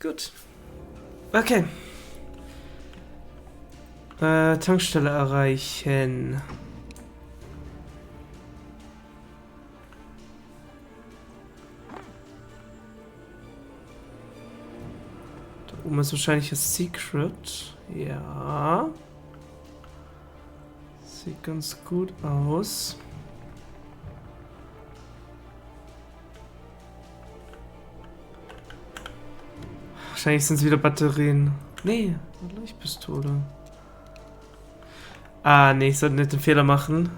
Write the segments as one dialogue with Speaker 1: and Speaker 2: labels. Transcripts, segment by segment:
Speaker 1: Gut. Okay. Tankstelle erreichen. Da oben ist wahrscheinlich das Secret. Ja. Sieht ganz gut aus. Wahrscheinlich sind es wieder Batterien. Nee, eine Leuchtpistole. Ah, nee, ich sollte nicht den Fehler machen.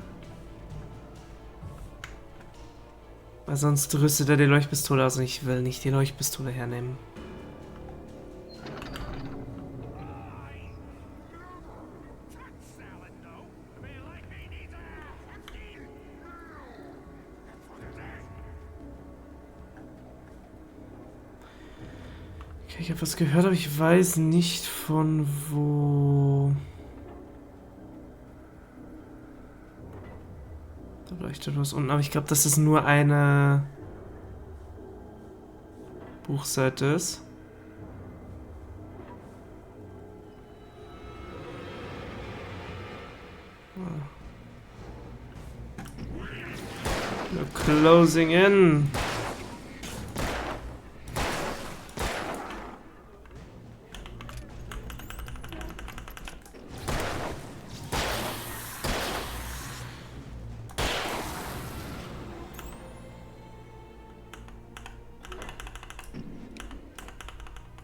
Speaker 1: Weil sonst rüstet er die Leuchtpistole aus und ich will nicht die Leuchtpistole hernehmen. Okay, ich habe was gehört, aber ich weiß nicht von wo. Da leuchtet was unten, aber ich glaube, dass es nur eine Buchseite ist. We're closing in.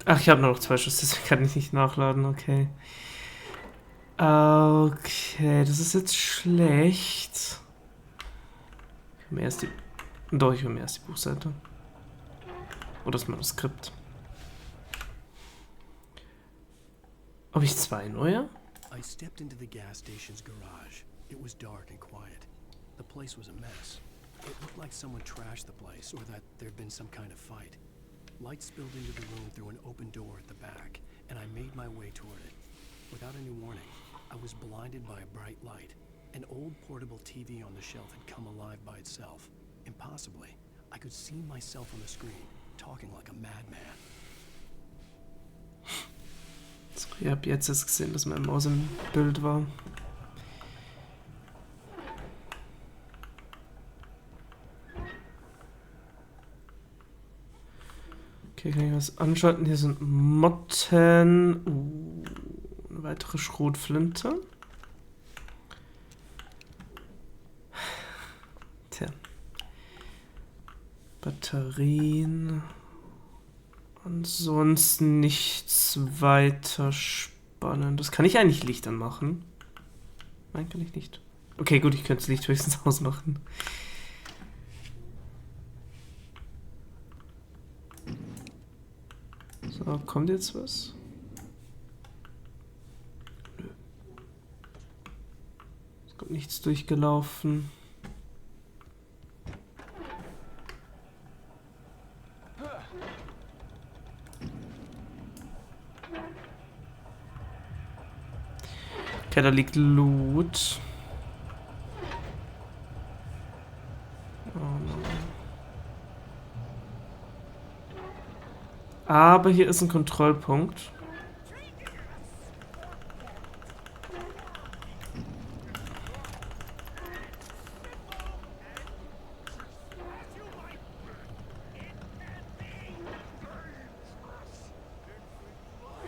Speaker 1: Ach, ich habe nur noch 2 Schuss, deswegen kann ich nicht nachladen, okay. Okay, das ist jetzt schlecht. Ich will mir erst die... Doch, ich will mir erst die Buchseite. Oder das Manuskript. Ob ich 2 neue?
Speaker 2: I stepped into the gas station's garage. It was dark and quiet. The place was a mess. It looked like someone trashed the place or that there'd been some kind of fight. Light spilled into the room through an open door at the back, and I made my way toward it. Without any warning, I was blinded by a bright light. An old portable TV on the shelf had come alive by itself. Impossibly, I could see myself on the screen, talking like a madman.
Speaker 1: So, ihr habt jetzt erst gesehen, dass meine Maus im Bild war. Okay, kann ich was anschalten? Hier sind Motten. Eine weitere Schrotflinte. Tja. Batterien. Ansonsten nichts weiter Spannendes. Kann ich eigentlich Licht anmachen? Nein, kann ich nicht. Okay, gut, ich könnte das Licht höchstens ausmachen. So, kommt jetzt was? Nö. Es kommt nichts durchgelaufen. Okay, da liegt Loot. Oh Mann. Aber hier ist ein Kontrollpunkt.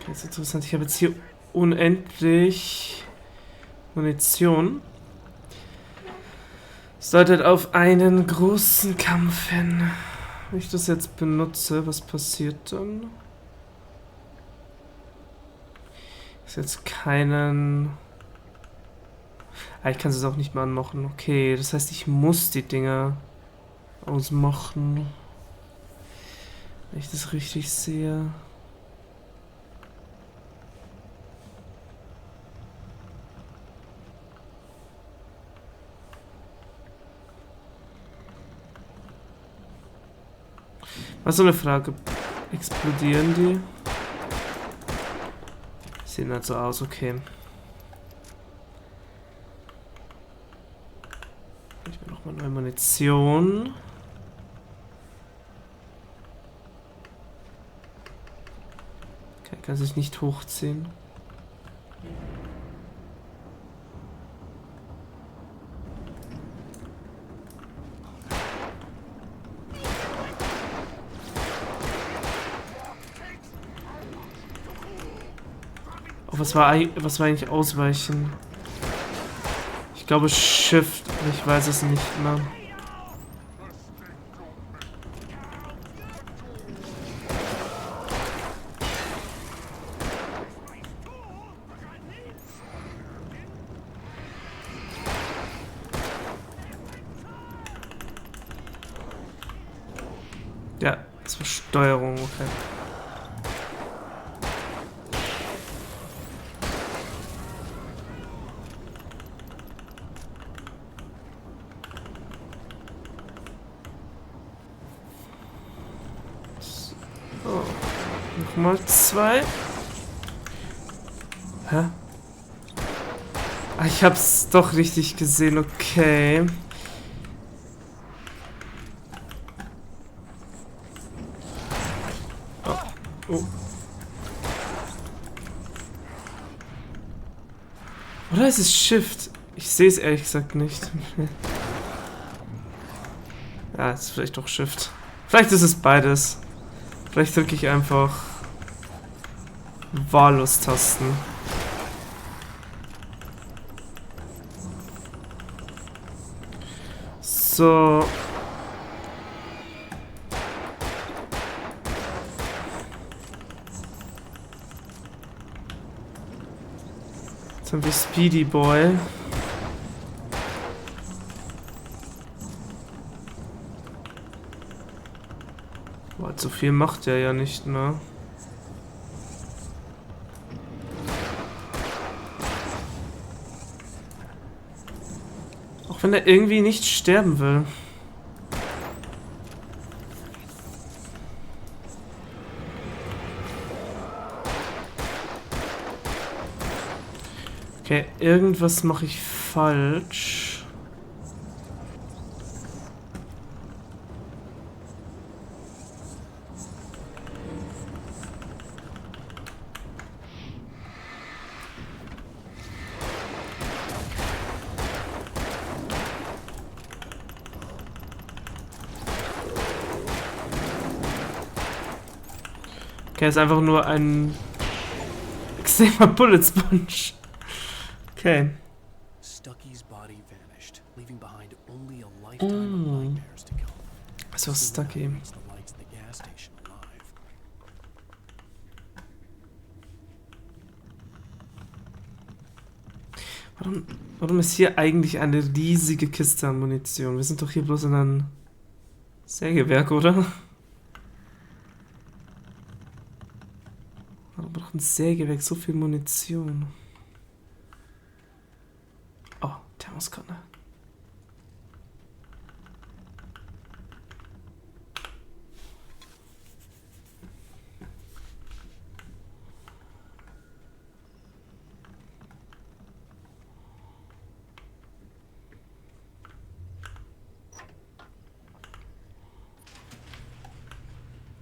Speaker 1: Okay, ist interessant. Ich habe jetzt hier unendlich Munition. Es deutet auf einen großen Kampf hin. Wenn ich das jetzt benutze, was passiert dann? Ist jetzt keinen... Ah, ich kann es auch nicht mehr anmachen. Okay, das heißt, ich muss die Dinger ausmachen. Wenn ich das richtig sehe. Was so eine Frage. Explodieren die? Sehen halt so aus, okay. Ich will nochmal neue Munition. Kann sich nicht hochziehen. Oh, was war eigentlich Ausweichen? Ich glaube Shift, ich weiß es nicht mehr. Ja, das war Steuerung, okay. So, nochmal 2. Hä? Ah, ich hab's doch richtig gesehen, okay. Oh. Oder ist es Shift? Ich sehe es ehrlich gesagt nicht. Ja, ist vielleicht doch Shift. Vielleicht ist es beides. Vielleicht drücke ich einfach wahllos Tasten. So. Jetzt haben wir Speedy Boy. Boah, so viel macht er ja nicht, ne? Auch wenn er irgendwie nicht sterben will. Okay, irgendwas mache ich falsch. Okay, ist einfach nur ein extremer Bullet Sponge. Okay.
Speaker 2: Stucky's body vanished, leaving behind only a lifetime of nightmares to come.
Speaker 1: Was war Stucky?
Speaker 2: Reached the lights of the gas station alive.
Speaker 1: Warum ist hier eigentlich eine riesige Kiste an Munition? Wir sind doch hier bloß in einem Sägewerk, oder? Warum braucht ein Sägewerk so viel Munition? Oh, Thermoskanne.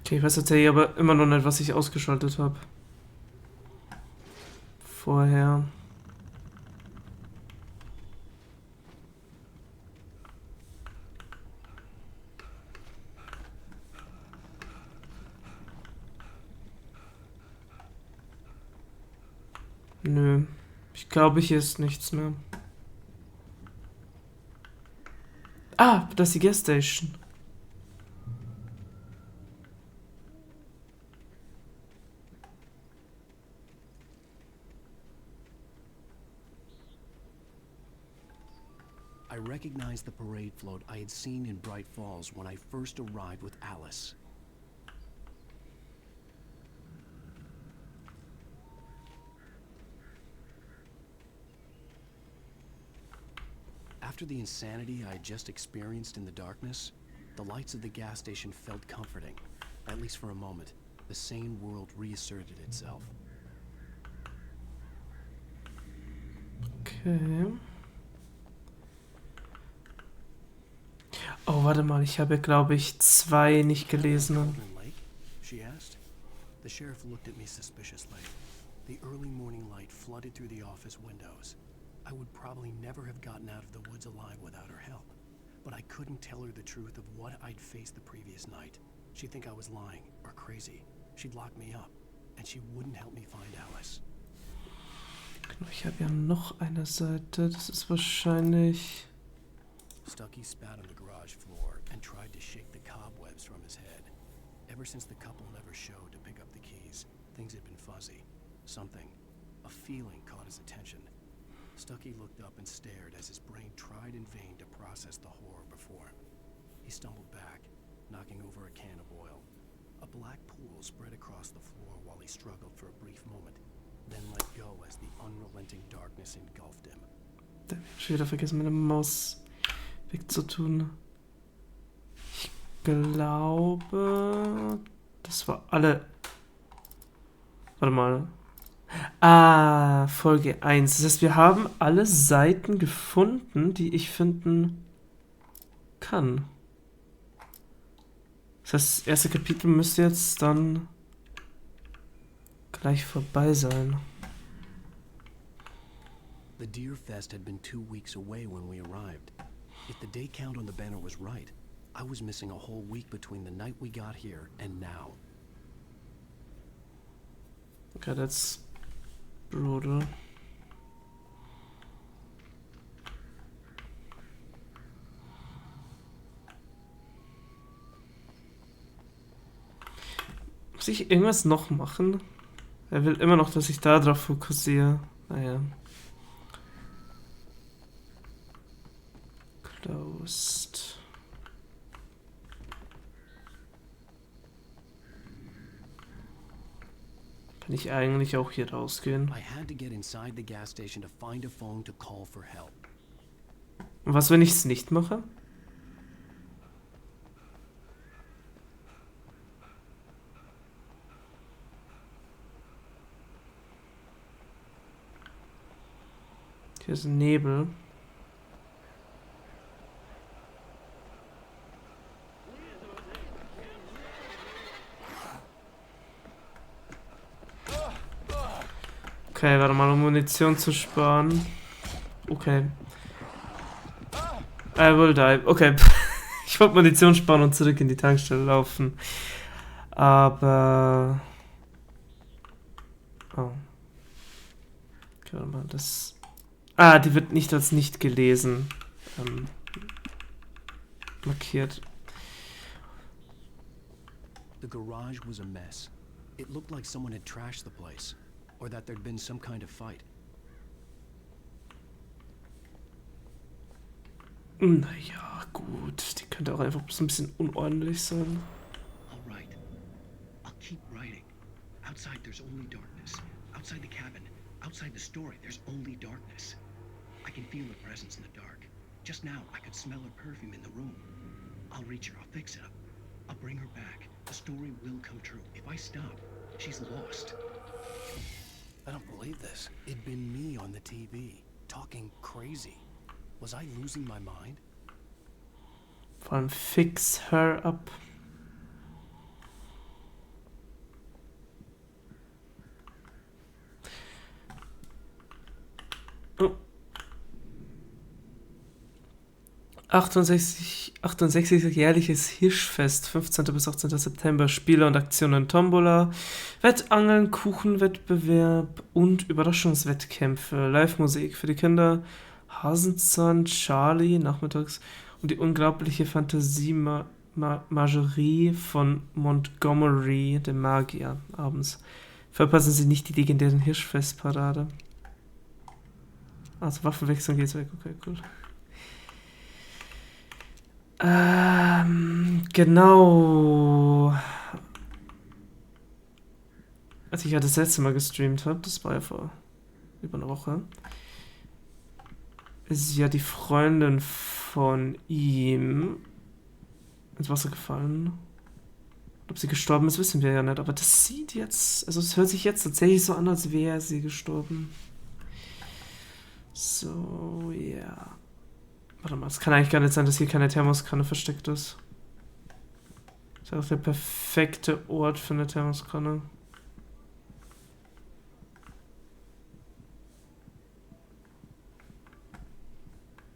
Speaker 1: Okay, ich weiß tatsächlich aber immer noch nicht, was ich ausgeschaltet habe. Vorher. Nö. Ich glaube, hier ist nichts mehr. Ah, das ist die Gasstation.
Speaker 2: I recognized the parade float I had seen in Bright Falls when I first arrived with Alice. After the insanity I had just experienced in the darkness, the lights of the gas station felt comforting, at least for a moment. The sane world reasserted itself.
Speaker 1: Okay. Oh, warte mal, ich habe, glaube ich, 2 nicht gelesen.
Speaker 2: Lake? She asked. The sheriff looked at me suspiciously. The early morning light flooded through the office windows. I would probably never have gotten out of the woods alive without her help. But I couldn't tell her the truth of what I'd faced the previous night. She'd think I was lying or crazy. She'd lock me up, and she wouldn't help me find Alice.
Speaker 1: Ich habe ja noch eine Seite. Das ist wahrscheinlich...
Speaker 2: Stucky spat on the garage floor and tried to shake the cobwebs from his head. Ever since the couple never showed to pick up the keys, things had been fuzzy. Something, a feeling caught his attention. Stucky looked up and stared as his brain tried in vain to process the horror before him. He stumbled back, knocking over a can of oil. A black pool spread across the floor while he struggled for a brief moment, then let go as the unrelenting darkness engulfed him.
Speaker 1: Da hab ich schon wieder vergessen, meine Maus wegzutun. Ich glaube, das war alle... Warte mal. Ah, Folge 1. Das heißt, wir haben alle Seiten gefunden, die ich finden kann. Das heißt, das erste Kapitel müsste jetzt dann gleich vorbei sein.
Speaker 2: The Deer Fest had been 2 weeks away when we arrived. If the day count on the banner was right, I was missing a whole week between the night we got here and now.
Speaker 1: Okay, that's brutal. Muss ich irgendwas noch machen? Er will immer noch, dass ich da drauf fokussiere. Naja. Closed. Kann ich eigentlich auch hier rausgehen?
Speaker 2: I had to get inside the gas station to find a phone to call for help.
Speaker 1: Und was, wenn ich es nicht mache? Hier ist Nebel. Okay, warte mal, um Munition zu sparen. Okay. I will die. Okay. Ich wollte Munition sparen und zurück in die Tankstelle laufen. Aber... Oh. Okay, warte mal, das... Ah, die wird nicht als nicht gelesen. Markiert.
Speaker 2: The garage was a mess. It looked like someone had trashed the place, or that there'd been some kind of fight.
Speaker 1: Naja, gut. Die könnte auch einfach so ein bisschen unordentlich sein.
Speaker 2: All right. I'll keep writing. Outside there's only darkness. Outside the cabin, outside the story, there's only darkness. I can feel her presence in the dark. Just now, I could smell her perfume in the room. I'll reach her. I'll fix it up. I'll bring her back. The story will come true. If I stop, she's lost. I don't believe this. It'd been me on the TV, talking crazy. Was I losing my mind?
Speaker 1: Vor allem fix her up. Oh. 68. jährliches Hirschfest, 15. bis 18. September, Spiele und Aktionen Tombola, Wettangeln, Kuchenwettbewerb und Überraschungswettkämpfe, Live-Musik für die Kinder, Hasenzahn, Charlie, nachmittags und die unglaubliche Fantasie-Marjorie von Montgomery, dem Magier, abends. Verpassen Sie nicht die legendären Hirschfestparade. Also Waffenwechseln geht's weg, okay, cool. Genau. Als ich ja das letzte Mal gestreamt habe, das war ja vor über einer Woche, ist ja die Freundin von ihm ins Wasser gefallen. Ob sie gestorben ist, wissen wir ja nicht, aber das sieht jetzt, also es hört sich jetzt tatsächlich so an, als wäre sie gestorben. So, ja. Warte mal, es kann eigentlich gar nicht sein, dass hier keine Thermoskanne versteckt ist. Das ist auch der perfekte Ort für eine Thermoskanne.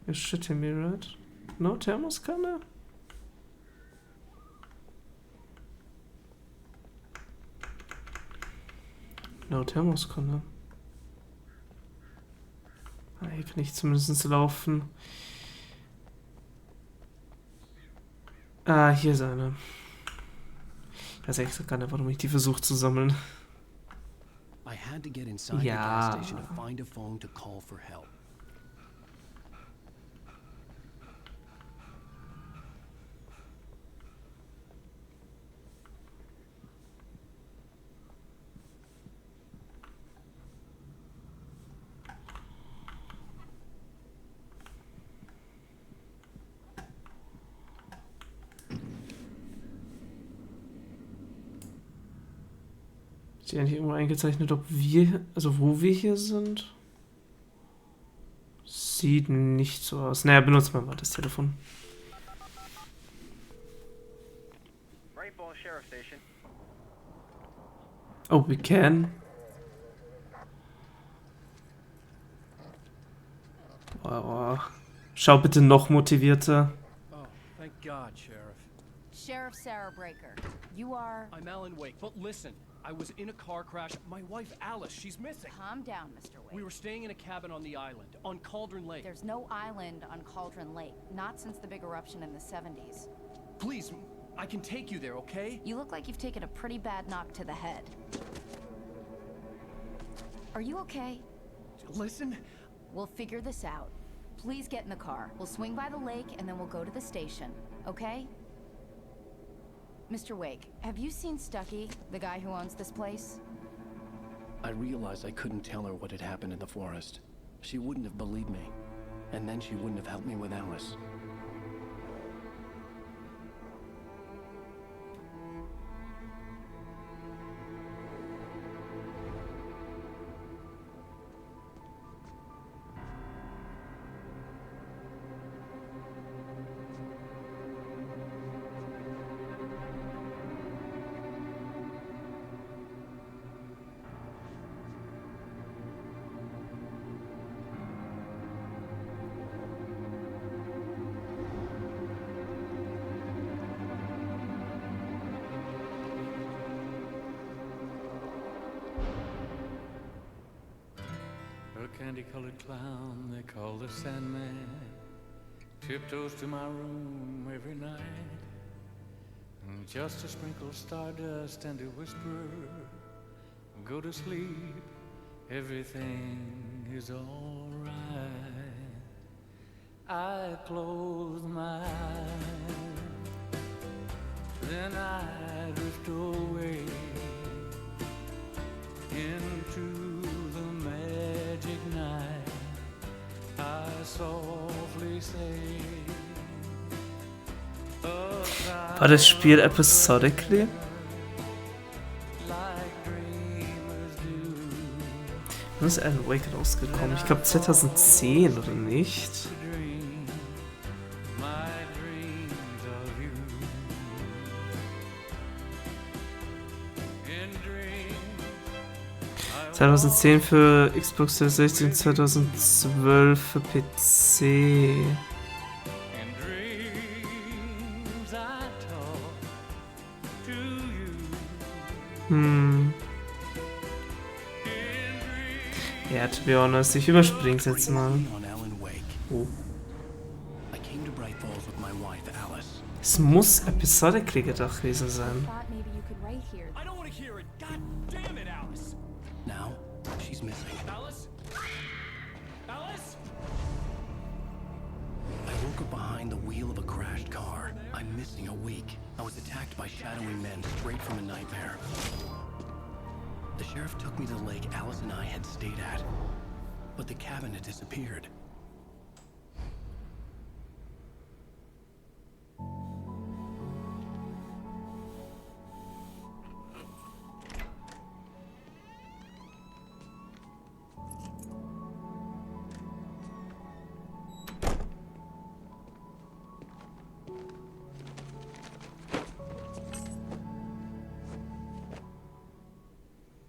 Speaker 1: You're shitting me, right? No Thermoskanne? No Thermoskanne. Ah, hier kann ich zumindest laufen. Ah, hier ist eine. Ich weiß extra gar nicht, warum ich die versuche zu sammeln.
Speaker 2: I had to get inside the gas station to find a phone to call for help.
Speaker 1: Ist hier eigentlich irgendwo eingezeichnet, ob wir, also wo wir hier sind? Sieht nicht so aus. Naja, benutzen wir mal das Telefon. Oh, we can. Wow. Schau bitte noch motivierter.
Speaker 2: Oh, thank God, Sheriff.
Speaker 3: Sheriff Sarah Breaker, you are...
Speaker 2: I'm Alan Wake, but listen, I was in a car crash. My wife, Alice, she's missing.
Speaker 3: Calm down, Mr. Wake.
Speaker 2: We were staying in a cabin on the island, on Cauldron Lake.
Speaker 3: There's no island on Cauldron Lake, not since the big eruption in the 70s.
Speaker 2: Please, I can take you there, okay?
Speaker 3: You look like you've taken a pretty bad knock to the head. Are you okay?
Speaker 2: Listen.
Speaker 3: We'll figure this out. Please get in the car. We'll swing by the lake and then we'll go to the station, okay? Mr. Wake, have you seen Stucky, the guy who owns this place?
Speaker 2: I realized I couldn't tell her what had happened in the forest. She wouldn't have believed me. And then she wouldn't have helped me with Alice.
Speaker 4: A candy-colored clown they call the Sandman tiptoes to my room every night, and just to sprinkle stardust and to whisper, go to sleep, everything is all right. I close my eyes, then I drift away into the magic night. I softly say,
Speaker 1: War das Spiel episodically? Wann ist Alan Wake rausgekommen? Ich glaube 2010 oder nicht?
Speaker 4: dreams of you. In dreams
Speaker 1: 2010 für Xbox 360 und 2012 für PC.
Speaker 4: In dreams I talk to you.
Speaker 1: Ja, to be honest, ich überspring's jetzt mal.
Speaker 2: On Alan Wake.
Speaker 1: Oh.
Speaker 2: I came to Bright Falls with my wife, Alice.
Speaker 1: Es muss episodically gedacht gewesen sein.
Speaker 3: Thought maybe you could write here.
Speaker 2: I don't want to hear it. God damn it, Alice. Now, she's missing. Alice? Alice? I woke up behind the wheel of a crashed car. I'm missing a week. I was attacked by shadowy men straight from a nightmare. The sheriff took me to the lake Alice and I had stayed at, but the cabin had disappeared.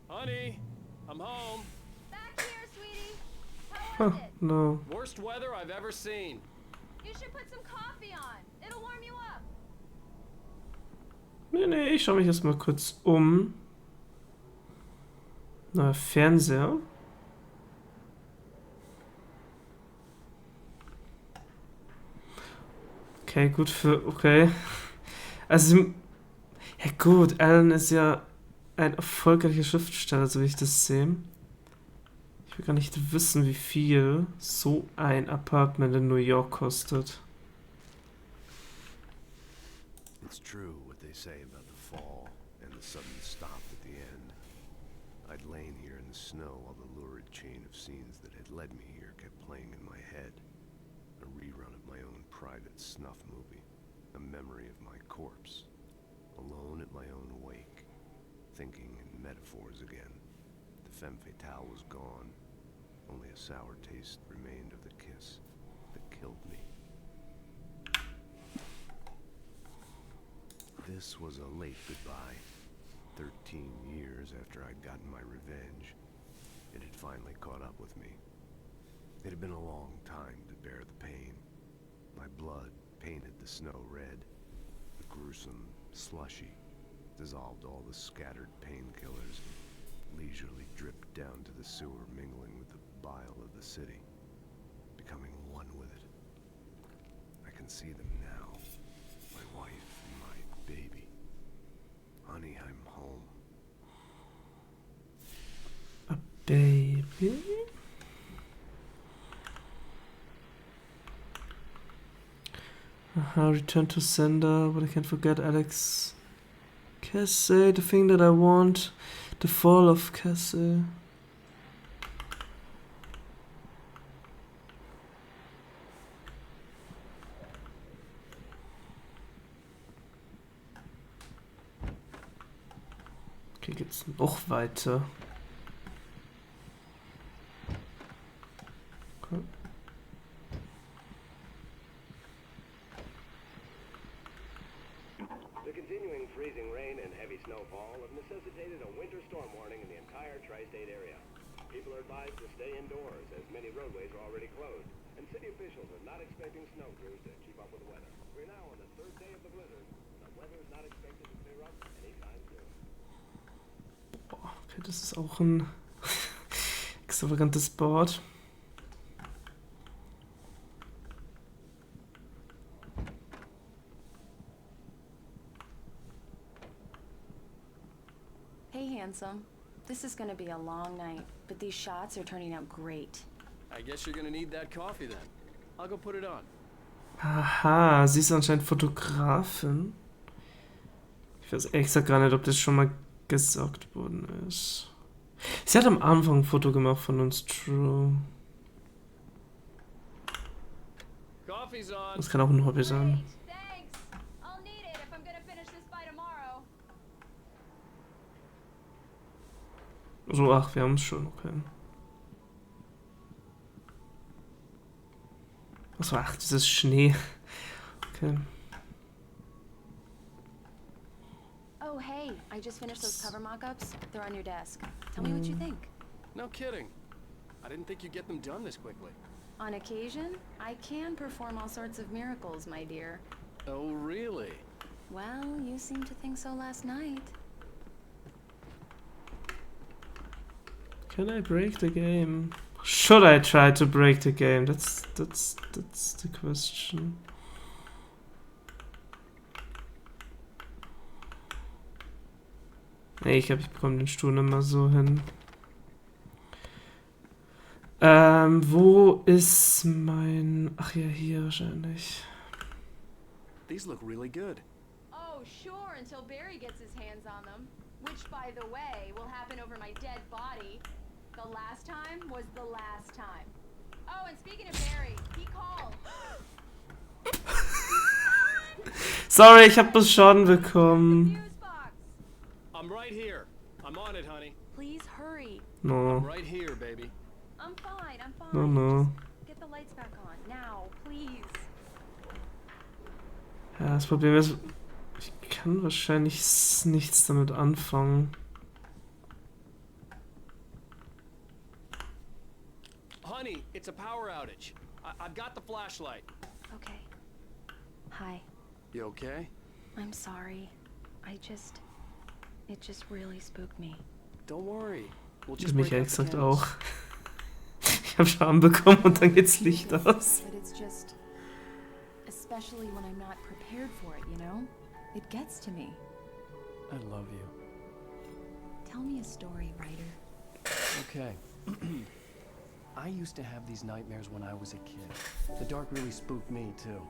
Speaker 2: Honey, I'm home.
Speaker 3: Back here, sweetie. How
Speaker 1: Huh,
Speaker 3: was it?
Speaker 1: no.
Speaker 2: Worst weather I've ever seen.
Speaker 3: You should put some coffee on. It'll warm you up.
Speaker 1: Nee, ich schaue mich erstmal kurz um. Neuer Fernseher. Okay, gut für... Okay. Also... Ja gut, Alan ist ja ein erfolgreicher Schriftsteller, so wie ich das sehe. Ich will gar nicht wissen, wie viel so ein Apartment in New York kostet.
Speaker 2: It's true what they say about the fall and the sudden stop at the end. I'd lain here in the snow while the lurid chain of scenes that had led me here kept playing in my head. A rerun of my own private snuff movie. A memory of my corpse. Alone at my own wake. Thinking in metaphors again. The femme fatale was gone. Only a sour taste remained of the kiss that killed me. This was a late goodbye. 13 years after I'd gotten my revenge, it had finally caught up with me. It had been a long time to bear the pain. My blood painted the snow red. The gruesome slushy dissolved all the scattered painkillers and leisurely dripped down to the sewer, mingling with the bile of the city, becoming one with it. I can see them now. My wife and my baby. Honey, I'm home.
Speaker 1: A baby? Return to sender, but I can't forget Alex. Cassie, the thing that I want. The fall of Cassie. Okay, geht's noch weiter. Okay.
Speaker 5: The continuing freezing rain and heavy snowfall have necessitated a winter storm warning in the entire tri-state area. People are advised to stay indoors as many roadways are already closed, and city officials are not expecting snow crews to keep up with the weather. We're now on the third day of the blizzard, and the weather is not expected to clear up anytime soon.
Speaker 1: Okay, das ist auch ein extravagantes Board.
Speaker 6: Hey, handsome. This is gonna be a long night, but these shots are turning out great.
Speaker 2: I guess you're gonna need that coffee then. I'll go put it on.
Speaker 1: Aha, sie ist anscheinend Fotografin. Ich weiß extra gar nicht, ob das schon mal gesagt worden ist. Sie hat am Anfang ein Foto gemacht von uns, true.
Speaker 2: Coffee's on.
Speaker 1: Das kann auch ein Hobby sein.
Speaker 3: Great, thanks. I'll need it if I'm gonna finish this by tomorrow.
Speaker 1: So, ach, wir haben es schon, okay. Achso, ach, dieses Schnee. Okay.
Speaker 6: Oh, hey, I just finished those cover mock-ups. They're on your desk. Tell me what you think.
Speaker 2: No kidding. I didn't think you'd get them done this quickly.
Speaker 6: On occasion, I can perform all sorts of miracles, my dear.
Speaker 2: Oh, really?
Speaker 6: Well, you seemed to think so last night.
Speaker 1: Can I break the game? Should I try to break the game? That's the question. Nee, ich glaube, ich bekomme den Stuhl immer so hin. Wo ist mein... Ach ja, hier wahrscheinlich.
Speaker 2: These look really good.
Speaker 3: Oh, sure, until Barry gets his hands on them. Which, by the way, will happen over my dead body. The last time was the last time. Oh, and speaking of Barry, he called.
Speaker 1: Sorry, ich habe bloß Schaden bekommen.
Speaker 3: Fuse box.
Speaker 2: I'm right here. I'm on it, honey.
Speaker 6: Please hurry.
Speaker 1: No,
Speaker 2: Right here, baby.
Speaker 3: I'm fine, I'm fine.
Speaker 1: no.
Speaker 3: Just get the lights back on. Now, please.
Speaker 1: Ja, das Problem ist, ich kann wahrscheinlich nichts damit anfangen.
Speaker 2: Honey, it's a power outage. I've got the flashlight.
Speaker 6: Okay. Hi.
Speaker 2: You okay?
Speaker 6: I'm sorry. It just really spooked me.
Speaker 2: Don't worry. We'll just
Speaker 1: Mich
Speaker 2: break
Speaker 1: ehrlich
Speaker 2: out the
Speaker 1: gesagt
Speaker 2: candles.
Speaker 1: auch. Ich habe Scham bekommen und dann geht's Licht aus.
Speaker 6: But it's just, especially when I'm not prepared for it, you know? It gets to me.
Speaker 2: I love you.
Speaker 6: Tell me a story, writer.
Speaker 2: Okay. I used to have these nightmares when I was a kid. The dark really spooked me, too.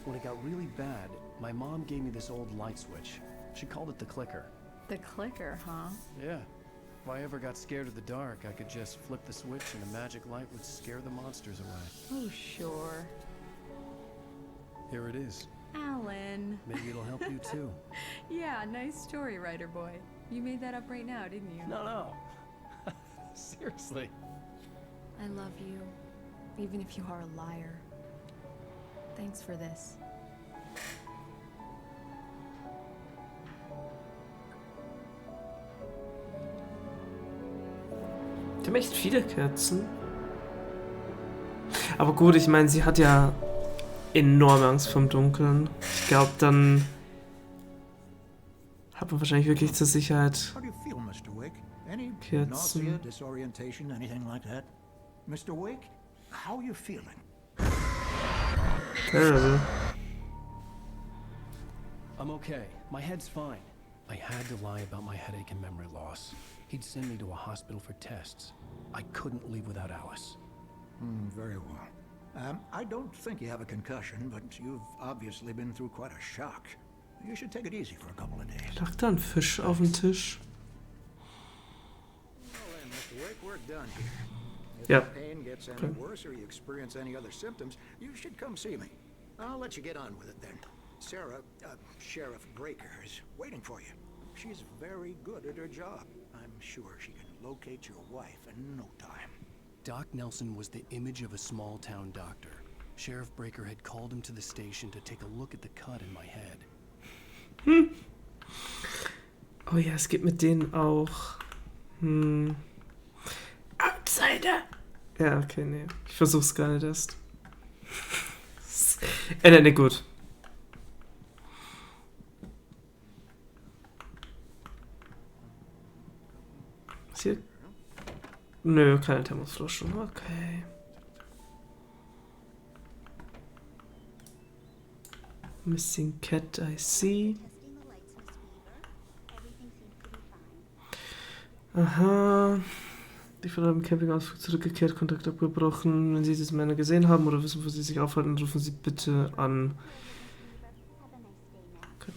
Speaker 2: When it got really bad, my mom gave me this old light switch. She called it the clicker.
Speaker 6: The clicker, huh?
Speaker 2: Yeah. If I ever got scared of the dark, I could just flip the switch and a magic light would scare the monsters away.
Speaker 6: Oh, sure.
Speaker 2: Here it is.
Speaker 6: Alan.
Speaker 2: Maybe it'll help you, too.
Speaker 6: Yeah, nice story, writer boy. You made that up right now, didn't you?
Speaker 2: No. Seriously.
Speaker 6: I love you, even if you are a liar. Thanks for this.
Speaker 1: Die haben echt viele Kerzen. Aber gut, ich meine, sie hat ja enorme Angst vom Dunkeln. Ich glaube, dann hat man wahrscheinlich wirklich zur Sicherheit
Speaker 7: How do you feel, Mr. Wick? Any
Speaker 1: Kerzen.
Speaker 7: nausea, disorientation, anything like that? Mr. Wick, how are you feeling?
Speaker 1: Terrible.
Speaker 2: I'm okay. My head's fine. I had to lie about my headache and memory loss. He'd send me to a hospital for tests. I couldn't leave without Alice.
Speaker 7: Very well. I don't think you have a concussion, but you've obviously been through quite a shock. You should take it easy for a couple of days.
Speaker 1: Lag da ein Fisch auf dem Tisch?
Speaker 7: Well then, Mr. Wick, we're done here. If
Speaker 1: Yep.
Speaker 7: the pain gets any
Speaker 1: Okay.
Speaker 7: worse or you experience any other symptoms, you should come see me. I'll let you get on with it then. Sarah, Sheriff Breaker, is waiting for you. She's very good at her job. I'm sure she can locate your wife in no time.
Speaker 2: Doc Nelson was the image of a small-town doctor. Sheriff Breaker had called him to the station to take a look at the cut in my head.
Speaker 1: Oh ja, es geht mit denen auch. Outsider! Ja, okay, nee. Ich versuch's gar nicht erst. Nee, gut. Ist hier? Nö, keine Thermosflaschen. Okay. Missing cat, I see. Aha. Die Frau im Campingausflug zurückgekehrt, Kontakt abgebrochen. Wenn Sie diese Männer gesehen haben oder wissen, wo sie sich aufhalten, rufen Sie bitte an. Okay.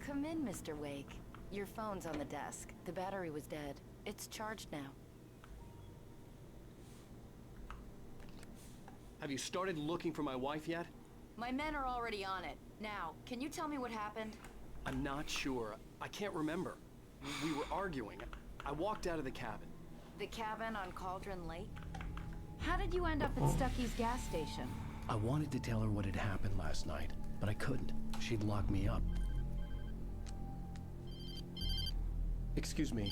Speaker 6: Come in, Mr. Wake. Your phone's on the desk. The battery was dead. It's charged now.
Speaker 2: Have you started looking for my wife yet?
Speaker 6: My men are already on it. Now, can you tell me what happened?
Speaker 2: I'm not sure. I can't remember. We were arguing. I walked out of the cabin.
Speaker 6: The cabin on Cauldron Lake? How did you end up at Stucky's gas station?
Speaker 2: I wanted to tell her what had happened last night, but I couldn't. She'd lock me up. Excuse me.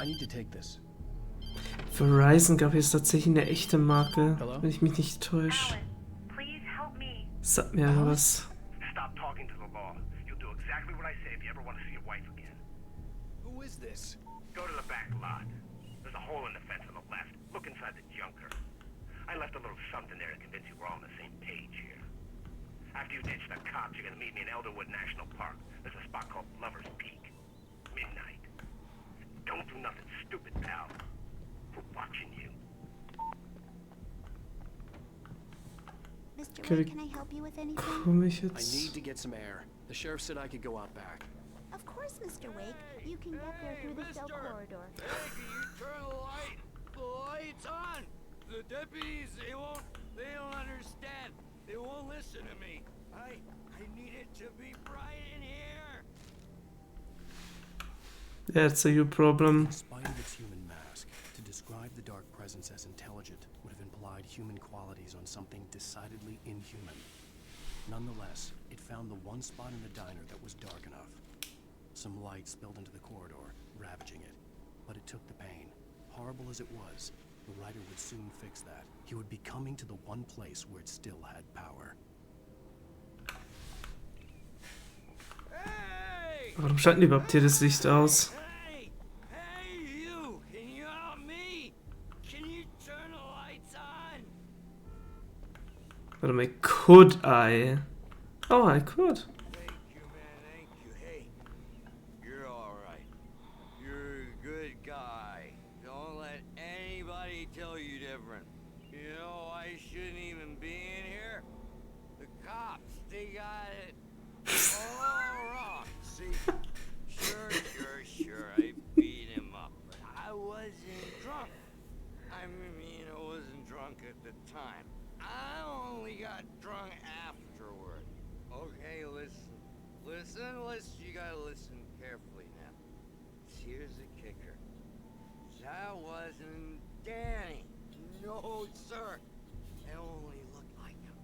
Speaker 2: I need to take this.
Speaker 1: Verizon gab jetzt tatsächlich eine echte Marke,
Speaker 2: Hello?
Speaker 1: wenn ich mich nicht täusche.
Speaker 8: Alan, please help me.
Speaker 1: Sagt mir irgendwas.
Speaker 5: Stop talking to the law. You'll do exactly what I say if you ever want to see your wife again.
Speaker 2: Who is this?
Speaker 5: Go to the back lot. There's a hole in the fence on the left. Look inside the junker. I left a little something there to convince you we're all on the same page here. After you ditch the cops, you're gonna meet me in Elderwood National Park. There's a spot called Lover's Peak. Midnight. Don't do nothing stupid, pal. We're watching you.
Speaker 8: Mr.
Speaker 1: Okay,
Speaker 8: Wade, can I help you with anything?
Speaker 1: Komme ich
Speaker 2: I
Speaker 1: jetzt?
Speaker 2: need to get some air. The sheriff said I could go out back.
Speaker 8: Of course, Mr. Wake. You can get there through the cell corridor.
Speaker 4: Hey, can you turn the lights on? The deputies, they don't understand. They won't listen to me. I need it to be bright in here.
Speaker 1: Yeah, it's a you problem.
Speaker 2: In spite of its human mask, to describe the dark presence as intelligent would have implied human qualities on something decidedly inhuman. Nonetheless, it found the one spot in the diner that was dark enough. Some light spilled into the corridor, ravaging it. But it took the pain, horrible as it was, The writer would soon fix that. He would be coming to the one place where it still had power.
Speaker 4: Hey!
Speaker 1: Warum schalten die überhaupt hier das Licht aus?
Speaker 4: Hey! Hey, you! Can you help me? Can you turn the lights on?
Speaker 1: Warte mal, could I? Oh, I could.
Speaker 4: Thank you, man. Thank you. Hey, you're all right. You're a good guy. Don't let anybody tell you different. You know, I shouldn't even be in here. The cops, they got it all wrong. See, sure, I beat him up, but I wasn't drunk. I mean, I wasn't drunk at the time. I only got drunk afterward. Okay, listen, you gotta listen carefully now. Here's the kicker. That wasn't Danny. No, sir. It only looked like him.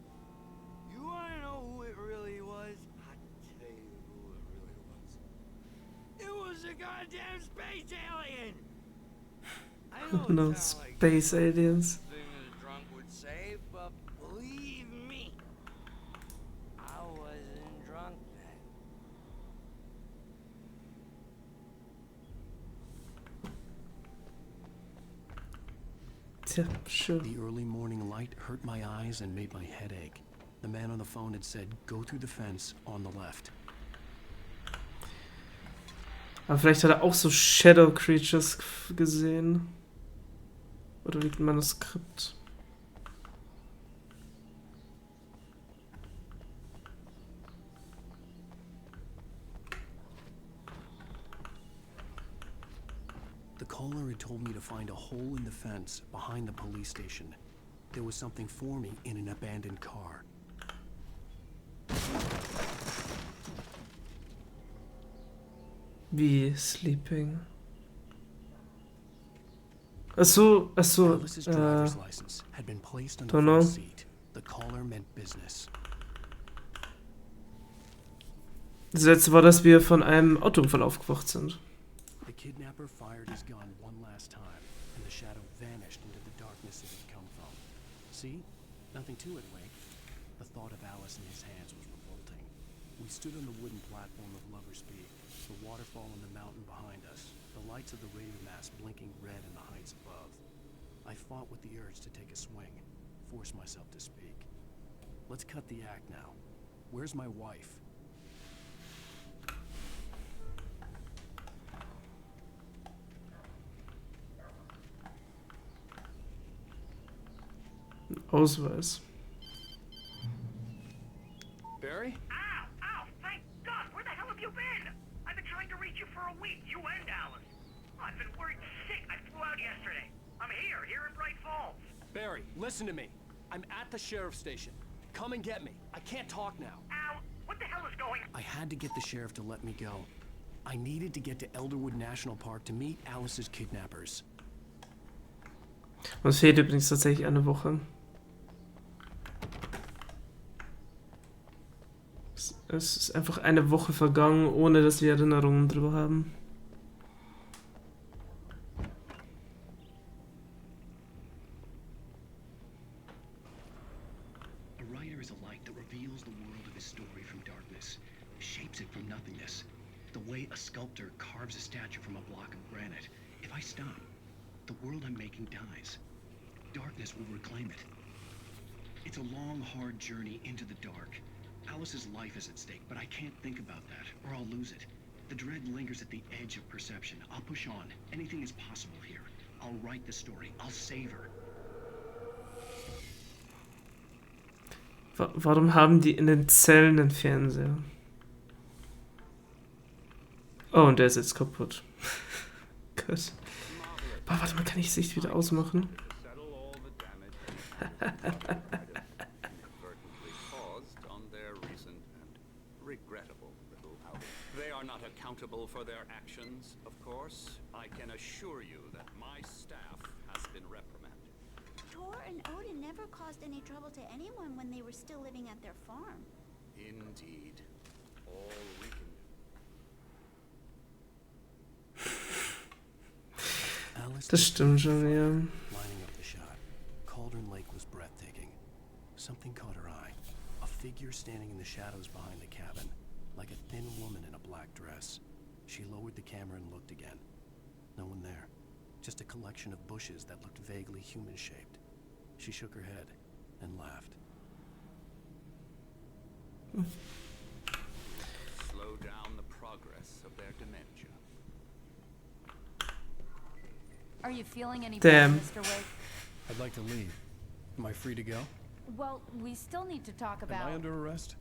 Speaker 4: You wanna know who it really was? I'll tell you who it really was. It was a goddamn space alien! I know
Speaker 1: No
Speaker 4: it sounds like
Speaker 1: space aliens.
Speaker 4: something a drunk would say, but believe me, I wasn't drunk then.
Speaker 1: Tja, sure.
Speaker 2: The early morning light hurt my eyes and made my head ache. The man on the phone had said, go through the fence on the left.
Speaker 1: Aber vielleicht hat er auch so Shadow Creatures gesehen. Oder liegt ein Manuskript?
Speaker 2: The caller had told me to find a hole in the fence behind the police station. There was something for me in an abandoned car.
Speaker 1: Wie Sleeping? Achso,
Speaker 2: Alice's driver's license had been placed on the
Speaker 1: don't
Speaker 2: front
Speaker 1: know.
Speaker 2: seat. The caller meant business.
Speaker 1: Das letzte war, dass wir von einem Autounfall aufgewacht sind.
Speaker 2: The kidnapper fired his gun one last time, and the shadow vanished into the darkness it had come from. See? Nothing to it, Wake. The thought of Alice in his hands was revolting. We stood on the wooden platform of Lover's Peak, the waterfall in the mountain behind us, the lights of the radio mast blinking red in the heights above. I fought with the urge to take a swing, force myself to speak. Let's cut the act now. Where's my wife?
Speaker 1: Ausweis.
Speaker 2: Barry?
Speaker 9: Ow! Thank God! Where the hell have you been? I've been trying to reach you for a week, you and Alice. I've been worried sick. I flew out yesterday. I'm here in Bright Falls.
Speaker 2: Barry, listen to me. I'm at the sheriff's station. Come and get me. I can't talk now.
Speaker 9: Ow! What the hell is going on?
Speaker 2: I had to get the sheriff to let me go. I needed to get to Elderwood National Park to meet Alice's kidnappers.
Speaker 1: Und es fehlt übrigens tatsächlich eine Woche. Es ist einfach eine Woche vergangen, ohne dass wir Erinnerungen drüber haben.
Speaker 10: A writer is a light that reveals the world of his story from darkness, shapes it from nothingness. The way a sculptor carves a statue from a block of granite. If I stop, the world I'm making dies. Darkness will reclaim it. It's a long, hard journey into the dark. Alice's life is at stake, but I can't think about that, or I'll lose it. The dread lingers at the edge of perception. I'll push on. Anything is possible here. I'll write the story. I'll save her.
Speaker 1: Warum haben die in den Zellen einen Fernseher? Oh, und der ist jetzt kaputt. Gut. Boah, warte mal, kann ich das Licht wieder ausmachen?
Speaker 11: They are not accountable for their actions, of course. I can assure you that my staff has been reprimanded.
Speaker 8: Tor and Odin never caused any trouble to anyone when they were still living at their farm.
Speaker 11: Indeed. All we can do.
Speaker 2: Alice
Speaker 1: Das stimmt schon, ja.
Speaker 2: lining up Something caught her eye. A figure standing in the shadows behind the cabin, like a thin woman in a black dress. She lowered the camera and looked again. No one there. Just a collection of bushes that looked vaguely human-shaped. She shook her head and laughed.
Speaker 11: Slow down the progress of their dementia.
Speaker 6: Are you feeling any
Speaker 1: Damn.
Speaker 6: better, Mr. Wake?
Speaker 2: I'd like to leave. Am I free to go?
Speaker 6: Well, we still need to talk about...
Speaker 2: Am I under arrest?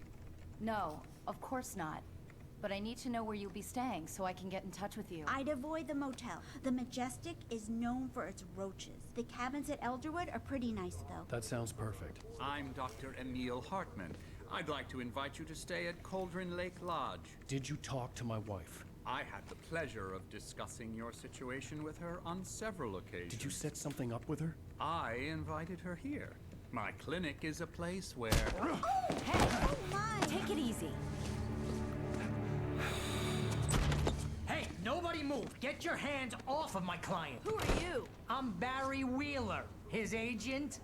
Speaker 6: No, of course not. But I need to know where you'll be staying so I can get in touch with you.
Speaker 8: I'd avoid the motel. The Majestic is known for its roaches. The cabins at Elderwood are pretty nice, though.
Speaker 2: That sounds perfect.
Speaker 11: I'm Dr. Emil Hartman. I'd like to invite you to stay at Cauldron Lake Lodge.
Speaker 2: Did you talk to my wife?
Speaker 11: I had the pleasure of discussing your situation with her on several occasions.
Speaker 2: Did you set something up with her?
Speaker 11: I invited her here. My clinic is a place where...
Speaker 6: Hey,
Speaker 8: Oh my!
Speaker 6: take it easy.
Speaker 12: Hey, nobody move! Get your hands off of my client!
Speaker 6: Who are you?
Speaker 12: I'm Barry Wheeler, his agent.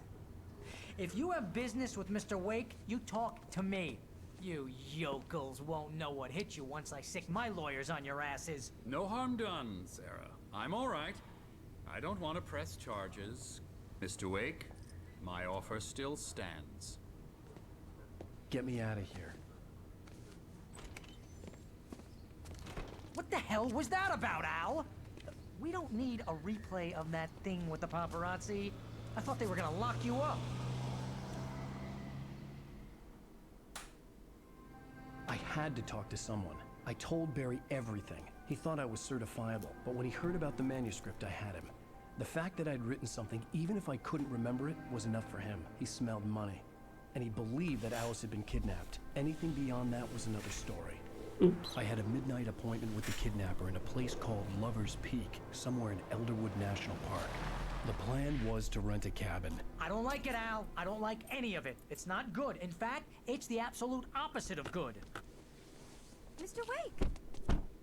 Speaker 12: If you have business with Mr. Wake, you talk to me. You yokels won't know what hit you once I sick my lawyers on your asses.
Speaker 11: No harm done, Sarah. I'm all right. I don't want to press charges. Mr. Wake, my offer still stands.
Speaker 2: Get me out of here.
Speaker 12: What the hell was that about, Al? We don't need a replay of that thing with the paparazzi. I thought they were gonna lock you up.
Speaker 2: I had to talk to someone. I told Barry everything. He thought I was certifiable, but when he heard about the manuscript, I had him. The fact that I'd written something, even if I couldn't remember it, was enough for him. He smelled money. And he believed that Alice had been kidnapped. Anything beyond that was another story.
Speaker 1: Oops.
Speaker 2: I had a midnight appointment with the kidnapper in a place called Lover's Peak, somewhere in Elderwood National Park. The plan was to rent a cabin.
Speaker 12: I don't like it, Al. I don't like any of it. It's not good. In fact, it's the absolute opposite of good.
Speaker 13: Mr. Wake!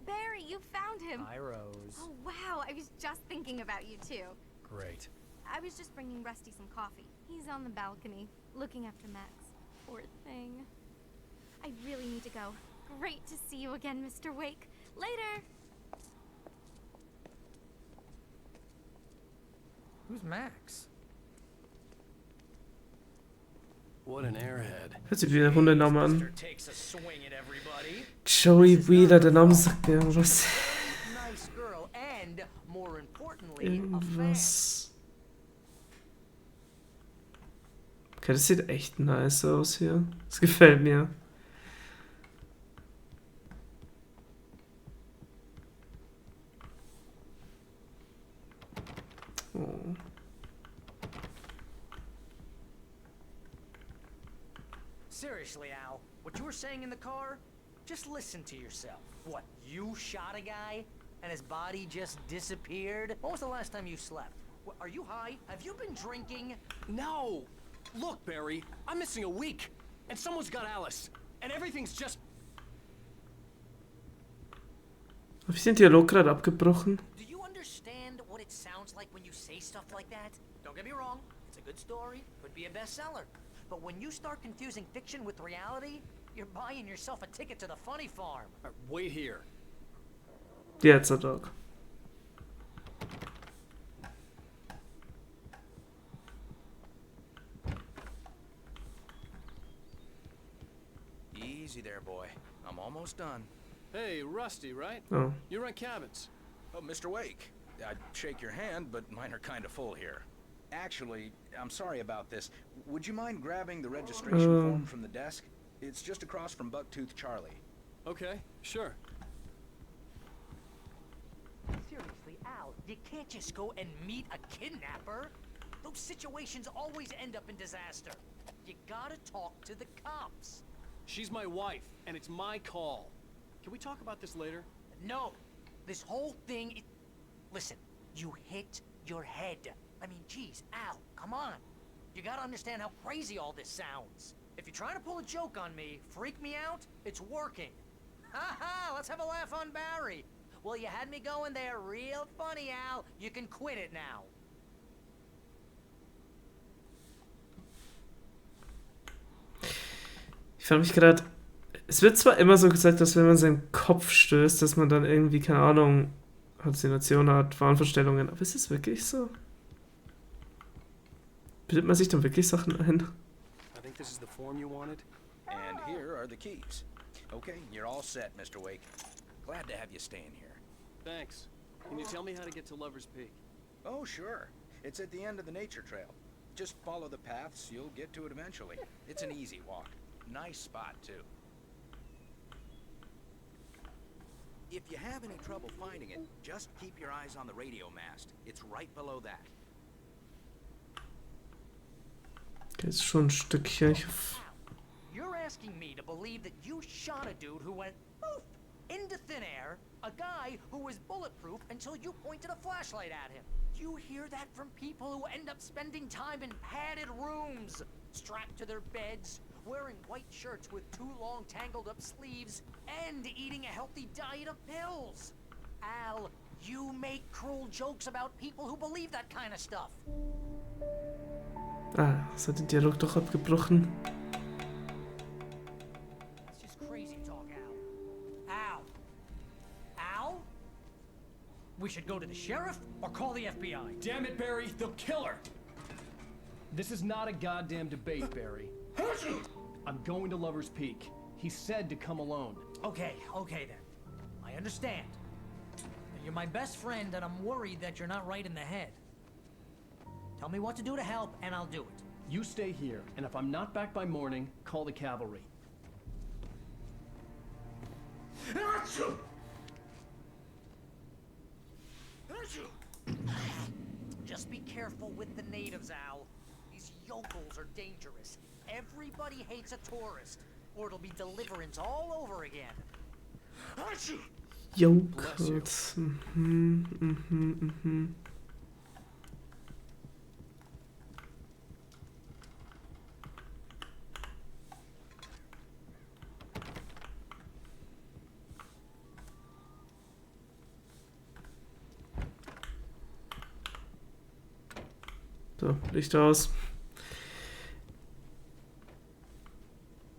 Speaker 13: Barry, you found him!
Speaker 12: Hi, Rose.
Speaker 13: Oh, wow, I was just thinking about you, too.
Speaker 2: Great.
Speaker 13: I was just bringing Rusty some coffee. He's on the balcony, looking after Max. Poor thing. I really need to go. Great to see you again, Mr. Wake. Later!
Speaker 12: Who's Max?
Speaker 2: What an airhead.
Speaker 1: Hört sich wie der Hundename an.
Speaker 12: Takes a swing at everybody.
Speaker 1: Joey Wheeler, der Name sagt mir irgendwas.
Speaker 12: Nice girl and, more importantly,
Speaker 1: Irgendwas. Okay, das sieht echt nice aus hier. Das gefällt mir. Oh.
Speaker 12: Seriously, Al, what you were saying in the car? Just listen to yourself. What, you shot a guy and his body just disappeared? When was the last time you slept? What, are you high? Have you been drinking?
Speaker 2: No! Look, Barry, I'm missing a week, and someone's got Alice, and everything's just...
Speaker 1: Habe ich den Dialog gerade abgebrochen?
Speaker 12: Do you understand what it sounds like when you say stuff like that? Don't get me wrong, it's a good story, could be a bestseller. But when you start confusing fiction with reality, you're buying yourself a ticket to the funny farm.
Speaker 2: Wait here.
Speaker 1: Jetzt, Dog.
Speaker 14: Easy there, boy. I'm almost done.
Speaker 2: Hey, Rusty, right?
Speaker 1: Oh.
Speaker 2: You rent cabins.
Speaker 14: Oh, Mr. Wake. I'd shake your hand, but mine are kind of full here. Actually, I'm sorry about this. Would you mind grabbing the registration form from the desk? It's just across from Bucktooth Charlie.
Speaker 2: Okay, sure.
Speaker 12: Seriously, Al, you can't just go and meet a kidnapper. Those situations always end up in disaster. You gotta talk to the cops.
Speaker 2: She's my wife, and it's my call. Can we talk about this later?
Speaker 12: No, this whole thing... Listen, you hit your head. I mean, geez, Al, come on. You gotta understand how crazy all this sounds. If you're trying to pull a joke on me, freak me out, it's working. Ha ha, let's have a laugh on Barry. Well, you had me going there real funny, Al. You can quit it now.
Speaker 1: Ich frage mich gerade, es wird zwar immer so gesagt, dass wenn man seinen Kopf stößt, dass man dann irgendwie, keine Ahnung, Halluzinationen hat, Wahnvorstellungen, aber ist es wirklich so? Bildet man sich dann wirklich Sachen ein?
Speaker 2: I think this is the form you wanted.
Speaker 14: And here are the keys. Okay, you're all set, Mr. Wake. Glad to have you staying here.
Speaker 2: Thanks. Can you tell me how to get to Lover's Peak?
Speaker 14: Oh, sure. It's at the end of the nature trail. Just follow the paths, you'll get to it eventually. It's an easy walk. Nice spot, too. If you have any trouble finding it, just keep your eyes on the radio mast. It's right below that.
Speaker 1: Okay, ist schon ein Stückchen.
Speaker 12: You're asking me to believe that you shot a dude who went poof into thin air, a guy who was bulletproof until you pointed a flashlight at him. You hear that from people who end up spending time in padded rooms, strapped to their beds, wearing white shirts with too long tangled up sleeves, and eating a healthy diet of pills. Al, you make cruel jokes about people who believe that kind of stuff.
Speaker 1: Ah, es hat den Dialog doch abgebrochen.
Speaker 12: It's just crazy talk, Al. Al? We should go to the sheriff or call the FBI.
Speaker 15: Damn it, Barry, they'll kill her! This is not a goddamn debate, Barry. I'm going to Lover's Peak. He said to come alone.
Speaker 12: Okay then. I understand. You're my best friend and I'm worried that you're not right in the head. Tell me what to do to help and I'll do it.
Speaker 15: You stay here, and if I'm not back by morning, call the cavalry.
Speaker 12: Just be careful with the natives, Al. These yokels are dangerous. Everybody hates a tourist, or it'll be deliverance all over again.
Speaker 1: Yokels. So, Licht aus.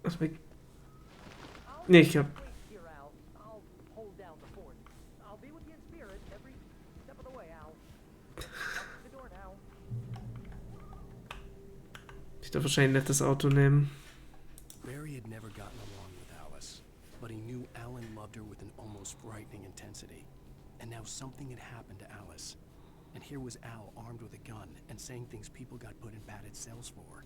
Speaker 1: Was weg? Nee, ich hab. Ich darf wahrscheinlich nicht das Auto nehmen.
Speaker 2: Barry had never gotten along with Alice, but he knew Alan loved her with an almost frightening intensity. And now something had happened to Alice. And here was Al armed with a gun and saying things people got put in padded cells for.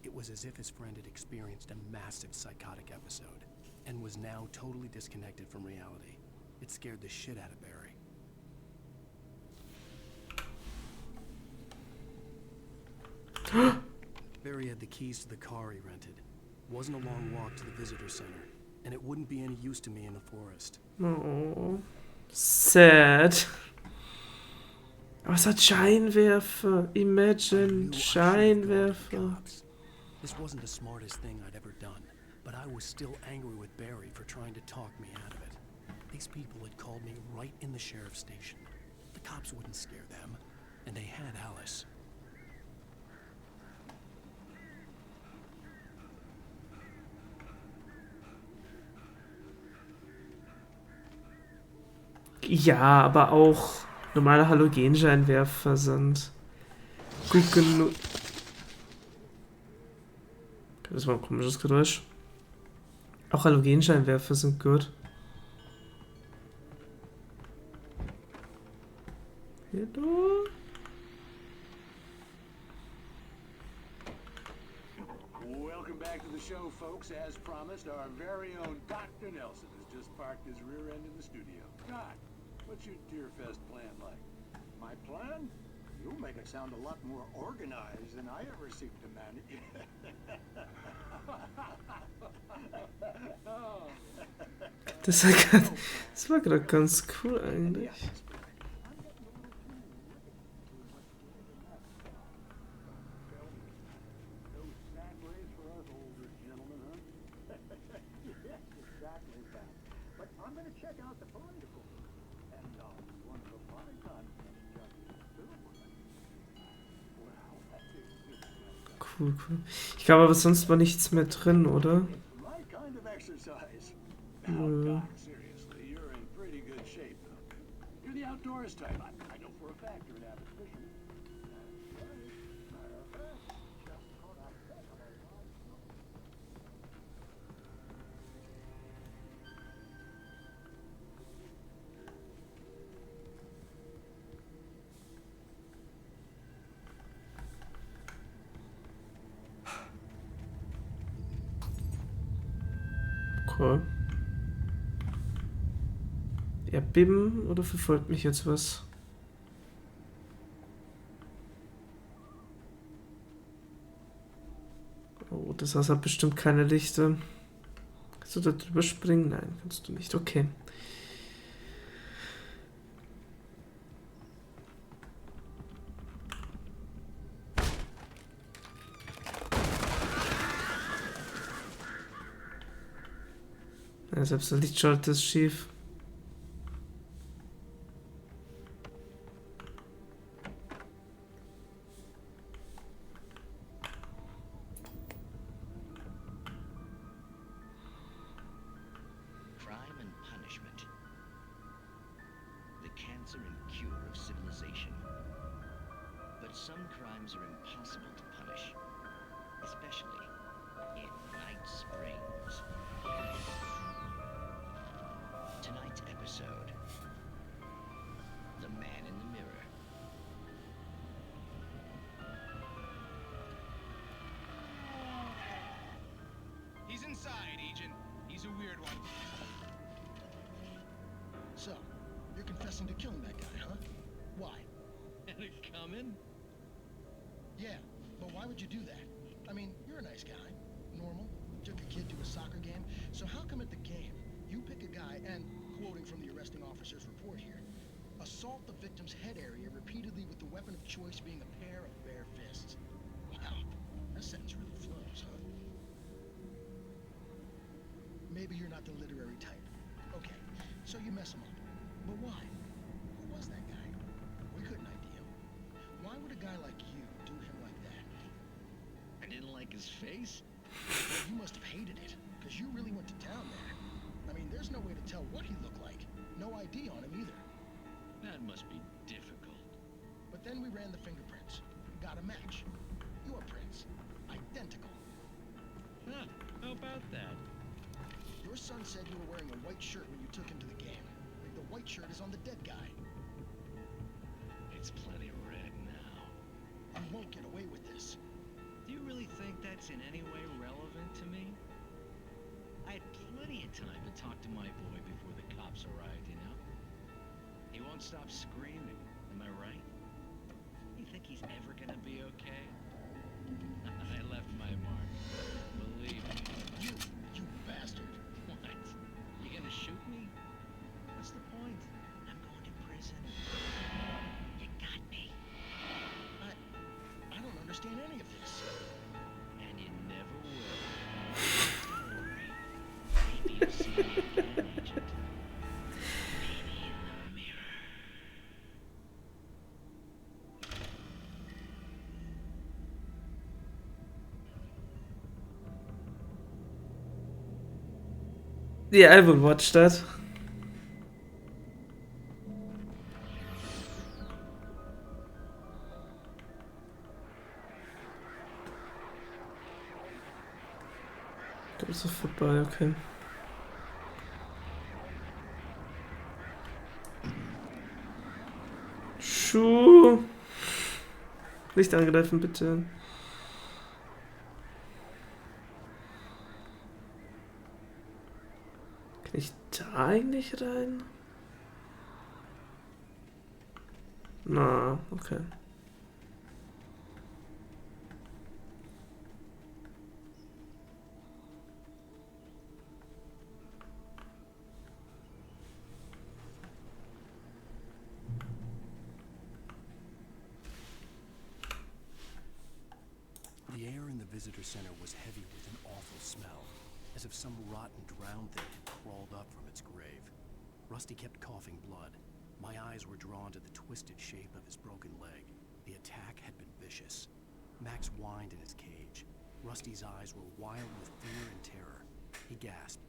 Speaker 2: It was as if his friend had experienced a massive psychotic episode and was now totally disconnected from reality. It scared the shit out of Barry. Barry had the keys to the car he rented. Wasn't a long walk to the visitor center, and it wouldn't be any use to me in the forest.
Speaker 1: Oh, sad. Aber es hat Scheinwerfer. Imagine, Scheinwerfer.
Speaker 2: This wasn't the smartest thing I'd ever done, but I was still angry with Barry for trying to talk me out of it. These people had called me right in the sheriff's station. The cops wouldn't scare them, and they had Alice.
Speaker 1: Ja, aber auch normale Halogenscheinwerfer sind gut genug. Das war ein komisches Geräusch. Auch Halogenscheinwerfer sind gut. Hallo?
Speaker 16: Welcome back to the show, folks. As promised, our very own Dr. Nelson has just parked his rear end in the studio. Doc, what's your Deerfest plan like?
Speaker 7: My plan? You'll make it sound a lot more organized than I ever seem to manage.
Speaker 1: Das war gerade ganz cool eigentlich. Cool. Ich glaube aber sonst war nichts mehr drin, oder?
Speaker 16: Doc, seriously, you're in pretty good shape, though. You're the outdoors type. I know for a fact you're an avid fisherman.
Speaker 1: Okay. Erdbeben oder verfolgt mich jetzt was? Oh, das Haus hat bestimmt keine Lichter. Kannst du da drüber springen? Nein, kannst du nicht. Okay. Ja, selbst der Lichtschalter ist schief.
Speaker 10: Crime and punishment. The cancer and cure of civilization. But some crimes are impossible to punish, especially in Night Springs. Tonight's episode, The Man in the Mirror.
Speaker 17: He's inside, Agent. He's a weird one.
Speaker 18: So, you're confessing to killing that guy, huh? Why?
Speaker 17: And it coming?
Speaker 18: Yeah, but why would you do that? I mean, you're a nice guy. Normal. Took a kid to a soccer game. So how come at the game, you pick a guy and, quoting from the arresting officer's report here, assault the victim's head area repeatedly with the weapon of choice being a pair of bare fists? Wow, that sentence really flows, huh? Maybe you're not the literary type. Okay, so you mess him up. But why? Who was that guy? We couldn't ID him. Why would a guy like you do him like that?
Speaker 10: I didn't like his face?
Speaker 18: Well, you must have hated it, because you really went to town there. I mean, there's no way to tell what he looked like. No ID on him either.
Speaker 10: That must be difficult.
Speaker 18: But then we ran the fingerprints. Got a match. Your prints. Identical.
Speaker 10: Huh, how about that?
Speaker 18: Your son said you were wearing a white shirt when you took him to the game. The white shirt is on the dead guy.
Speaker 10: It's plenty red now.
Speaker 18: You won't get away with this.
Speaker 10: Do you really think that's in any way relevant to me? I had plenty of time to talk to my boy before the cops arrived, you know? He won't stop screaming, am I right? You think he's ever gonna be okay? I left my mark. Believe me.
Speaker 18: You bastard.
Speaker 10: What? You gonna shoot me? What's the point? I'm going to prison. You got me.
Speaker 18: I don't understand any of this.
Speaker 10: And you never will. Don't worry. Maybe you'll see me again, Agent. Maybe in the mirror.
Speaker 1: Yeah, I will watch that. Das ist vorbei, okay. Schuh. Nicht angreifen, bitte. Kann ich da eigentlich rein? Na, okay.
Speaker 2: The air in the visitor center was heavy with an awful smell, as if some rotten drowned thing had crawled up from its grave. Rusty kept coughing blood. My eyes were drawn to the twisted shape of his broken leg. The attack had been vicious. Max whined in his cage. Rusty's eyes were wild with fear and terror. He gasped.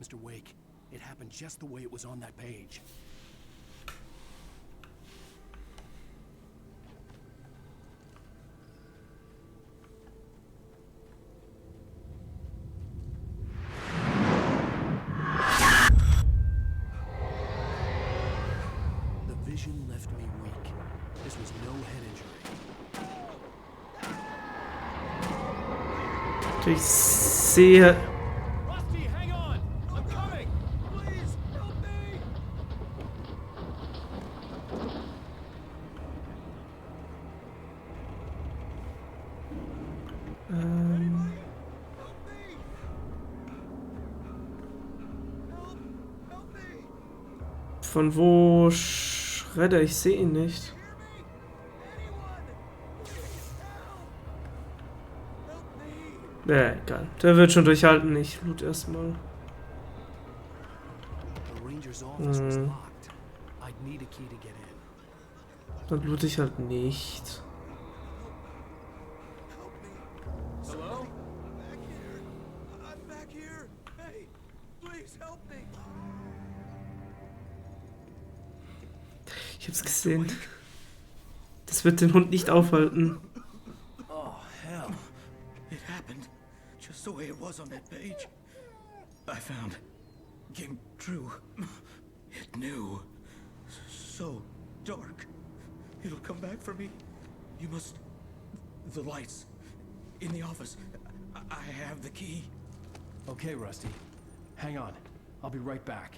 Speaker 2: Mr. Wake, it happened just the way it was on that page. The vision left me weak. This was no head injury.
Speaker 1: Ich sehe.
Speaker 15: Rusty, hang on! I'm coming!
Speaker 4: Please, help me!
Speaker 1: Von wo Schredder? Ich sehe ihn nicht. Ja, egal. Der wird schon durchhalten. Ich loot erstmal.
Speaker 2: The ranger's office was locked. I'd need a key to get in.
Speaker 1: Dann loot ich halt nicht.
Speaker 4: Hello? Back here. I'm back here. Hey, please help me.
Speaker 1: Ich hab's gesehen. Das wird den Hund nicht aufhalten.
Speaker 7: Oh, hell. It happened just the way it was on that page. I found. Came true. It knew. So dark. It'll come back for me. You must... The lights. In the office. I have the key.
Speaker 15: Okay, Rusty. Hang on. I'll be right back.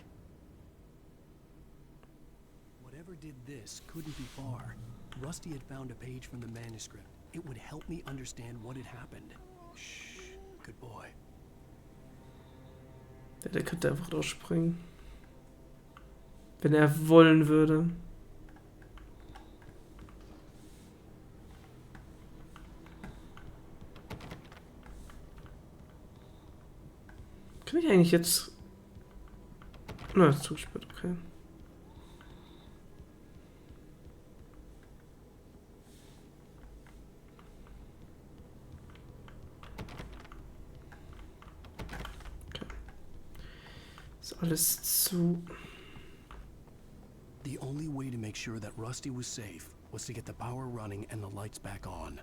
Speaker 2: Whatever did this couldn't be far. Rusty had found a page from the manuscript. It would help me understand what had happened. Shh. Good boy.
Speaker 1: Ja, der könnte einfach rausspringen. Wenn er wollen würde. Kann ich eigentlich jetzt... Na, ist zu spät, okay. Ist alles zu...
Speaker 2: The only way to make sure that Rusty was safe was to get the power running and the lights back on.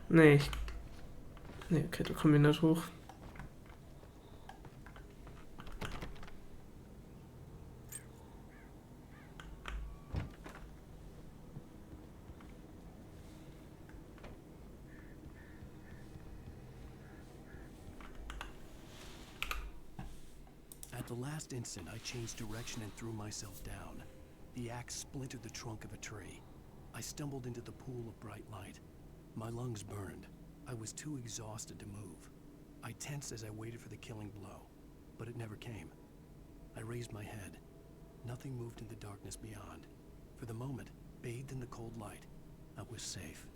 Speaker 1: Nee. Nee, okay, da kommen wir nicht hoch.
Speaker 2: At the last instant, I changed direction and threw myself down. The axe splintered the trunk of a tree. I stumbled into the pool of bright light. My lungs burned. I was too exhausted to move. I tensed as I waited for the killing blow, but it never came. I raised my head. Nothing moved in the darkness beyond. For the moment, bathed in the cold light, I was safe.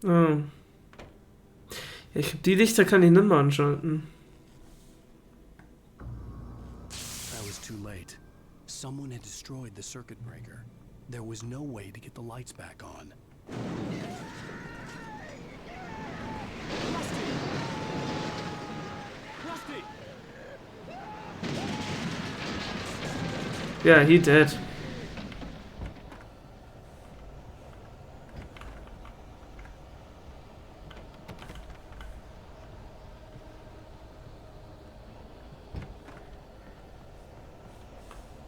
Speaker 1: Ah. Ja, ich glaube, die Lichter kann ich nicht mehr anschalten.
Speaker 2: I was too late. Someone had destroyed the circuit breaker. There was no way to get the lights back on.
Speaker 15: Rusty!
Speaker 1: Yeah, he did.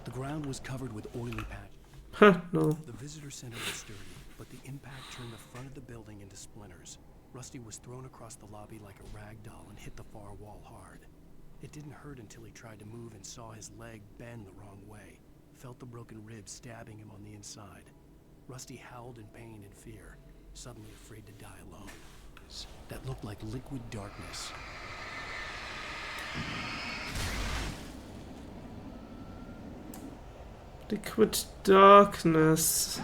Speaker 2: The ground was covered with oily patches.
Speaker 1: Huh, no.
Speaker 2: The visitor center was sturdy, but the impact turned the front of the building into splinters. Rusty was thrown across the lobby like a rag doll and hit the far wall hard. It didn't hurt until he tried to move and saw his leg bend the wrong way. Felt the broken ribs stabbing him on the inside. Rusty howled in pain and fear, suddenly afraid to die alone. That looked like liquid darkness.
Speaker 1: Liquid Darkness.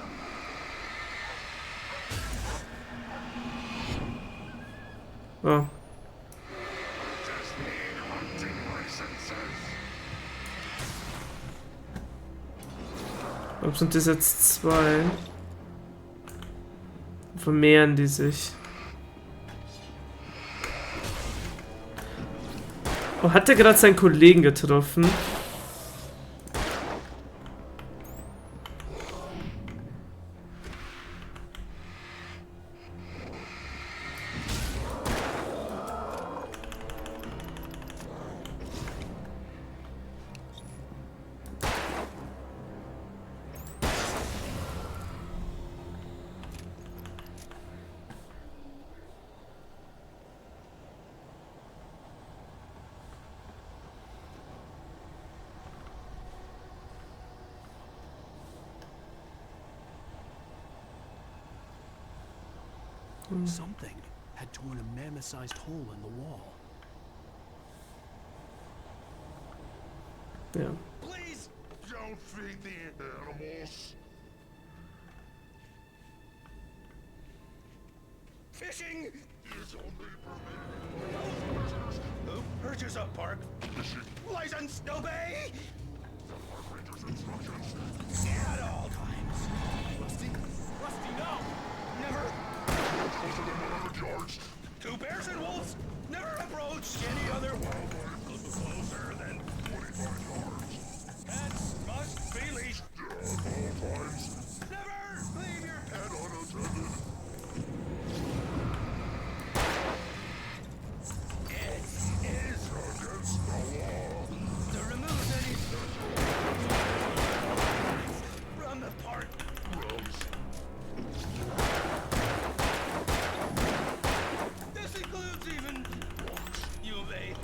Speaker 1: Oh. Warum sind das jetzt 2? Vermehren die sich? Oh, hat der gerade seinen Kollegen getroffen?
Speaker 2: Something had torn a mammoth-sized hole in the wall.
Speaker 1: Yeah.
Speaker 19: Please don't feed the animals.
Speaker 14: Fishing
Speaker 19: is only permitted.
Speaker 14: Urges up, Park. License, obey. At all times. Rusty, no, never.
Speaker 19: Both of them are charged.
Speaker 14: 2 bears and wolves never approach any other wildlife closer than 25 yards. Pets must be leashed
Speaker 19: at all times.
Speaker 14: Never leave your pet
Speaker 19: unattended.
Speaker 14: It is
Speaker 19: against the law
Speaker 14: to remove any from the park. This includes even you, mate.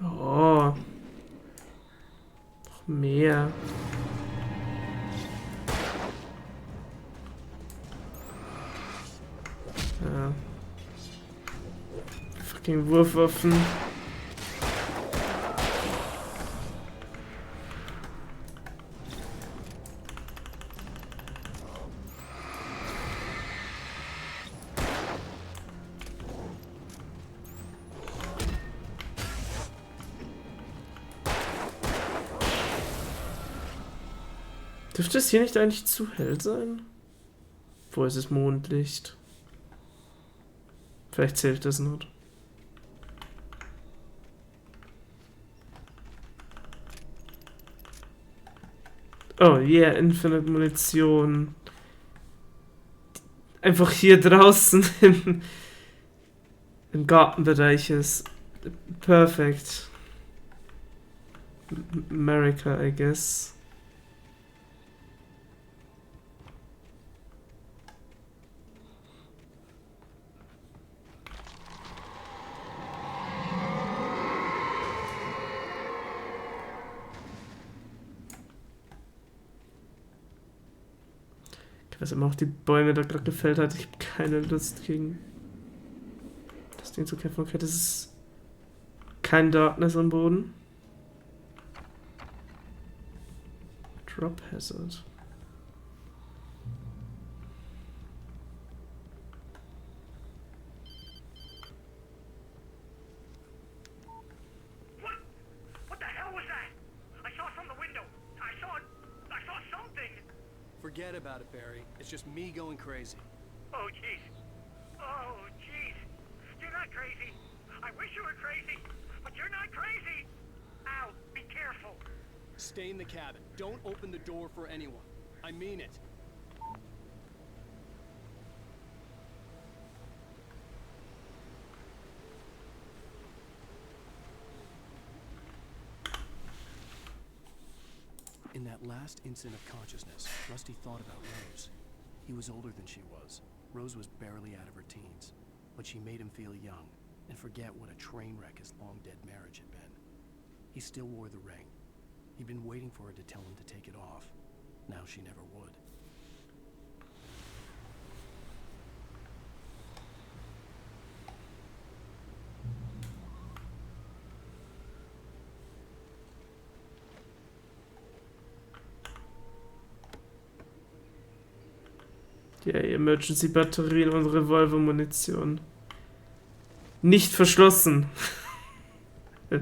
Speaker 1: Oh. Noch mehr. Ja. Fucking Wurfwaffen. Dürfte es hier nicht eigentlich zu hell sein? Wo ist es Mondlicht? Vielleicht zählt das nicht. Oh yeah, Infinite Munition. Einfach hier draußen im Gartenbereich ist perfekt. America, I guess. Was immer auch die Bäume da gerade gefällt hat. Ich habe keine Lust gegen das Ding zu kämpfen. Okay, das ist kein Darkness am Boden. Drop Hazard.
Speaker 9: What the hell was that? I saw from the window. I saw something.
Speaker 2: Forget about it, Barry. It's just me going crazy.
Speaker 9: Oh, jeez. Oh, jeez. You're not crazy. I wish you were crazy, but you're not crazy. Ow, be careful.
Speaker 2: Stay in the cabin. Don't open the door for anyone. I mean it. In that last instant of consciousness, Rusty thought about Rose. He was older than she was. Rose was barely out of her teens, but she made him feel young and forget what a train wreck his long-dead marriage had been. He still wore the ring. He'd been waiting for her to tell him to take it off. Now she never would.
Speaker 1: Ja, Emergency-Batterien und Revolver-Munition. Nicht verschlossen. Ich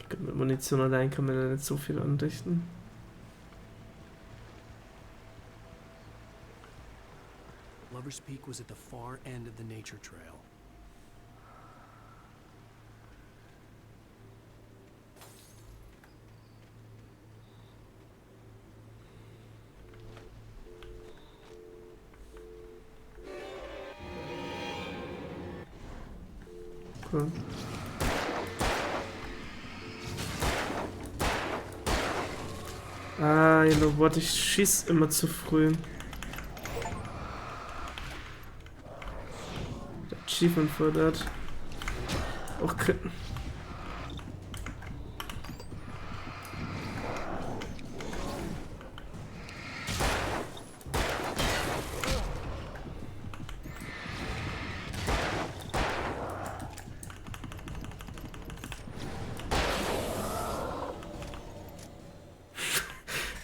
Speaker 1: glaube, mit Munition allein kann man ja nicht so viel anrichten.
Speaker 2: Lover's Peak was at the far end of the nature trail.
Speaker 1: Cool. Ah, you know what, ich schieß immer zu früh. Achievement fordert. Okay.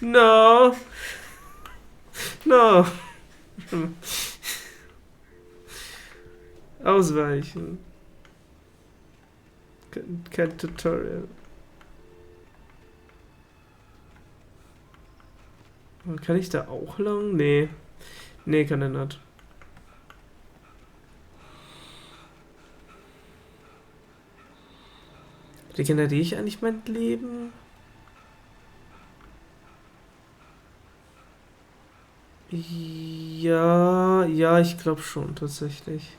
Speaker 1: No. No. Ausweichen. Kein Tutorial. Kann ich da auch lang? Nee. Nee, kann er nicht. Regeneriere ich eigentlich mein Leben? Ja, ja, ich glaube schon, tatsächlich.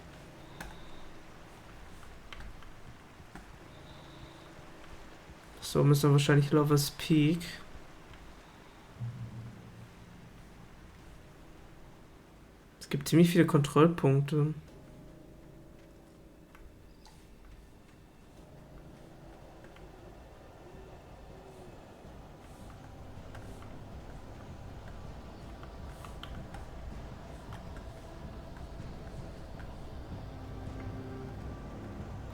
Speaker 1: So, müssen wir wahrscheinlich Lover's Peak. Es gibt ziemlich viele Kontrollpunkte.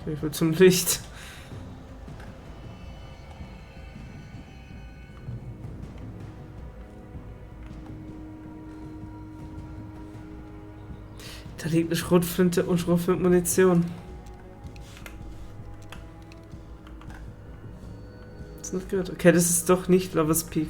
Speaker 1: Okay, ich will zum Licht. Da liegt eine Schrotflinte und Schrotflintenmunition. Ist nicht gut. Okay, das ist doch nicht Lover's Peak.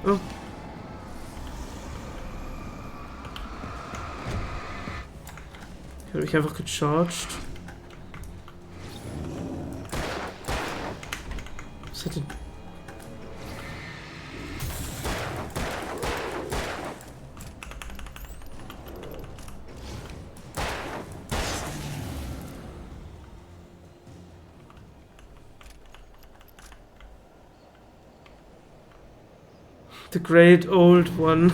Speaker 1: Oh. Ich habe mich einfach gecharged. Was hat denn... The Great Old One.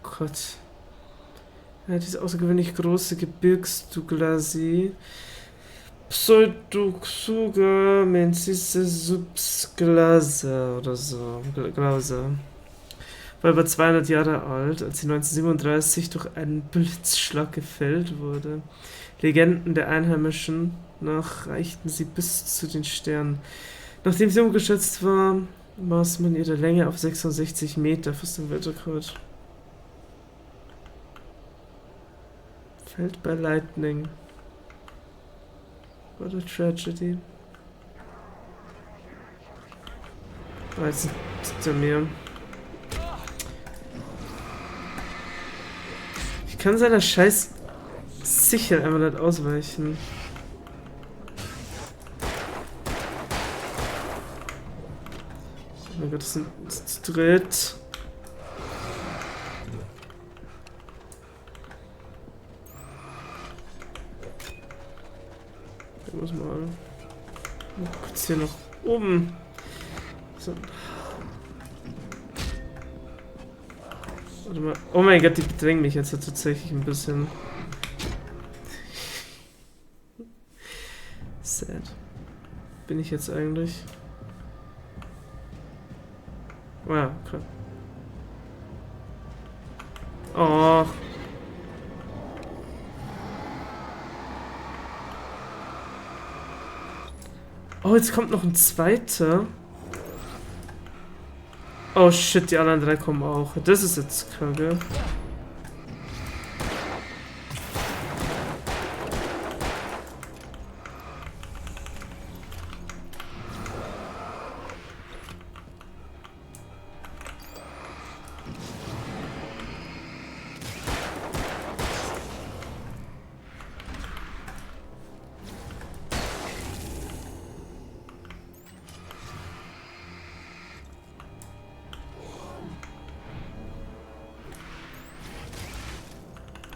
Speaker 1: Gott. Ja, diese außergewöhnlich große Gebirgsdouglasie. Pseudoxuga mensisse subsglasa oder so. Glasa. War über 200 Jahre alt, als sie 1937 durch einen Blitzschlag gefällt wurde. Legenden der Einheimischen nach reichten sie bis zu den Sternen. Nachdem sie umgeschätzt war, maß man ihre Länge auf 66 Meter, fast im Weltrekord. Fällt bei Lightning. What a tragedy. Ah, jetzt hinter mir. kann seiner scheiß Sichel einfach nicht ausweichen. Oh mein Gott, das sind zu dritt. Ich muss mal kurz hier noch oben. So. Warte mal. Oh mein Gott, die bedrängen mich jetzt tatsächlich ein bisschen. Sad. Bin ich jetzt eigentlich? Oh ja, okay. Oh. Oh, jetzt kommt noch ein zweiter. Oh shit, die anderen drei kommen auch. Das ist jetzt kacke.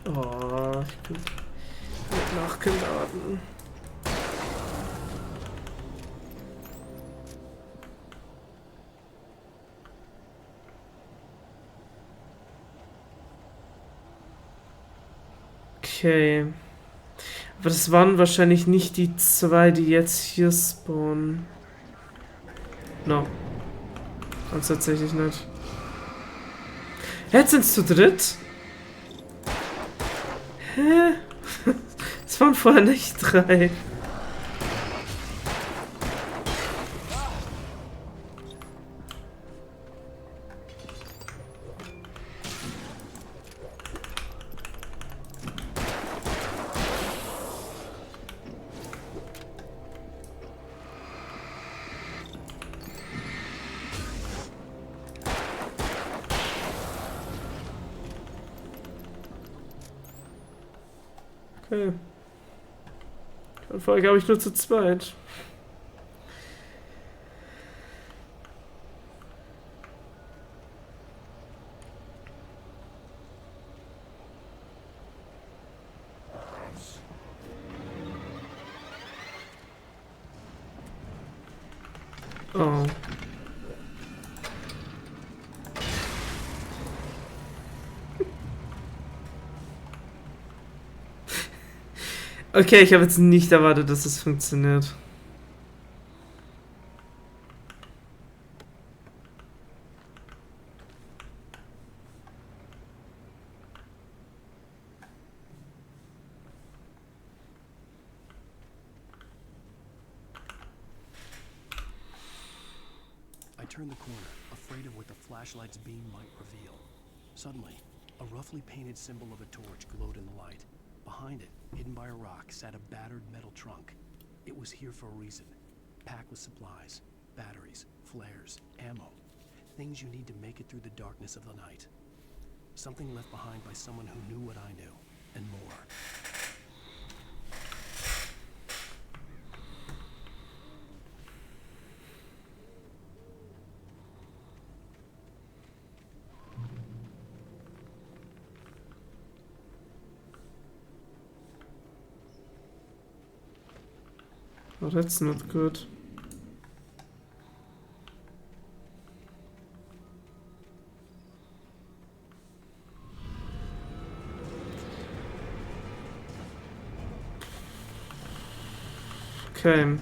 Speaker 1: Oh, ich bin nicht nachgeladen. Okay. Aber das waren wahrscheinlich nicht die zwei, die jetzt hier spawnen. No. Ganz tatsächlich nicht. Jetzt sind es zu dritt? Hä? Es waren vorher nicht drei. Okay. Dann Folge habe ich nur zu zweit. Oh. Okay, ich habe jetzt nicht erwartet, dass es funktioniert.
Speaker 2: I turned the corner, afraid of what the flashlight's beam might reveal. Suddenly, a roughly painted symbol of a torch glowed in the light. Behind it, hidden by a rock, sat a battered metal trunk. It was here for a reason. Packed with supplies, batteries, flares, ammo. Things you need to make it through the darkness of the night. Something left behind by someone who knew what I knew, and more.
Speaker 1: Oh, that's not good. Okay.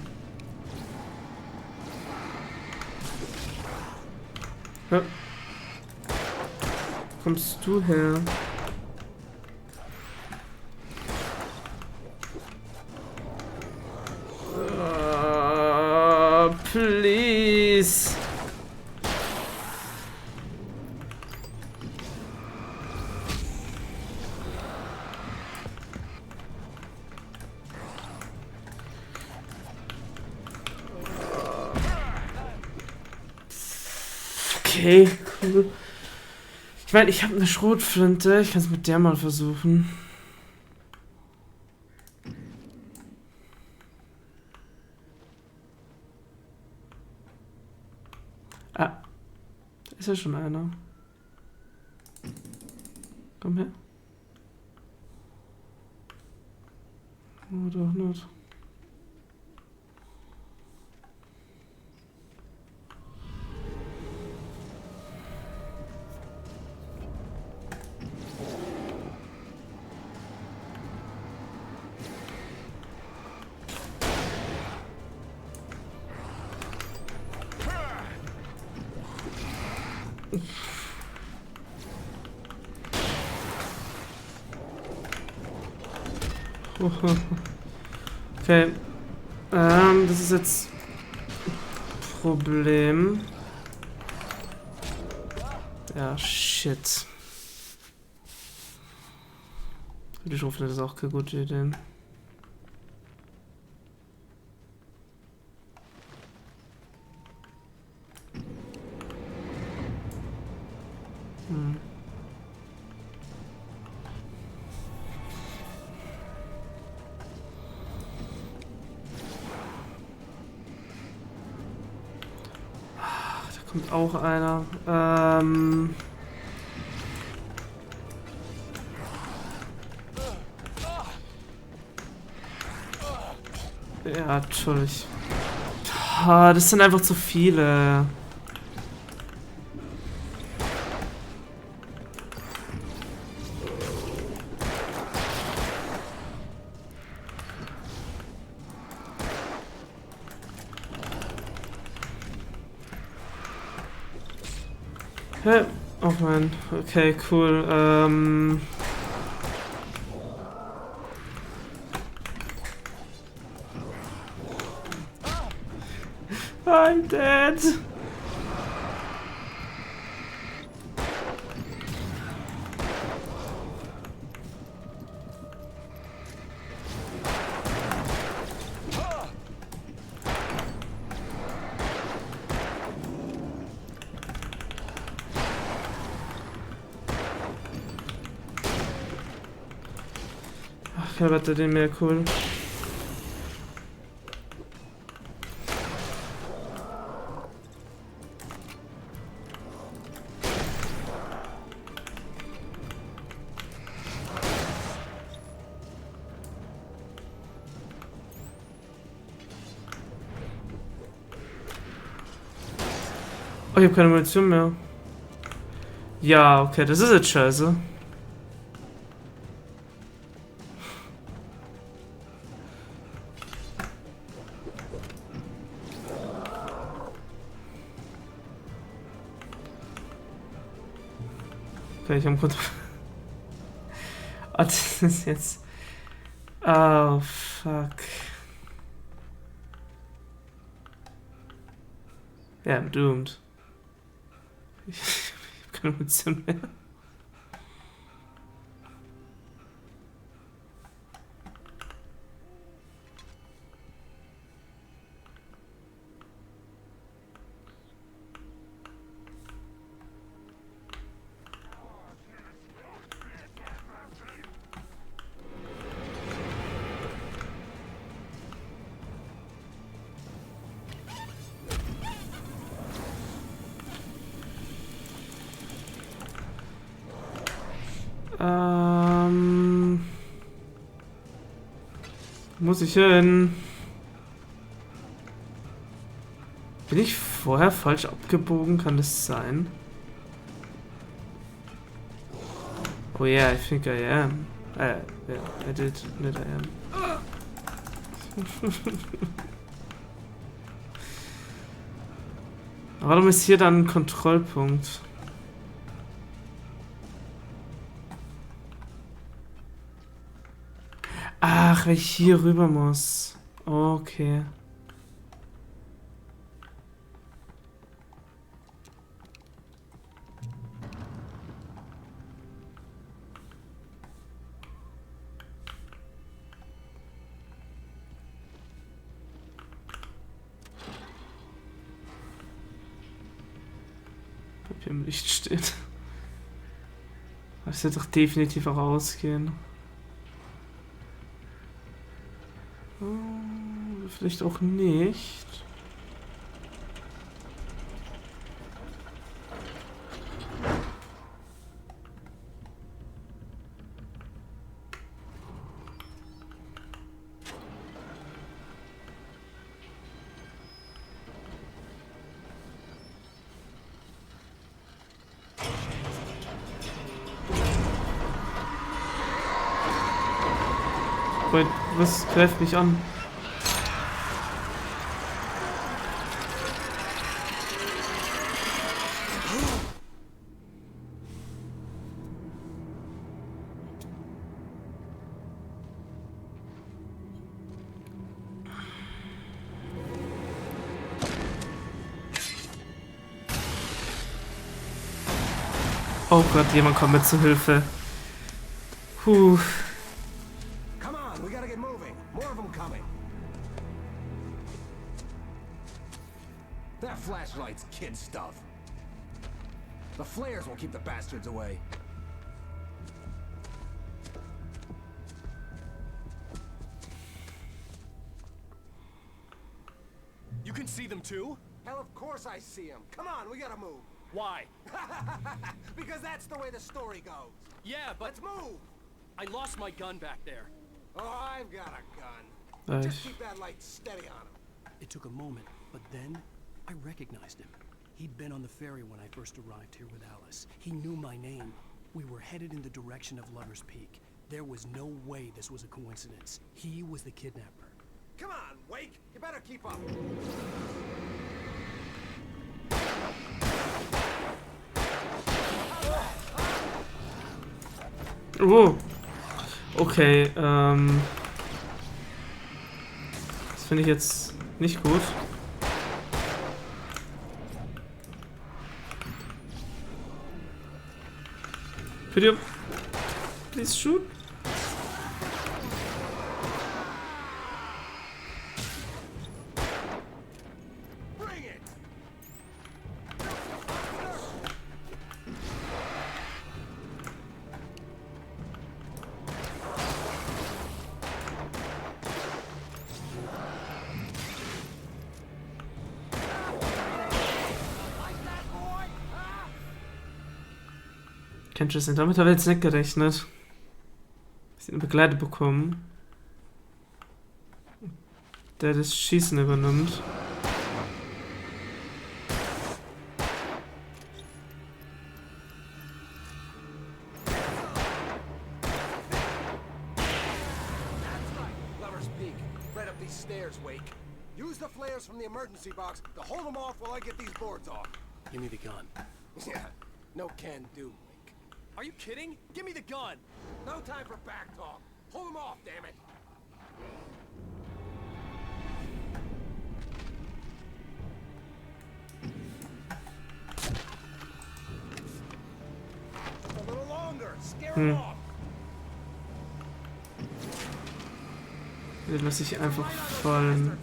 Speaker 1: Ja. Wo kommst du her? Please. Okay, cool. Ich meine, ich habe eine Schrotflinte. Ich kann es mit der mal versuchen. Ah. Da ist ja schon einer. Komm her. Oh, doch nicht. Okay. Das ist jetzt Problem. Ja, shit. Die Schrotflinte ist auch keine gute Idee. Da kommt auch einer. Ja, natürlich. Das sind einfach zu viele. Hä? Oh man. Okay, cool. I'm dead. Ach, keine Batterie mehr, cool. Oh, ich habe keine Munition mehr. Ja, okay, das ist jetzt scheiße. Okay, ich habe kurz. Oh, das ist jetzt. Oh, fuck. Ja, I'm doomed. Ich habe keine Munition mehr. Muss ich hin? Bin ich vorher falsch abgebogen? Kann das sein? Oh yeah, I think I am. Yeah, I did. Nicht I am. Warum ist hier dann ein Kontrollpunkt? Ach, weil ich hier rüber muss. Okay. Papier im Licht steht. Das wird doch definitiv auch ausgehen. Vielleicht auch nicht. Was greift mich an? Oh Gott, jemand kommt mir zu Hilfe. Puh.
Speaker 7: Come on, we gotta get moving. More of them coming.
Speaker 20: That flashlight's kid stuff. The flares won't keep the bastards away.
Speaker 15: You can see them too?
Speaker 7: Hell, of course I see them. Come on, we gotta move.
Speaker 15: Why?
Speaker 7: Because that's the way the story goes.
Speaker 15: Yeah, but...
Speaker 7: Let's move!
Speaker 15: I lost my gun back there.
Speaker 7: Oh, I've got a gun.
Speaker 1: Nice.
Speaker 7: Just keep that light steady on him.
Speaker 2: It took a moment, but then I recognized him. He'd been on the ferry when I first arrived here with Alice. He knew my name. We were headed in the direction of Lover's Peak. There was no way this was a coincidence. He was the kidnapper.
Speaker 7: Come on, Wake! You better keep up.
Speaker 1: Oh. Okay, das finde ich jetzt nicht gut. Bitte. Please shoot. Interesting, damit habe ich jetzt nicht gerechnet. Dass sie eine Begleiter bekommen, der das Schießen übernimmt.
Speaker 7: Lover's Peak. Right up these stairs, Wake. Use the flares from the emergency box to hold them off while I get these boards off.
Speaker 2: Give me the gun.
Speaker 7: Yeah, no can do.
Speaker 15: Are you kidding? Give me the gun!
Speaker 7: No time for back talk. Hold them off, damn it! A little longer. Scare them off.
Speaker 1: Den lasse ich einfach fallen.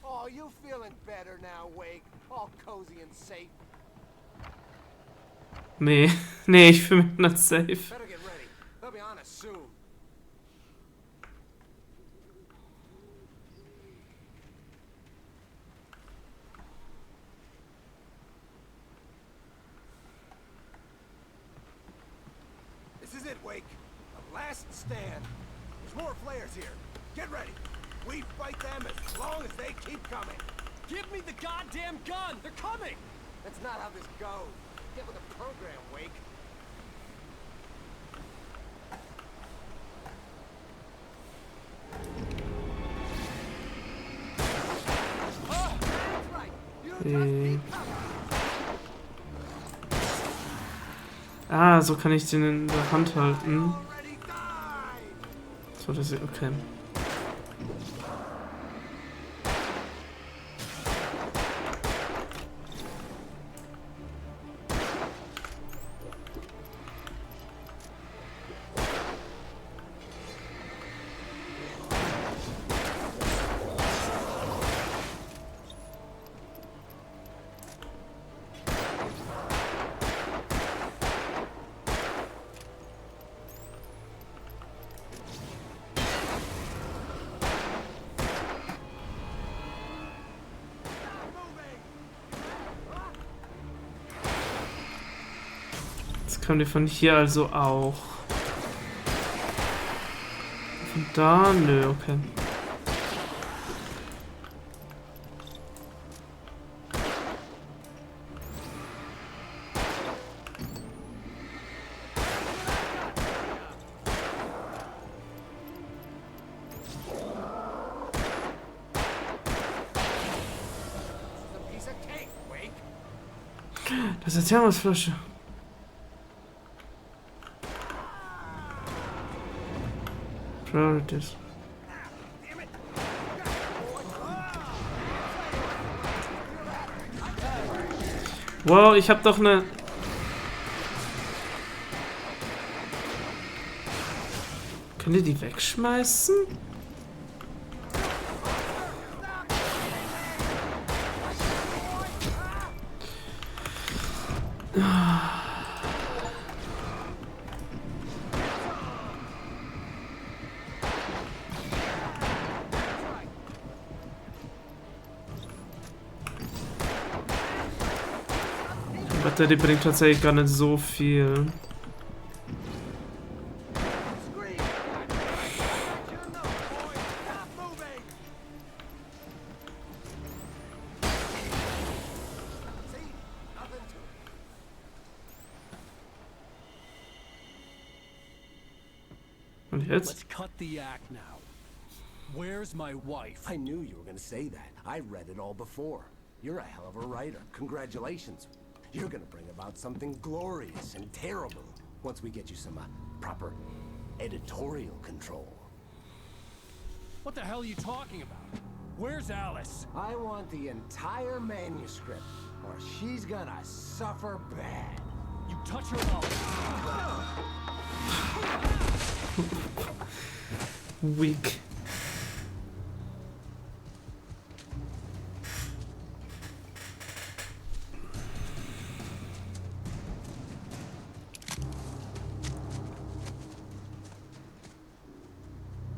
Speaker 7: Oh, you feeling better now, Wake? All cozy and safe.
Speaker 1: Nee, nee, ich fühle mich nicht safe.
Speaker 7: Better get ready. They'll be on us soon. This is it, Wake. The last stand. There's more flares here. Get ready. We fight them as long as they keep coming.
Speaker 15: Give me the goddamn gun! They're coming!
Speaker 7: That's not how this goes. Get with the program, Wake. Oh, that's right. You just keep coming.
Speaker 1: Ah, so kann ich den in der Hand halten. So, das ist okay. Kommen die von hier also auch? Von da? Nö, okay. Das ist eine Thermosflasche. Priorities. Wow, ich hab doch eine... Könnt ihr die wegschmeißen? Die Batterie bringt tatsächlich gar nicht so viel. Und jetzt?
Speaker 2: Let's cut the act now. Where's my wife?
Speaker 20: I knew you were gonna say that. I read it all before. You're a hell of a writer. Congratulations. You're gonna bring about something glorious and terrible once we get you some proper editorial control.
Speaker 2: What the hell are you talking about? Where's Alice?
Speaker 20: I want the entire manuscript, or she's gonna suffer bad.
Speaker 2: You touch her mouth.
Speaker 1: Weak.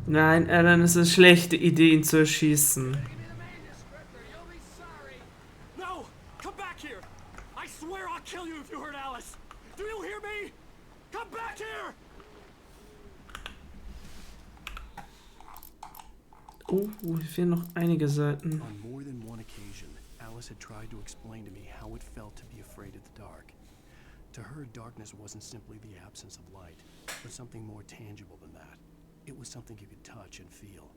Speaker 1: Nein, Alan, es ist eine schlechte Idee, ihn zu erschießen.
Speaker 2: No! Come back here! I swear I'll kill you if you hurt Alice! Do you hear me? Come back here!
Speaker 1: Oh, hier fehlen noch einige Seiten.
Speaker 2: On more than one occasion, Alice had tried to explain to me how it felt to be afraid of the dark. To her, darkness wasn't simply the absence of light, but something more tangible than that. It was something you could touch and feel.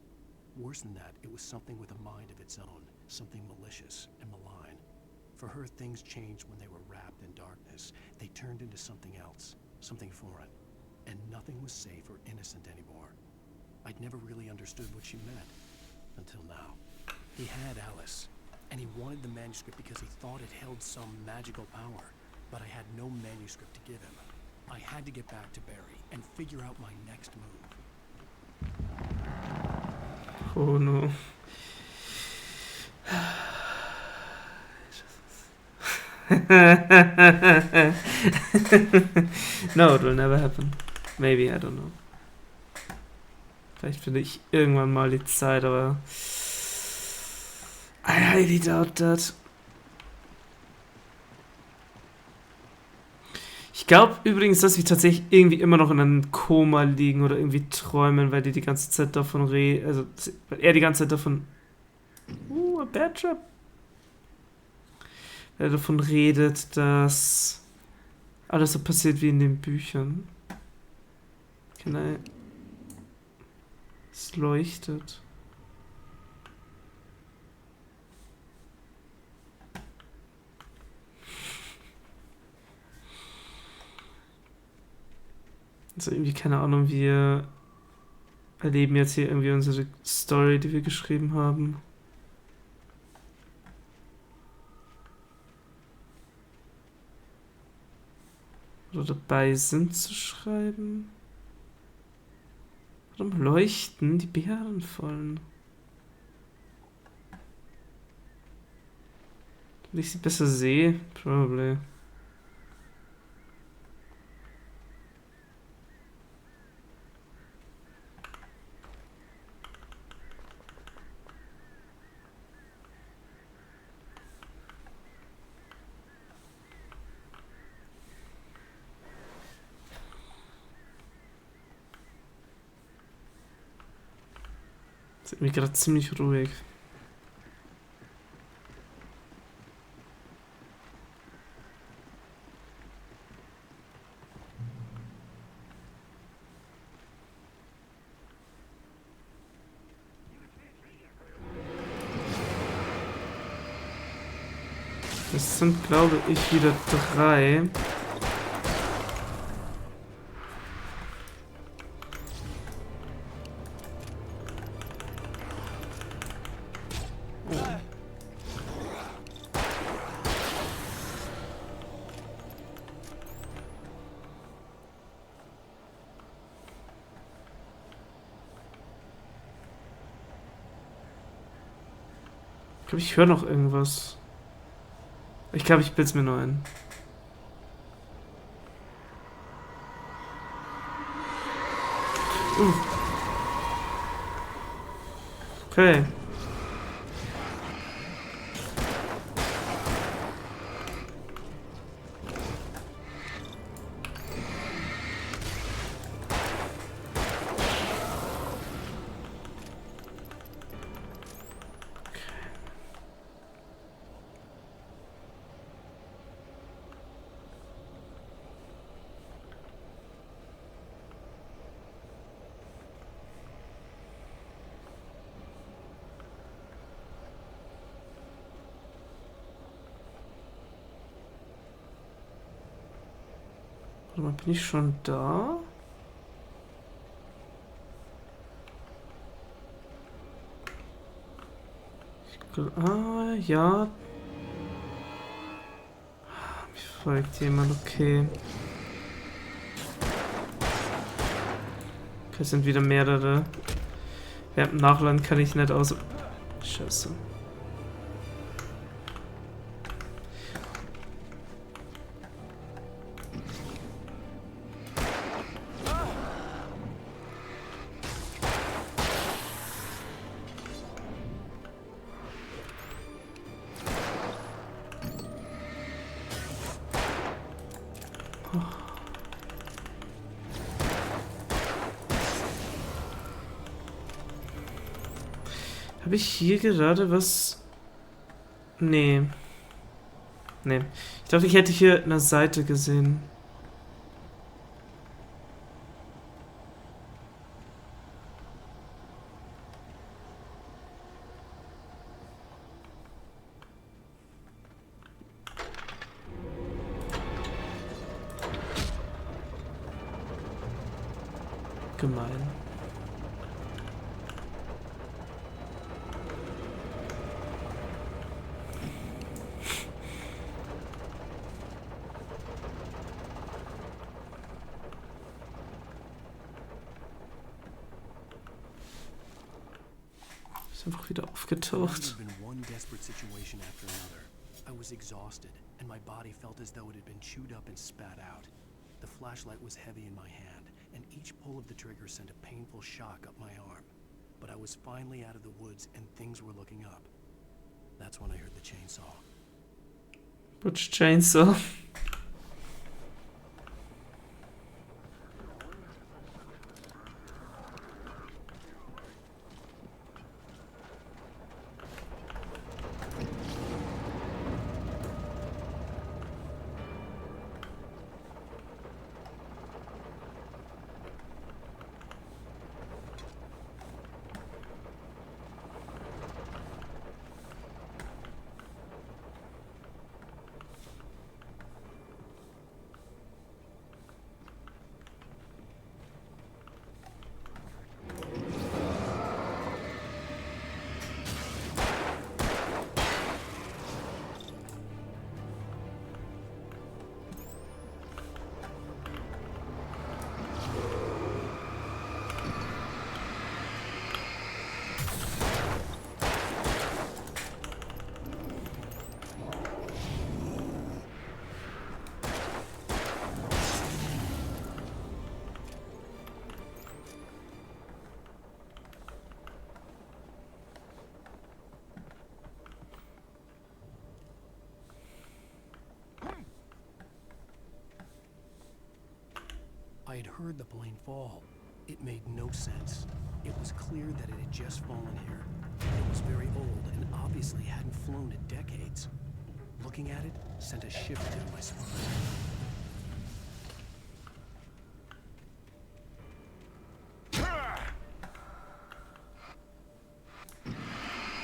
Speaker 2: Worse than that, it was something with a mind of its own, something malicious and malign. For her, things changed when they were wrapped in darkness. They turned into something else, something foreign. And nothing was safe or innocent anymore. I'd never really understood what she meant, until now. He had Alice, and he wanted the manuscript because he thought it held some magical power. But I had no manuscript to give him. I had to get back to Barry and figure out my next move.
Speaker 1: Oh no. No, it will never happen. Maybe, I don't know. Vielleicht finde ich irgendwann mal die Zeit, aber I highly doubt that. Ich glaube übrigens, dass wir tatsächlich irgendwie immer noch in einem Koma liegen oder irgendwie träumen, weil die ganze Zeit davon weil er die ganze Zeit davon a bad job. Weil er davon redet, dass alles so passiert wie in den Büchern. Es leuchtet. Also irgendwie keine Ahnung, wie er erleben jetzt hier irgendwie unsere Story, die wir geschrieben haben. Oder dabei sind zu schreiben. Warum leuchten die Beerenvollen? Wenn ich sie besser sehe? Probably. Es ist mir gerade ziemlich ruhig. Das sind, glaube ich, wieder 3. Ich glaube, ich höre noch irgendwas. Ich glaube, ich bild's mir nur ein. Okay. Warte mal, bin ich schon da? Ja. Mich folgt jemand, okay. Okay, es sind wieder mehrere. Während dem Nachladen kann ich nicht aus... Scheiße. Habe ich hier gerade was... Nee. Nee. Ich dachte, ich hätte hier eine Seite gesehen. Gemein. Ist einfach wieder aufgetaucht.
Speaker 2: One desperate situation after another. I was exhausted, and my body felt as though it had been chewed up and spat out. The flashlight was heavy in my hand, and each pull of the trigger sent a painful shock up my arm. But I was finally out of the woods, and things were looking up. That's when I heard the chainsaw.
Speaker 1: Which chainsaw?
Speaker 2: heard the plane fall. It made no sense. It was clear that it had just fallen here. It was very old and obviously hadn't flown in decades. Looking at it sent a shiver down my spine.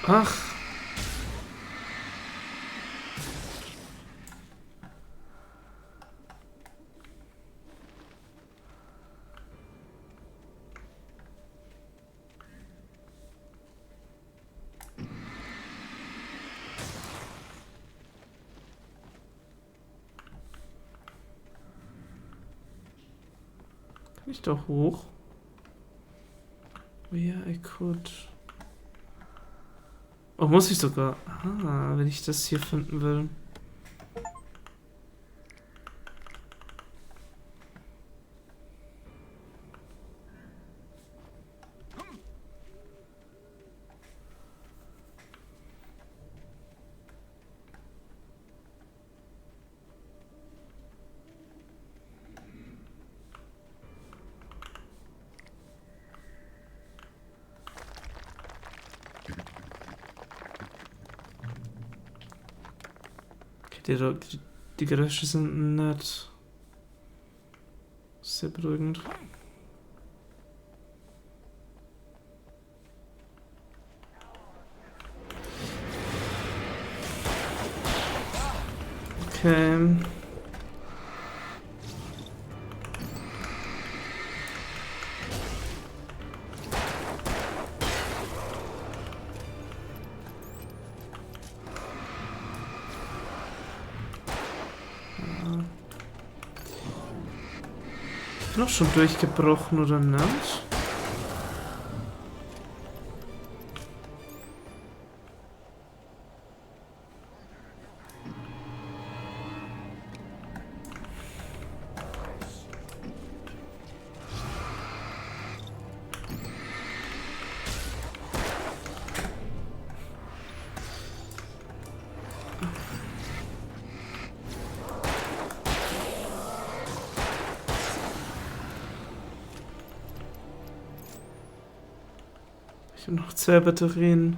Speaker 1: Ach. Kann ich doch hoch? Yeah, I could. Oh, muss ich sogar. Ah, wenn ich das hier finden will. Die Geräusche sind nett. Sehr beruhigend. Okay. Ich bin auch schon durchgebrochen, oder nicht? Ich habe noch 2 Batterien.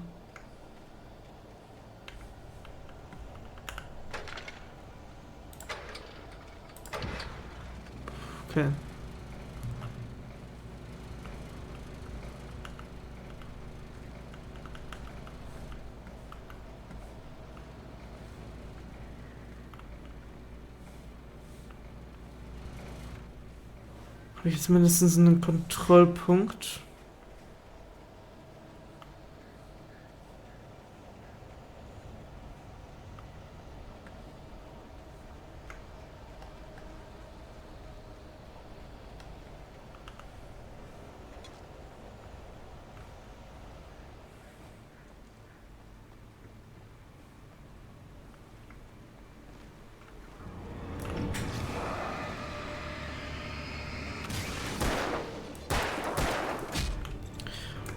Speaker 1: Okay. Habe ich jetzt mindestens einen Kontrollpunkt?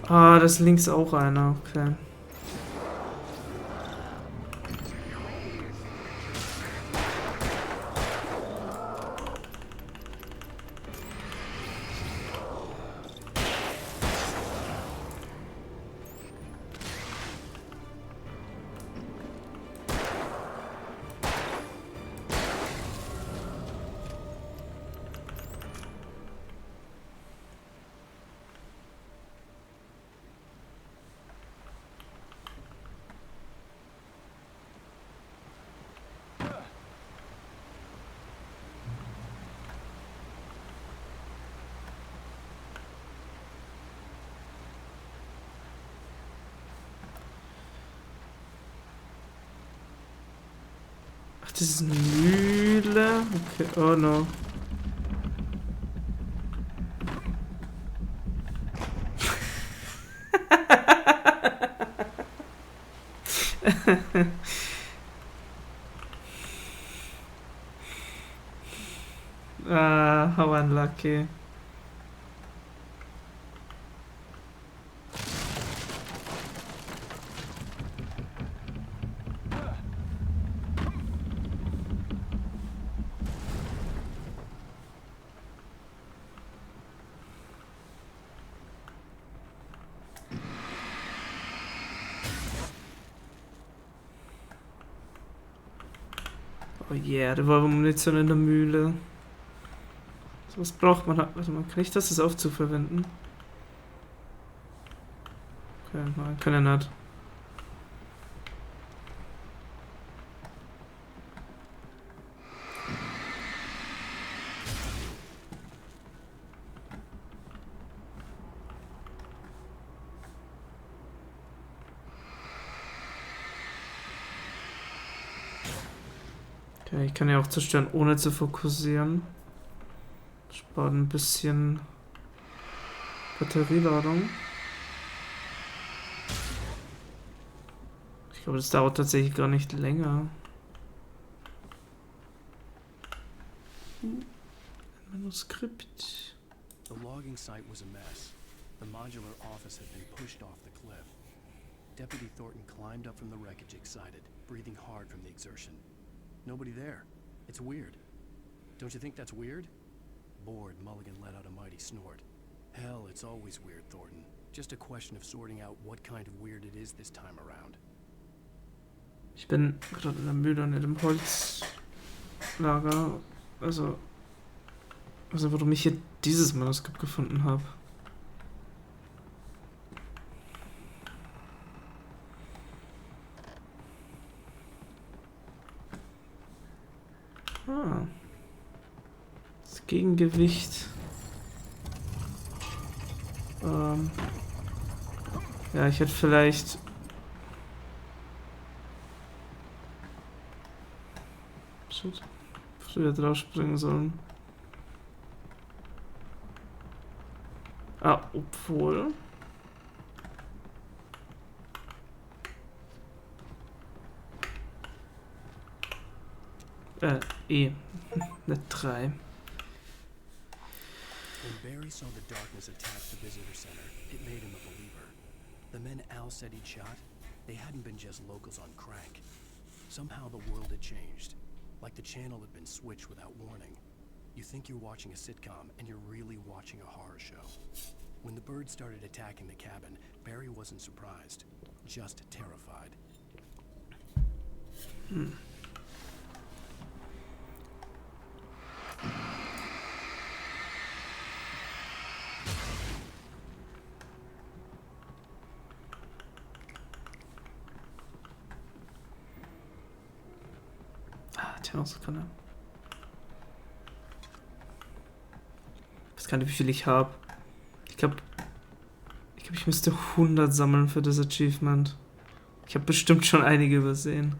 Speaker 1: Ah, das ist links auch einer, okay. Ach, das ist eine Mühle. Okay, oh no. Ah, how unlucky. Oh yeah, da war Munition in der Mühle. So was braucht man. Warte mal, kann ich das aufzuverwenden? Okay, nein, kann er nicht. Okay, ich kann ja auch zerstören, ohne zu fokussieren. Spart ein bisschen Batterieladung. Ich glaube, das dauert tatsächlich gar nicht länger. Manuskript.
Speaker 2: The logging site was a mess. The modular office had been pushed off the cliff. Deputy Thornton climbed up from the wreckage excited, breathing hard from the exertion. Nobody there. It's weird. Don't you think that's weird? Bored, Mulligan let out a mighty snort. Hell, it's always weird, Thornton. Just a question of sorting out what kind of weird it is this time around.
Speaker 1: Ich bin gerade in der Mühle und in dem Holzlager. Also warum ich hier dieses Manuskript gefunden habe. Ah. Das Gegengewicht. Ja, ich hätte vielleicht... Shit. Früher drauf springen sollen. Ah, obwohl... nicht 3.
Speaker 2: When Barry saw the darkness attach the visitor center, it made him a believer. The men Al said he'd shot, they hadn't been just locals on crank. Somehow the world had changed, like the channel had been switched without warning. You think you're watching a sitcom, and you're really watching a horror show. When the birds started attacking the cabin, Barry wasn't surprised, just terrified.
Speaker 1: Terrasskanne. Ich weiß gar nicht, wie viel ich habe. Ich glaube, ich müsste 100 sammeln für das Achievement. Ich habe bestimmt schon einige übersehen.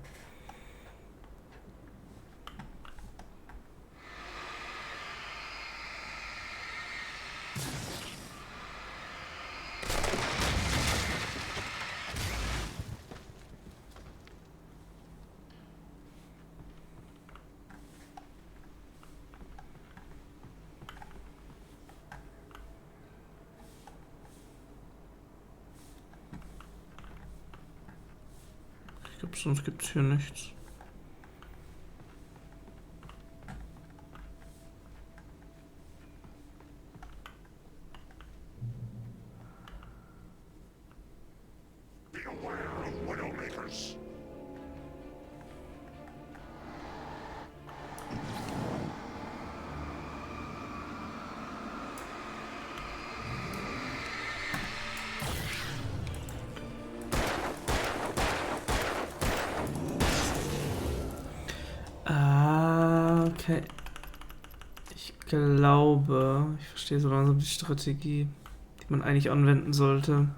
Speaker 1: Ich glaube, sonst gibt es hier nichts. Okay. Ich glaube, ich verstehe so langsam die Strategie, die man eigentlich anwenden sollte.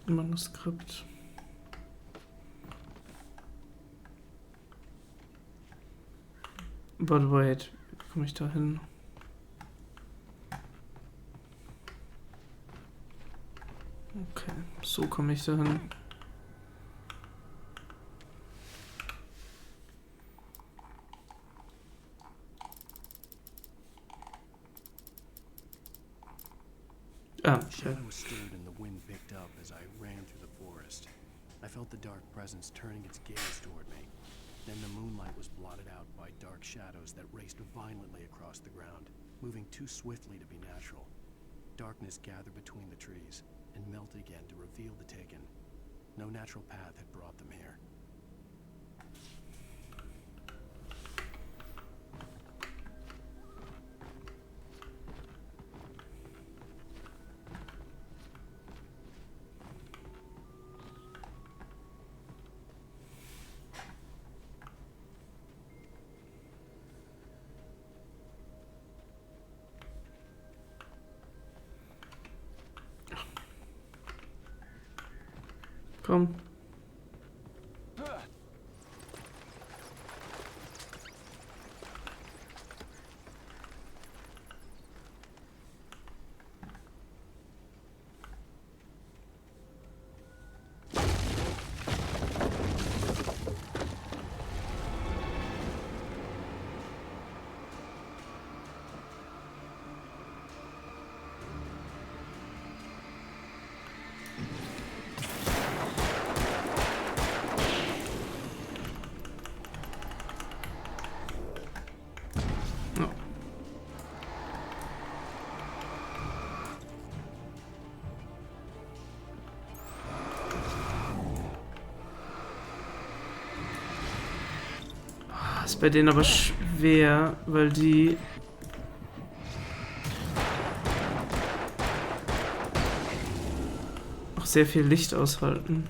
Speaker 1: Manuskript. But wait, wie komme ich da hin? Okay, so komme ich da hin. Ah, okay.
Speaker 2: Shadows stirred and the wind picked up as I ran through the forest. I felt the dark presence turning its gaze toward me. Then the moonlight was blotted out by dark shadows that raced violently across the ground, moving too swiftly to be natural. Darkness gathered between the trees and melted again to reveal the Taken. No natural path had brought them here.
Speaker 1: Komm. Ist bei denen aber schwer, weil die auch sehr viel Licht aushalten.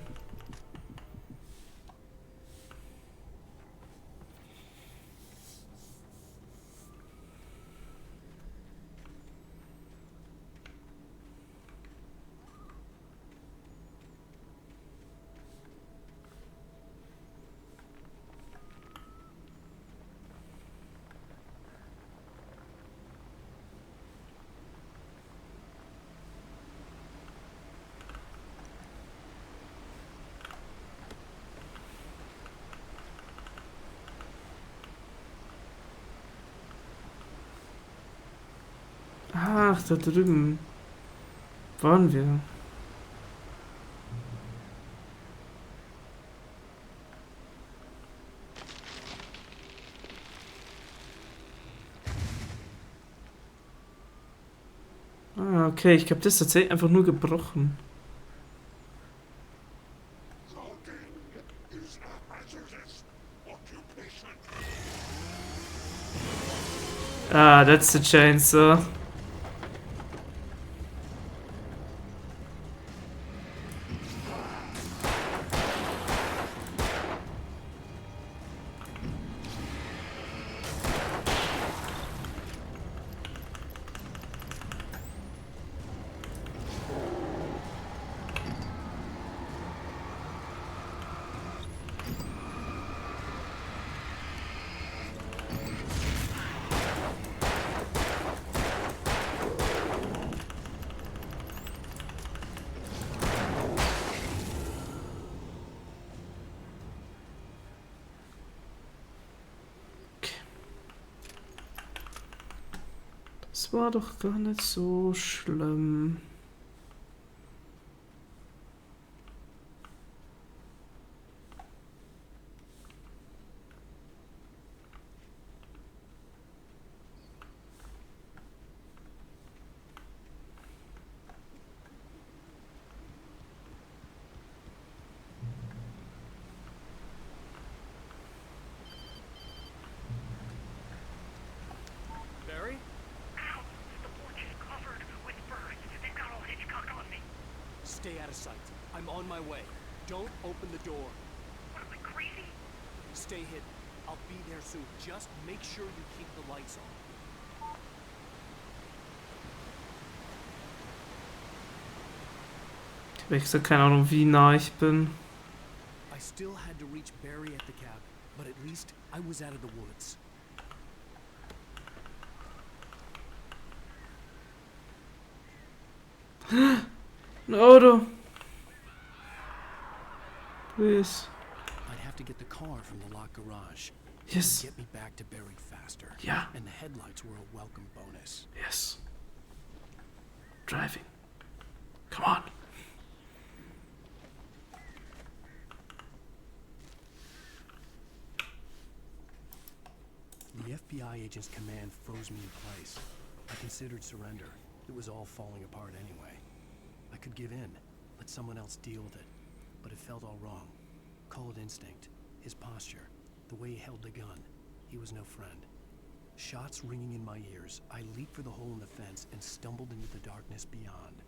Speaker 1: Ach, da drüben waren wir. Ah, okay, ich glaube, das ist tatsächlich einfach nur gebrochen. Ah, that's the chainsaw. Das war doch gar nicht so schlimm.
Speaker 2: Barry? Stay out of sight. I'm on my way. Don't open the door.
Speaker 9: What, am I crazy?
Speaker 2: Stay hidden. I'll be there soon. Just make sure you keep the lights on.
Speaker 1: Ich habe extra keine Ahnung, wie nah ich bin.
Speaker 2: I still had to reach Barry at the cab, but at least I was out of the woods.
Speaker 1: Ein Auto. Please.
Speaker 2: I'd have to get the car from the locked garage.
Speaker 1: Yes.
Speaker 2: Get me back to Barry faster.
Speaker 1: Yeah.
Speaker 2: And the headlights were a welcome bonus.
Speaker 1: Yes. Driving. Come on.
Speaker 2: FBI agent's command froze me in place. I considered surrender. It was all falling apart anyway. I could give in, let someone else deal with it. But it felt all wrong. Call it instinct. His posture, the way he held the gun. He was no friend. Shots ringing in my ears, I leaped for the hole in the fence and stumbled into the darkness beyond.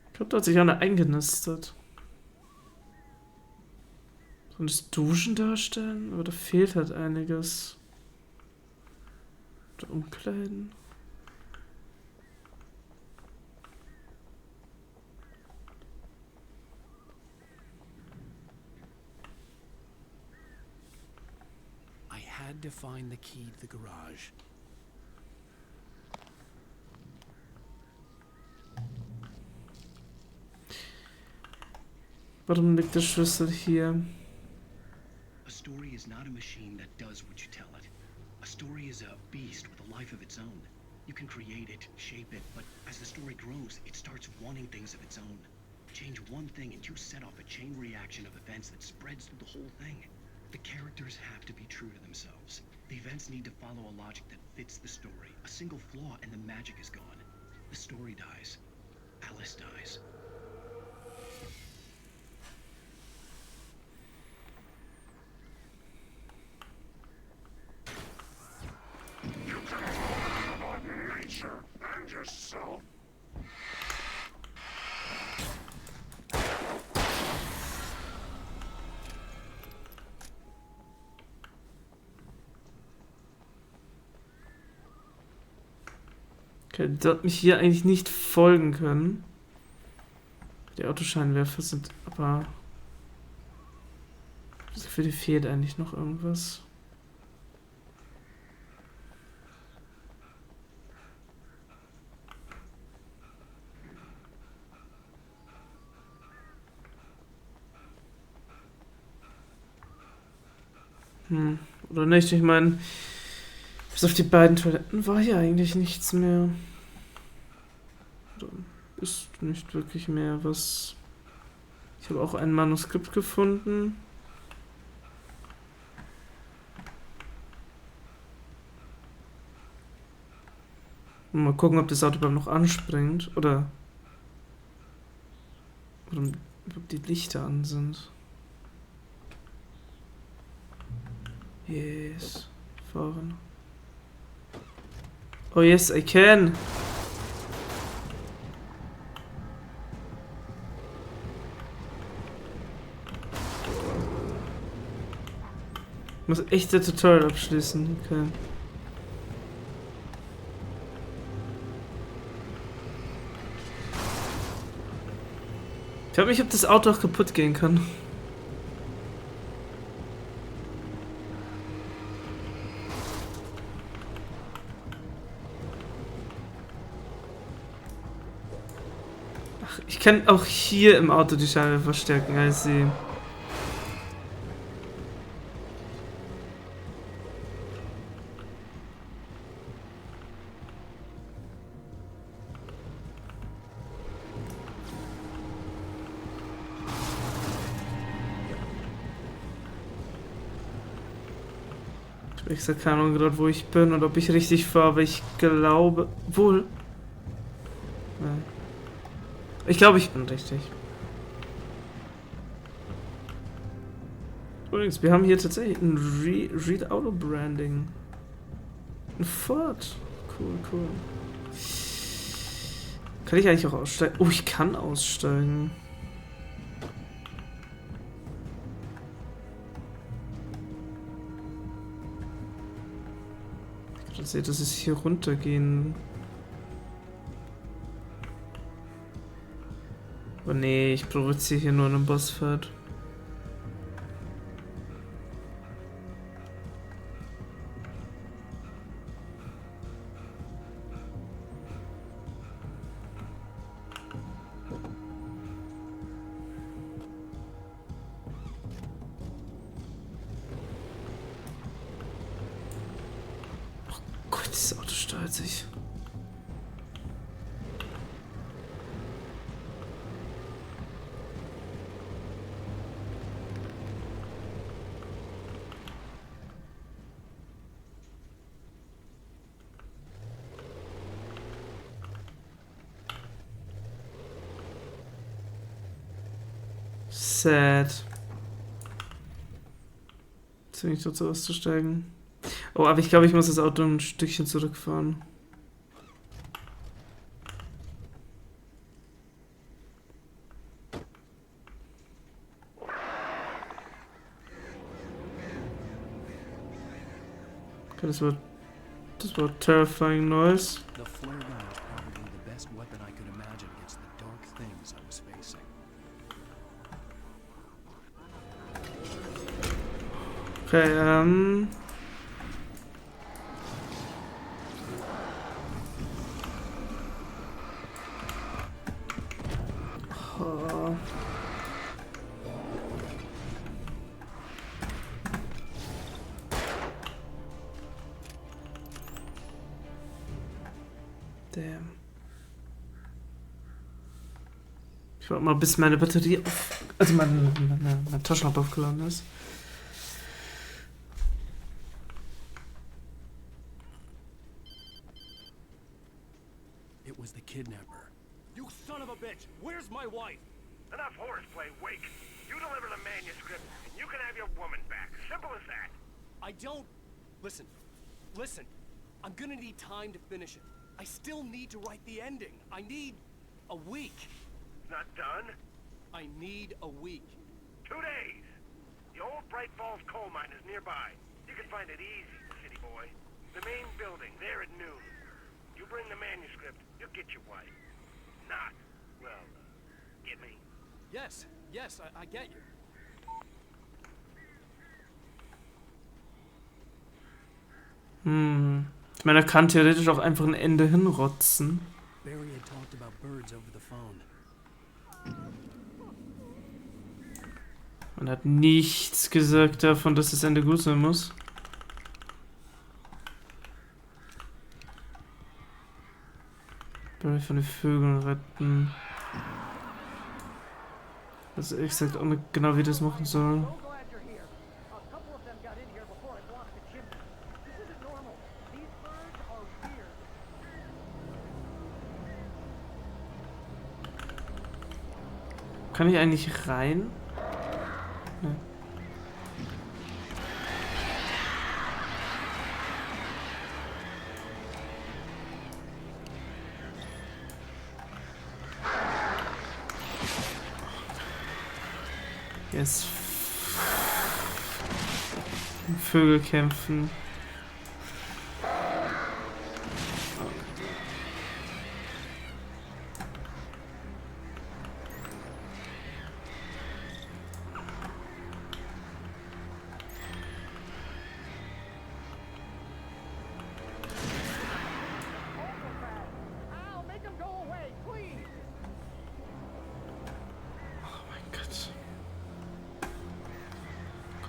Speaker 1: Ich glaube, da hat sich einer eingenistet. Soll das Duschen darstellen? Aber da fehlt halt einiges. Oder umkleiden.
Speaker 2: I had to find the key to the garage.
Speaker 1: Warum liegt der Schlüssel hier?
Speaker 10: A story is not a machine that does what you tell it. A story is a beast with a life of its own. You can create it, shape it, but as the story grows, it starts wanting things of its own. Change one thing and you set off a chain reaction of events that spreads through the whole thing. The characters have to be true to themselves. The events need to follow a logic that fits the story. A single flaw and the magic is gone. The story dies. Alice dies.
Speaker 19: You can learn about nature and yourself.
Speaker 1: Okay, der hat mich hier eigentlich nicht folgen können. Die Autoscheinwerfer sind aber... Das Gefühl, dir fehlt eigentlich noch irgendwas. Oder nicht? Ich meine, bis auf die beiden Toiletten war hier eigentlich nichts mehr. Oder ist nicht wirklich mehr was. Ich habe auch ein Manuskript gefunden. Mal gucken, ob das Auto überhaupt noch anspringt. Oder ob die Lichter an sind. Yes. Fahren. Oh yes, I can. Ich muss echt das Tutorial abschließen. Okay. Ich frage mich, ob das Auto auch kaputt gehen kann. Ich kann auch hier im Auto die Scheibe verstärken, als sie. Ich habe extra keine Ahnung gerade, wo ich bin und ob ich richtig fahre, aber ich glaube wohl. Ja. Ich glaube, ich bin richtig. Übrigens, wir haben hier tatsächlich ein Read Auto Branding. Ein Ford. Cool, cool. Kann ich eigentlich auch aussteigen? Oh, ich kann aussteigen. Ich sehe, dass es hier runtergehen. Oh nee, ich provoziere hier nur einen Bossfight. Dieses Auto steuert sich. Sad. Zwinge ich dazu auszusteigen. Oh, aber ich glaube, ich muss das Auto ein Stückchen zurückfahren. Okay, das war terrifying noise.
Speaker 2: The flare gun was probably the best weapon I could imagine against the dark things I was facing.
Speaker 1: Okay, Oh. Damn. Ich warte mal, bis meine Batterie auf... Also meine Taschenlampe aufgeladen ist.
Speaker 2: It was the kidnapper.
Speaker 9: You son of a bitch! Where's my wife? Enough horseplay, Wake. You deliver the manuscript, and you can have your woman back. Simple as that.
Speaker 12: I don't... Listen. I'm gonna need time to finish it. I still need to write the ending. I need a week.
Speaker 9: Not done?
Speaker 12: I need a week.
Speaker 9: 2 days. The old Bright Falls coal mine is nearby. You can find it easy, city boy. The main building, there at noon. You bring the manuscript, you'll get your wife. Not, well, get me?
Speaker 12: Yes, I get you.
Speaker 1: Ich meine, er kann theoretisch auch einfach ein Ende hinrotzen.
Speaker 2: Barry had talked about birds over the phone.
Speaker 1: Man hat nichts gesagt davon, dass das Ende gut sein muss. Barry von den Vögeln retten. Also ehrlich gesagt auch nicht genau, wie das machen soll. Kann ich eigentlich rein? Nee. Jetzt Vögel kämpfen.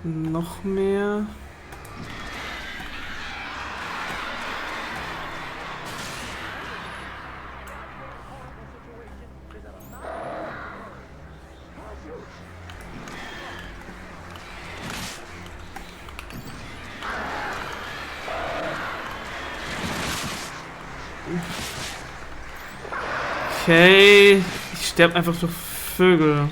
Speaker 1: Noch mehr. Okay, ich sterbe einfach durch Vögel.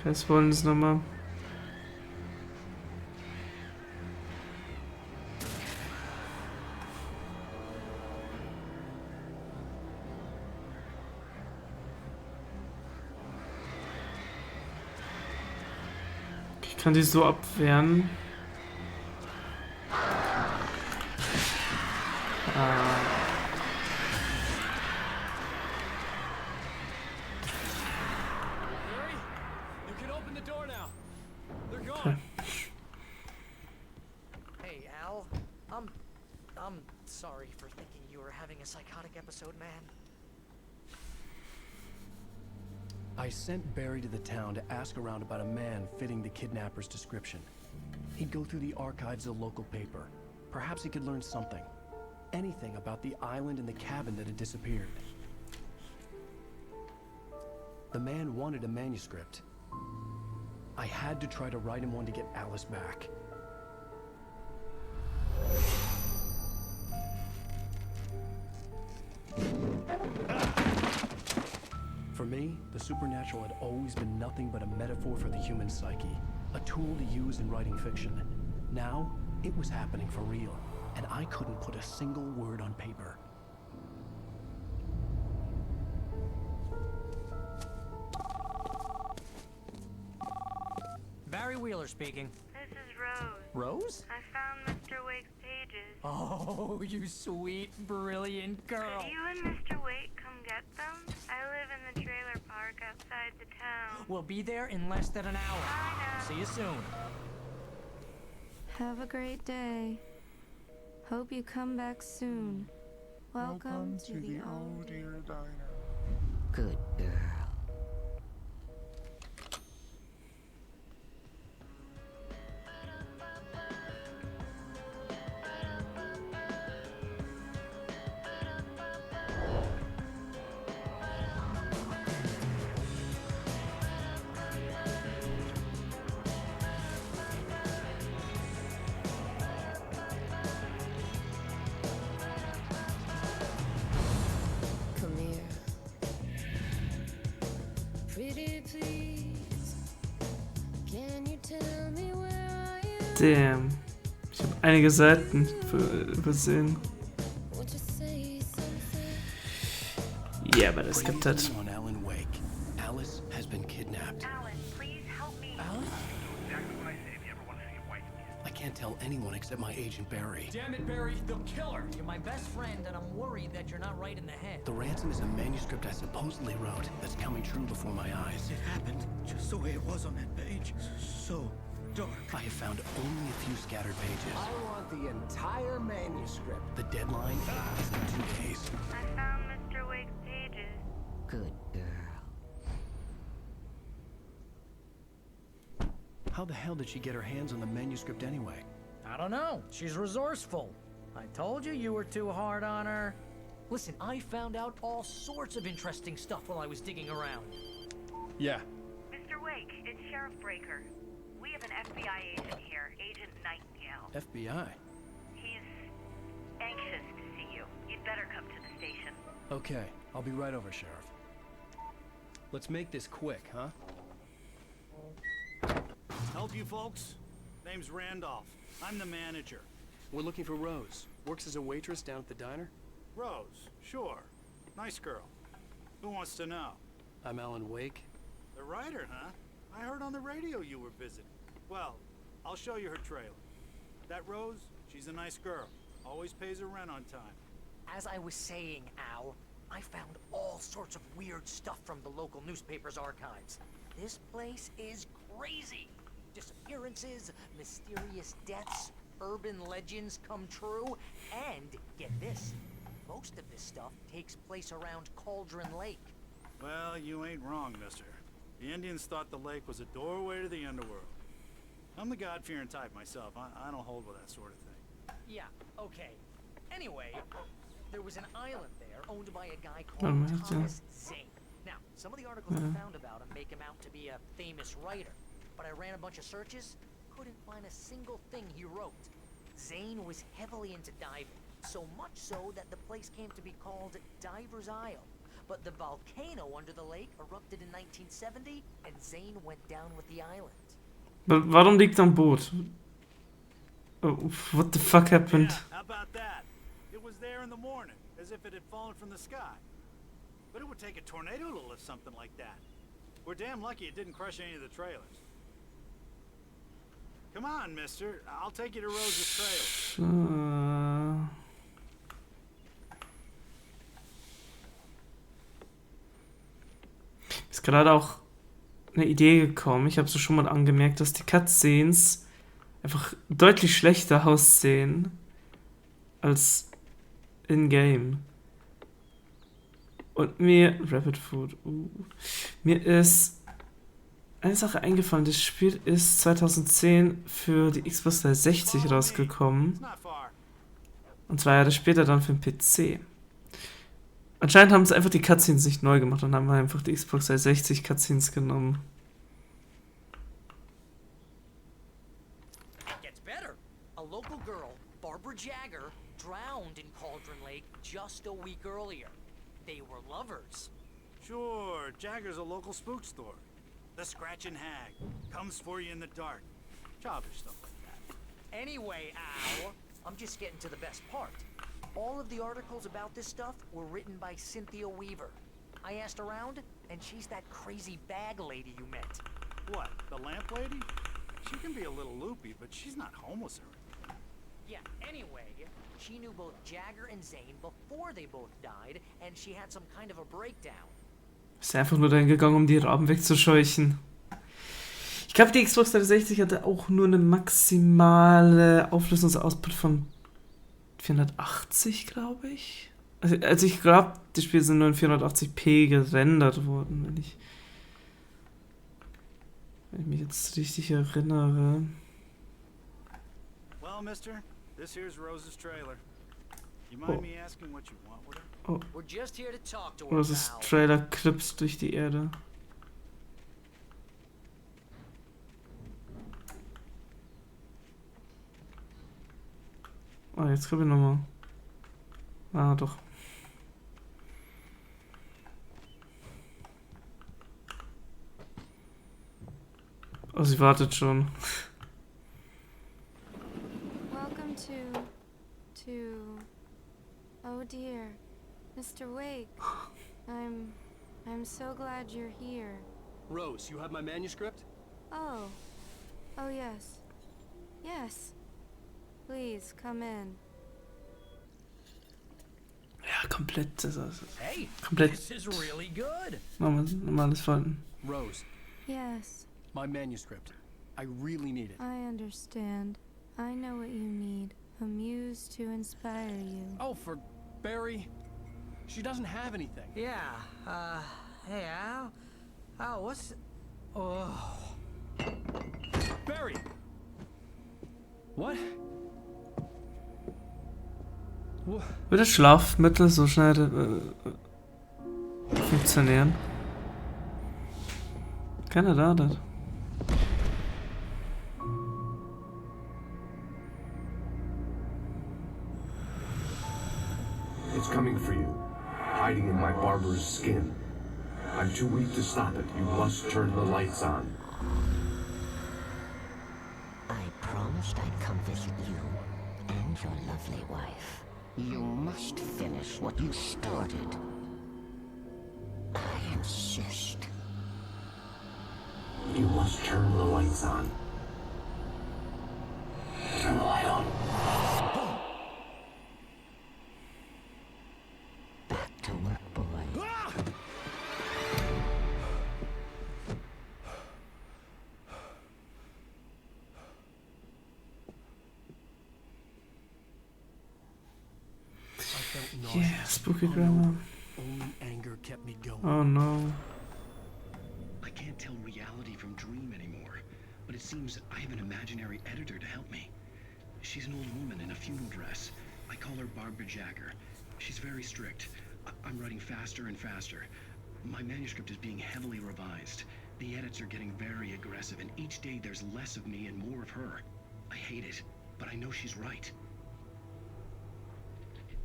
Speaker 1: Was wollen Sie nochmal? kann die so abwehren.
Speaker 12: You can open the door now. They're
Speaker 1: Okay.
Speaker 12: gone. Hey, Al. I'm sorry for thinking you were having a psychotic episode, man.
Speaker 15: I sent Barry to the town to ask around about a man fitting the kidnapper's description. He'd go through the archives of the local paper. Perhaps he could learn something. Anything about the island and the cabin that had disappeared. The man wanted a manuscript. I had to try to write him one to get Alice back. For me, the supernatural had always been nothing but a metaphor for the human psyche, a tool to use in writing fiction. Now, it was happening for real, and I couldn't put a single word on paper.
Speaker 12: Barry Wheeler speaking.
Speaker 21: This is Rose.
Speaker 12: Rose?
Speaker 21: I found Mr. Wake's pages.
Speaker 12: Oh, you sweet, brilliant girl.
Speaker 21: Could you and Mr. Wake come get them? I live in the trailer park outside the town.
Speaker 12: We'll be there in less than an hour.
Speaker 21: I know.
Speaker 12: See you soon.
Speaker 13: Have a great day. Hope you come back soon. Welcome to the old dear diner.
Speaker 12: Good girl.
Speaker 22: Come here. Pretty please. Can you tell me where I am?
Speaker 1: Damn. Ich habe einige Seiten übersehen.
Speaker 22: Won't you say something?
Speaker 1: Ja, aber das gibt das.
Speaker 15: On Alan Wake. Alice has been kidnapped.
Speaker 21: Alan, please help me.
Speaker 15: Alice?
Speaker 9: Exactly what I say if you ever want to see your wife again.
Speaker 15: I can't tell anyone except my agent Barry.
Speaker 12: Damn it, Barry, they'll kill her. You're my best friend, and I'm worried that you're not right in the head.
Speaker 15: The ransom is a manuscript I supposedly wrote that's coming true before my eyes.
Speaker 7: It happened just the way it was on that page. So dark.
Speaker 15: I have found only a few scattered pages.
Speaker 20: I want the entire manuscript.
Speaker 15: The deadline is in 2 days.
Speaker 21: I found Mr. Wake's pages.
Speaker 12: Good girl.
Speaker 15: How the hell did she get her hands on the manuscript anyway?
Speaker 12: I don't know. She's resourceful. I told you you were too hard on her. Listen, I found out all sorts of interesting stuff while I was digging around.
Speaker 15: Yeah.
Speaker 21: Mr. Wake, it's Sheriff Breaker. We have an FBI agent here, Agent Nightingale.
Speaker 15: FBI?
Speaker 21: He's anxious to see you. You'd better come to the station.
Speaker 15: Okay, I'll be right over, Sheriff. Let's make this quick, huh?
Speaker 23: Help you folks? Name's Randolph. I'm the manager.
Speaker 15: We're looking for Rose. Works as a waitress down at the diner.
Speaker 23: Rose, sure. Nice girl. Who wants to know?
Speaker 15: I'm Alan Wake.
Speaker 23: The writer, huh? I heard on the radio you were visiting. Well, I'll show you her trailer. That Rose, she's a nice girl. Always pays her rent on time.
Speaker 12: As I was saying, Al, I found all sorts of weird stuff from the local newspaper's archives. This place is crazy. Disappearances, mysterious deaths, urban legends come true, and get this, most of this stuff takes place around Cauldron Lake.
Speaker 23: Well, you ain't wrong, mister. The Indians thought the lake was a doorway to the underworld. I'm the God-fearing type myself. I don't hold with that sort of thing.
Speaker 12: Yeah, okay. Anyway, there was an island there owned by a guy called Thomas Zane. Now, some of the articles I found about him make him out to be a famous writer, but I ran a bunch of searches, couldn't find a single thing he wrote. Zane was heavily into diving, so much so that the place came to be called Diver's Isle. But the volcano under the lake erupted in 1970, and Zane went down with the island.
Speaker 1: Warum liegt am Boot? Oh, what the fuck happened?
Speaker 23: Yeah, how about that? It was there in the morning, as if it had fallen from the sky. But it would take a tornado to lift something like that. We're damn lucky it didn't crush any of the trailers. Come on, mister. I'll take you to Rose's Trail.
Speaker 1: Ist gerade auch eine Idee gekommen. Ich habe so schon mal angemerkt, dass die Cutscenes einfach deutlich schlechter aussehen als in-game. Und Rapid Food. Mir ist eine Sache eingefallen. Das Spiel ist 2010 für die Xbox 360 rausgekommen. Und 2 Jahre später dann für den PC. Anscheinend haben sie einfach die Cutscenes nicht neu gemacht und haben einfach die Xbox 360 Cutscenes genommen.
Speaker 12: It gets better. A local girl, Barbara Jagger, drowned in Cauldron Lake just a week earlier. They were lovers.
Speaker 23: Sure, Jagger's a local spook store. The Scratching Hag comes for you in the dark. Childish stuff like that.
Speaker 12: Anyway, Al, I'm just getting to the best part. All of the articles about this stuff were written by Cynthia Weaver. I asked around, and she's that crazy bag lady you met.
Speaker 23: What, the lamp lady? She can be a little loopy, but she's not homeless or anything.
Speaker 12: Yeah, anyway, she knew both Jagger and Zane before they both died, and she had some kind of a breakdown.
Speaker 1: Ist einfach nur dahin gegangen, um die Raben wegzuscheuchen. Ich glaube, die Xbox 360 hatte auch nur eine maximale Auflösungsoutput von 480, glaube ich. Also ich glaube, die Spiele sind nur in 480p gerendert worden, wenn ich mich jetzt richtig erinnere.
Speaker 23: Well, mister, this here's Rose's trailer. You mind me asking what you want with her?
Speaker 1: Oh.
Speaker 12: We're just here to talk to her,
Speaker 1: Rose's
Speaker 12: pal.
Speaker 1: Trailer klipst durch die Erde. Ah, jetzt komme ich nochmal. Ah, doch. Oh, sie wartet schon.
Speaker 13: Welcome to... Oh dear. Mr. Wake. I'm so glad you're here.
Speaker 15: Rose, you have my manuscript?
Speaker 13: Oh. Oh yes. Yes. Please, come in.
Speaker 1: Ja, komplett.
Speaker 12: Hey,
Speaker 1: komplett.
Speaker 12: this is really good.
Speaker 1: Normales Verhalten.
Speaker 15: Rose.
Speaker 13: Yes.
Speaker 15: My manuscript. I really need it.
Speaker 13: I understand. I know what you need. A muse to inspire you.
Speaker 15: Oh, for Barry. She doesn't have anything.
Speaker 12: Yeah, hey, Al? Al, what's... Oh...
Speaker 15: Barry! What?
Speaker 1: Würde Schlafmittel so schnell funktionieren? Keiner da hat.
Speaker 3: It's coming for you, hiding in my barber's skin. I'm too weak to stop it. You must turn the lights on.
Speaker 5: I promised I'd come visit you and your lovely wife. You must finish what you started. I insist.
Speaker 3: You must turn the lights on. Turn the light on.
Speaker 5: Back to work, boy.
Speaker 1: Yeah, spooky grandma.
Speaker 15: Only anger kept me going.
Speaker 1: Oh no.
Speaker 10: I can't tell reality from dream anymore, but it seems I have an imaginary editor to help me. She's an old woman in a funeral dress. I call her Barbara Jagger. She's very strict. I'm writing faster and faster. My manuscript is being heavily revised. The edits are getting very aggressive, and each day there's less of me and more of her. I hate it, but I know she's right.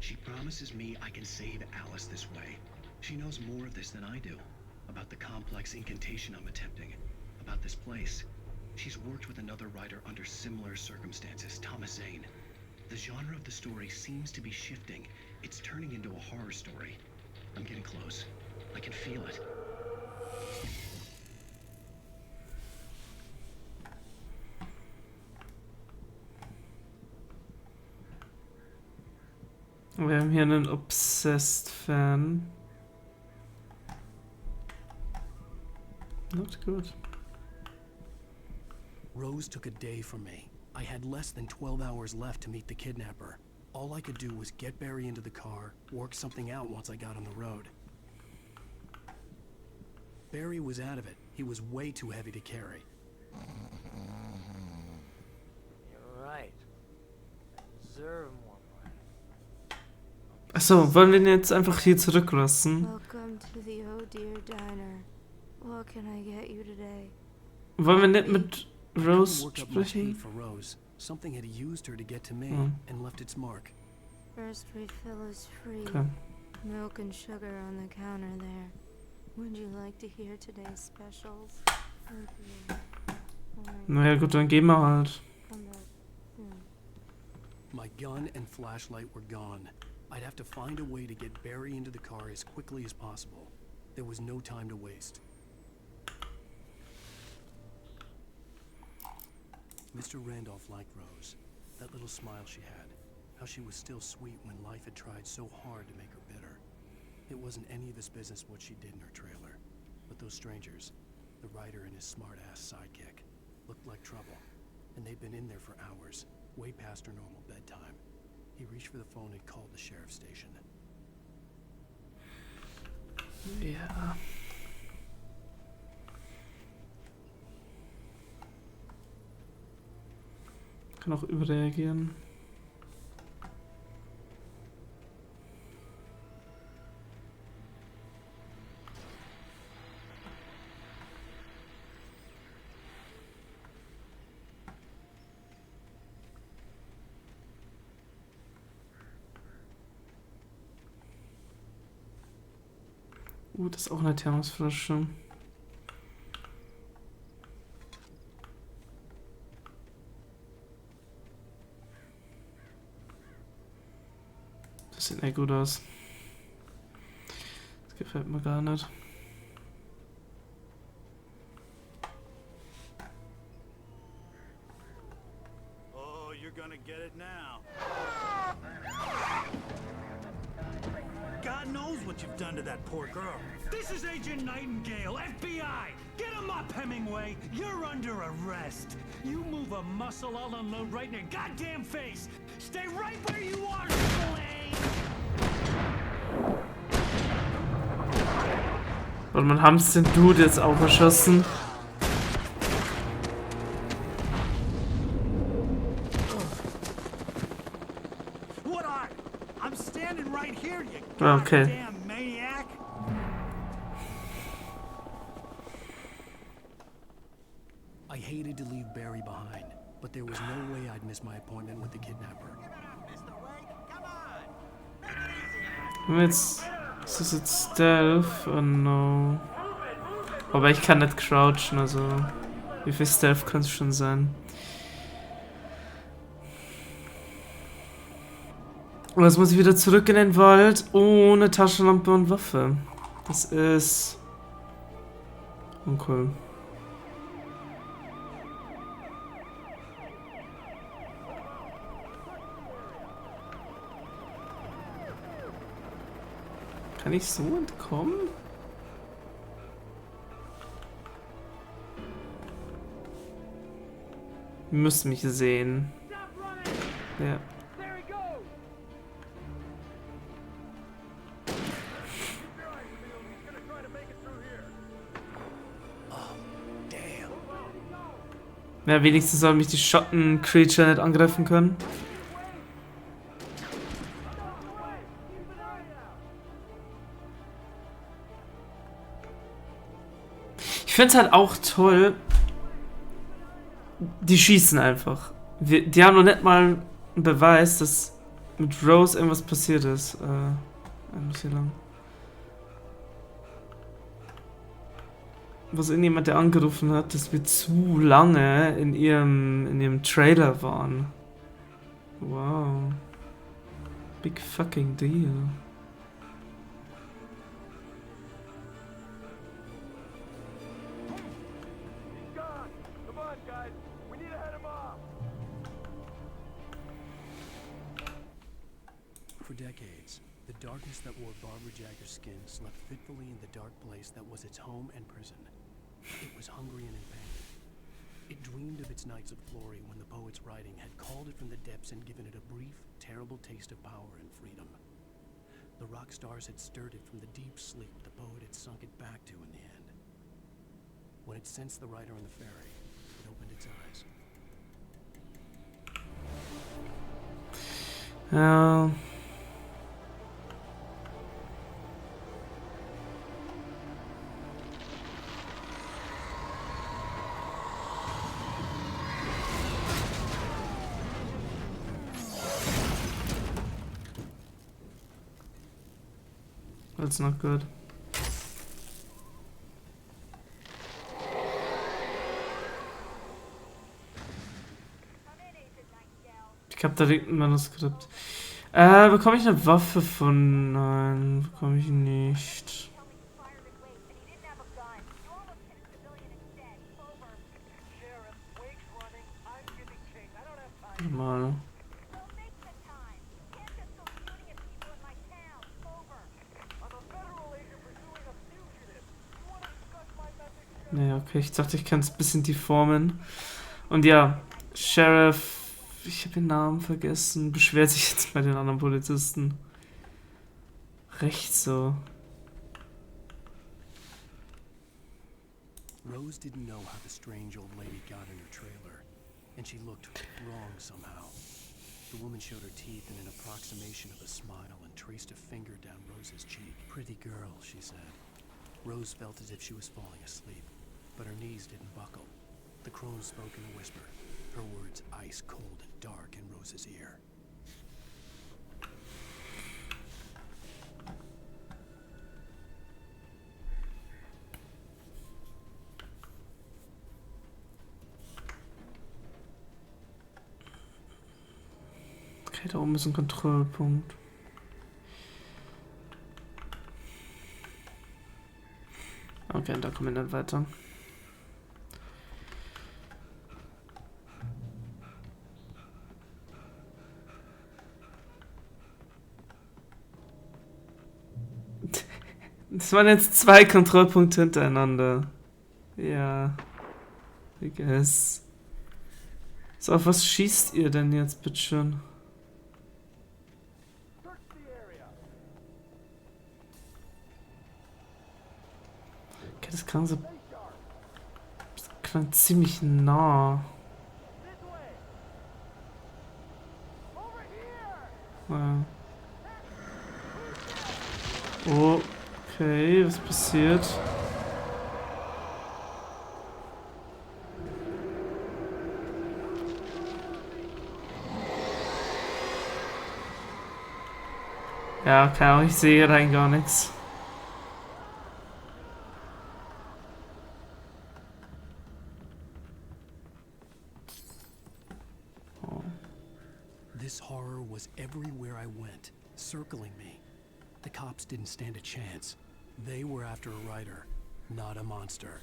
Speaker 10: She promises me I can save Alice this way. She knows more of this than I do. About the complex incantation I'm attempting. About this place. She's worked with another writer under similar circumstances, Thomas Zane. The genre of the story seems to be shifting. It's turning into a horror story. I'm getting close. I can feel it.
Speaker 1: Wir haben hier einen Obsessed-Fan. Not good.
Speaker 2: Rose took a day from me. I had less than 12 hours left to meet the kidnapper. All I could do was get Barry into the car, work something out once I got on the road. Barry was out of it. He was way too heavy to carry.
Speaker 12: You're right. Deserve more.
Speaker 1: Achso, wollen wir ihn jetzt einfach hier zurücklassen?
Speaker 22: Welcome to the Oh Dear Diner. What can I get you today?
Speaker 1: Wollen wir nicht mit Rose
Speaker 2: Work up my hate
Speaker 1: sprechen?
Speaker 2: for Rose. Something had used her to get to me and left its mark.
Speaker 22: First refill is free.
Speaker 1: Okay.
Speaker 22: Milk and sugar on the counter there. Would you like to hear today's specials? Thank you.
Speaker 1: Naja gut, dann gehen wir halt.
Speaker 22: Come back soon.
Speaker 2: My gun and flashlight were gone. I'd have to find a way to get Barry into the car as quickly as possible. There was no time to waste. Mr. Randolph liked Rose. That little smile she had. How she was still sweet when life had tried so hard to make her bitter. It wasn't any of his business what she did in her trailer. But those strangers, the writer and his smart-ass sidekick, looked like trouble. And they'd been in there for hours, way past her normal bedtime. He reached for the phone and called the sheriff's station.
Speaker 1: Ja. Kann auch überreagieren. Das ist auch eine Thermosflasche. Das sieht nicht gut aus. Das gefällt mir gar nicht.
Speaker 23: Oh, you're gonna get it now. God knows what you've done to that poor girl.
Speaker 6: This is Agent Nightingale, FBI! Get him up, Hemingway! You're under arrest! You move a muscle, I'll unload right in your goddamn face! Stay right where you are, Slade!
Speaker 1: Und man haben's den Dude jetzt auch erschossen.
Speaker 23: What are? I'm standing right here, you
Speaker 1: Okay.
Speaker 23: goddamn maniac!
Speaker 2: I hated to leave Barry behind, but there was no way I'd miss my appointment with the kidnapper.
Speaker 1: Jetzt ist das jetzt Stealth? Oh no. Aber ich kann nicht crouchen, also wie viel Stealth kann es schon sein? Und jetzt muss ich wieder zurück in den Wald ohne Taschenlampe und Waffe. Das ist uncool. Kann ich so entkommen? Ihr müsst mich sehen. Ja. Ja, wenigstens soll mich die Schotten-Creature nicht angreifen können. Ich finde es halt auch toll, die schießen einfach. Die haben noch nicht mal einen Beweis, dass mit Rose irgendwas passiert ist. Ein bisschen lang. Was irgendjemand, der angerufen hat, dass wir zu lange in ihrem Trailer waren. Wow. Big fucking deal.
Speaker 2: For decades, the darkness that wore Barbara Jagger's skin slept fitfully in the dark place that was its home and prison. It was hungry and in pain. It dreamed of its nights of glory when the poet's writing had called it from the depths and given it a brief, terrible taste of power and freedom. The rock stars had stirred it from the deep sleep the poet had sunk it back to in the end. When it sensed the writer on the ferry, it opened its eyes.
Speaker 1: That's not good. Ich hab da liegt ein Manuskript. Bekomme ich eine Waffe von... Nein, bekomme ich nicht. Mal. Naja, okay, ich dachte, ich kann es ein bisschen deformen. Und ja, Sheriff, ich habe den Namen vergessen, beschwert sich jetzt bei den anderen Polizisten. Recht so.
Speaker 2: Rose didn't know how the strange old lady got in her trailer, and she looked wrong somehow. The woman showed her teeth in an approximation of a smile and traced a finger down Rose's cheek. Pretty girl, she said. Rose felt as if she was falling asleep, but her knees didn't buckle. The crone spoke in a whisper, her words ice cold and dark in Rose's ear.
Speaker 1: Okay, da oben ist ein Kontrollpunkt. Okay, da kommen wir dann weiter. Das waren jetzt 2 Kontrollpunkte hintereinander. Ja. I guess. So, auf was schießt ihr denn jetzt, bitteschön? Okay, das klang so... Das klang ziemlich nah. Ja. Oh. Okay, was passiert? Ja, keine Ahnung, ich sehe rein gar nichts.
Speaker 2: Oh. This horror was everywhere I went, circling me. The cops didn't stand a chance. They were after a writer, not a monster.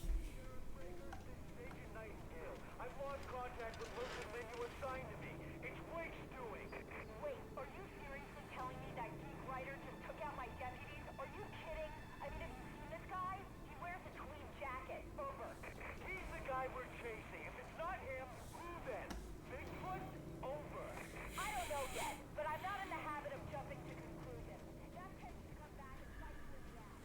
Speaker 9: I've lost contact with Lucas and you assigned to me. It's Wake's doing. Wait, are you seriously telling me that geek writer just took out my deputies? Are you kidding? I mean, have you seen this guy? He wears a tweed jacket. Over. He's the guy we're chasing. If it's not him, who then? Bigfoot? Over. I don't know yet, but I'm not in the habit of jumping to conclusions. That tends to come back and fight me down.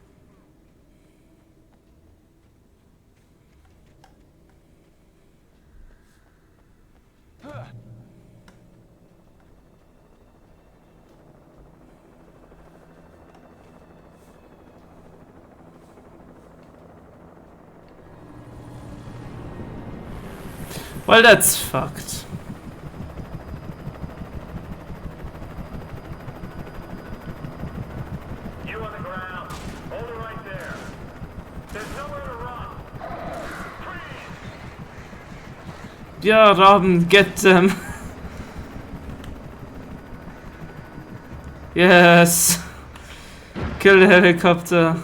Speaker 1: Well, that's fucked.
Speaker 9: You on the ground. Hold it right there. There's nowhere to run.
Speaker 1: Yeah, Robin, get them. Yes. Kill the helicopter.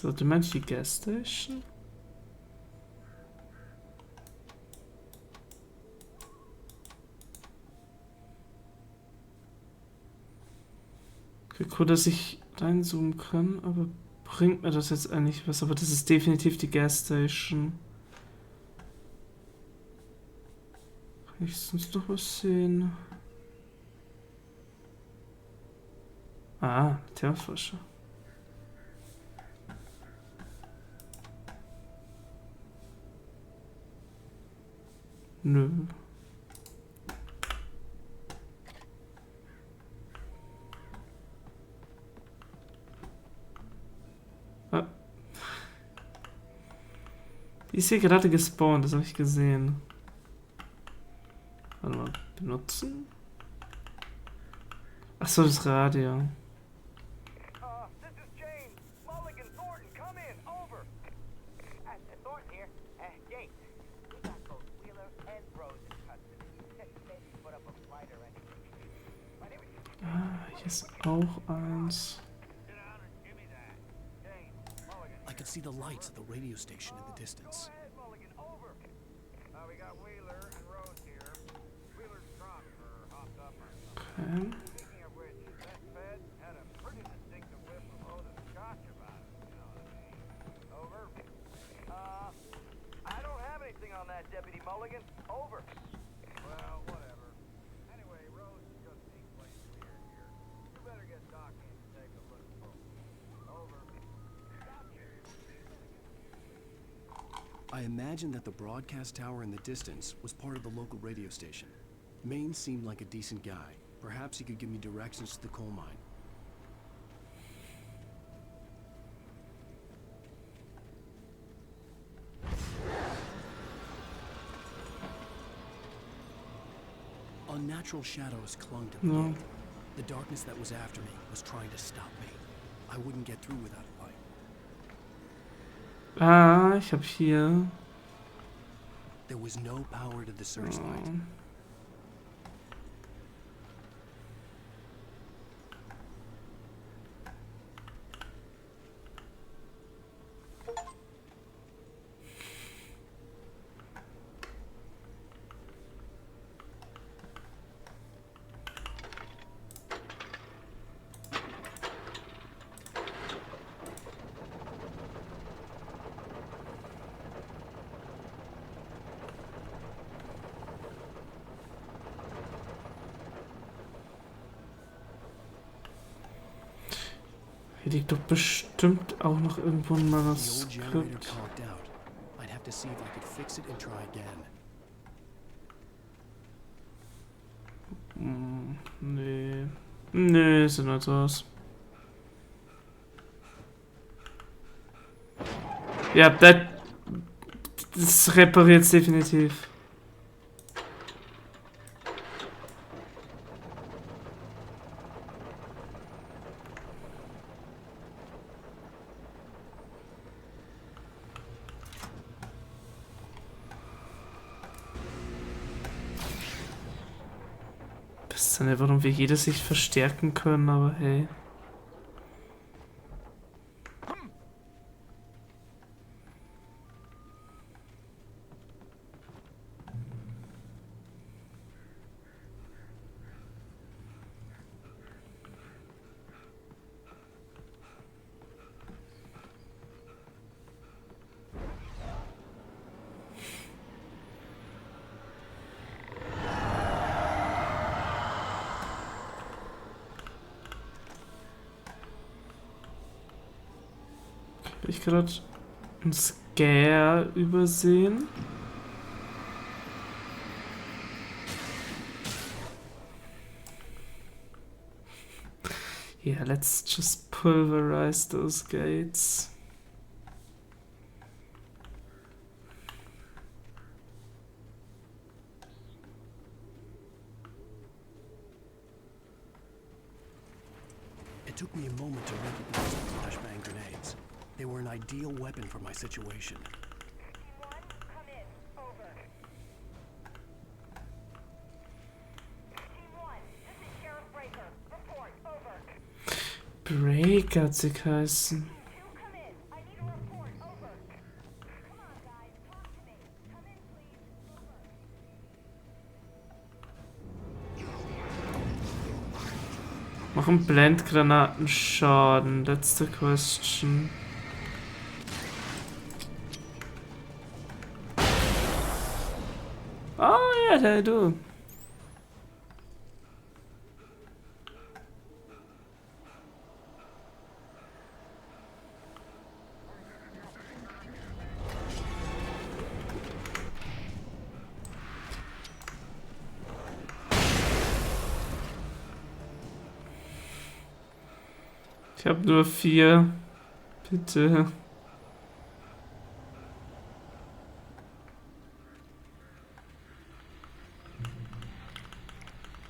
Speaker 1: So, du meinst die Gasstation? Okay, cool, dass ich reinzoomen kann, aber bringt mir das jetzt eigentlich was? Aber das ist definitiv die Gasstation. Kann ich sonst noch was sehen? Ah, Thermosflasche. Nö. Ah. Die ist hier gerade gespawnt, das habe ich gesehen. Warte mal, benutzen? Achso, das Radio. Ah, hier ist auch eins.
Speaker 2: I could see the lights at the radio station in the distance.
Speaker 1: Okay.
Speaker 9: I don't have anything on that, Deputy Mulligan. Over. Well, whatever. Anyway, Rose is just being plain weird here. You better get Doc in to take a look at both. Over.
Speaker 2: I imagine that the broadcast tower in the distance was part of the local radio station. Maine seemed like a decent guy. Perhaps he could give me directions to the coal mine. Unnatural shadows clung to the gate. The darkness that was after me was trying to stop me. I wouldn't get through without a light.
Speaker 1: Ah, ich habe hier...
Speaker 2: There was no power to the searchlight.
Speaker 1: Hier liegt doch bestimmt auch noch irgendwo ein Manuskript.
Speaker 2: I'd have to see if I could fix it and try again.
Speaker 1: Nee. Nee, sieht nicht aus. Ja, das repariert definitiv. Ich weiß nicht, warum wir jedes nicht verstärken können, aber hey. Habe ich gerade einen Scare übersehen? Yeah, let's just pulverize those gates.
Speaker 2: It took me a moment to recognize the flashbang grenades. They were an ideal weapon for my situation.
Speaker 1: Break hat sie geheißen. Machen Blendgranaten Schaden? Letzte Question. Oh ja, der du. Ich habe nur 4. Bitte.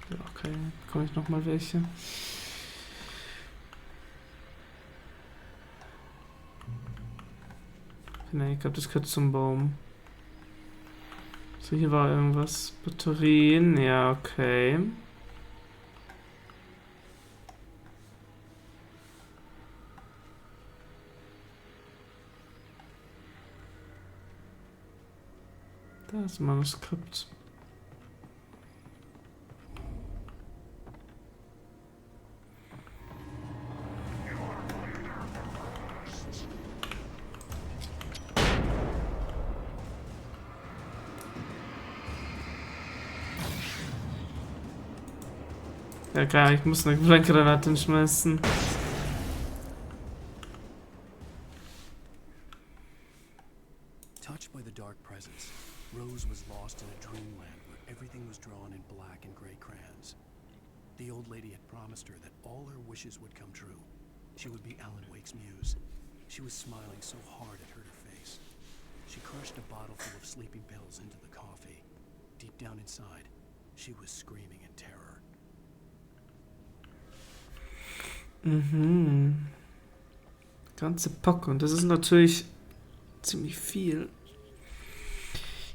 Speaker 1: Ja, okay. Komme ich nochmal welche. Ne, ich glaube, das gehört zum Baum. So, hier war irgendwas. Batterien. Ja, okay. Das Manuskript. Ja klar, ich muss eine Blendgranate hinschmeißen.
Speaker 2: Touched by the dark presence, Rose was lost in a dreamland where everything was drawn in black and gray crayons. The old lady had promised her that all her wishes would come true. She would be Alan Wake's muse. She was smiling so hard it hurt her face. She crushed a bottle full of sleeping pills into the coffee. Deep down inside, she was screaming in terror.
Speaker 1: Mhm. Ganze Pack. Und das ist natürlich ziemlich viel.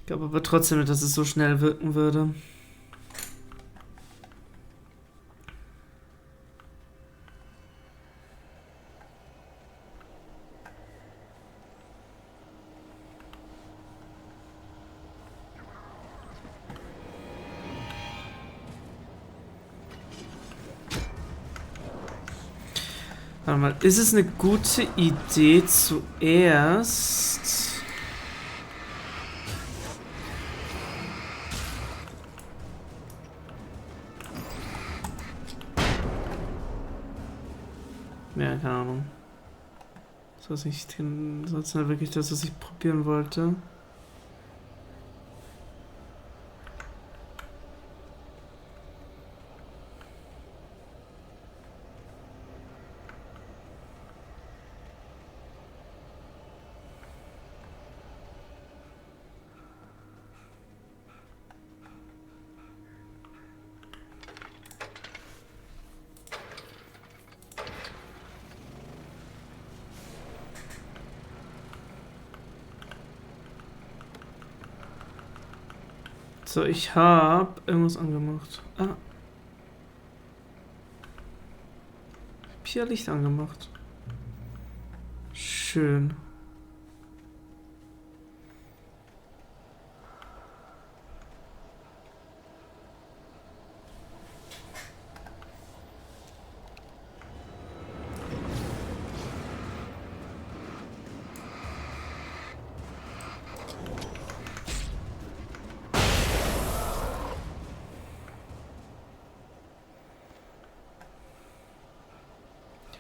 Speaker 1: Ich glaube aber trotzdem nicht, dass es so schnell wirken würde. Warte mal, ist es eine gute Idee zuerst... Ja, keine Ahnung. Das ist nicht wirklich das, was ich probieren wollte. So, ich habe irgendwas angemacht. Ah. Ich habe hier Licht angemacht. Schön.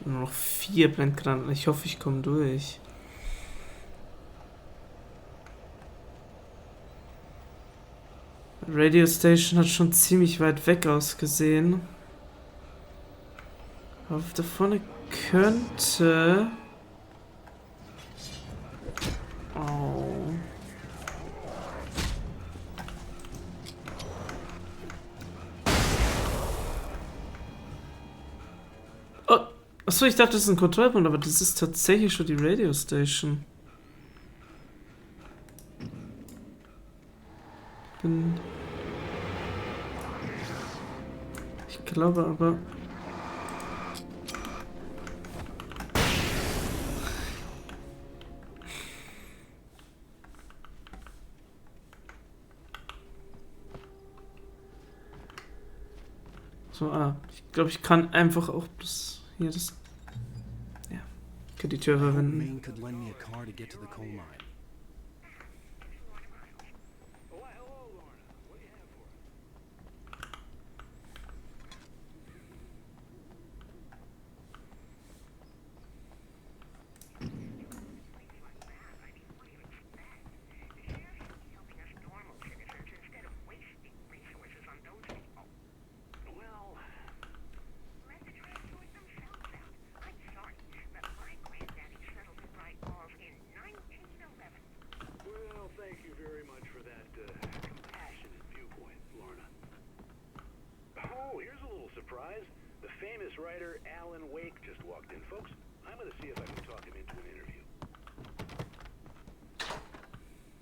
Speaker 1: Nur noch 4 Blendgranaten. Ich hoffe, ich komme durch. Radio Station hat schon ziemlich weit weg ausgesehen. Aber da vorne könnte... Oh. Oh. Achso, ich dachte, das ist ein Kontrollpunkt, aber das ist tatsächlich schon die Radio Station. Ich glaube aber... So, ich glaube, ich kann einfach auch das hier das. Ja. Ich kann die Tür verwenden.
Speaker 15: Maine could lend me a car to get to the coal mine.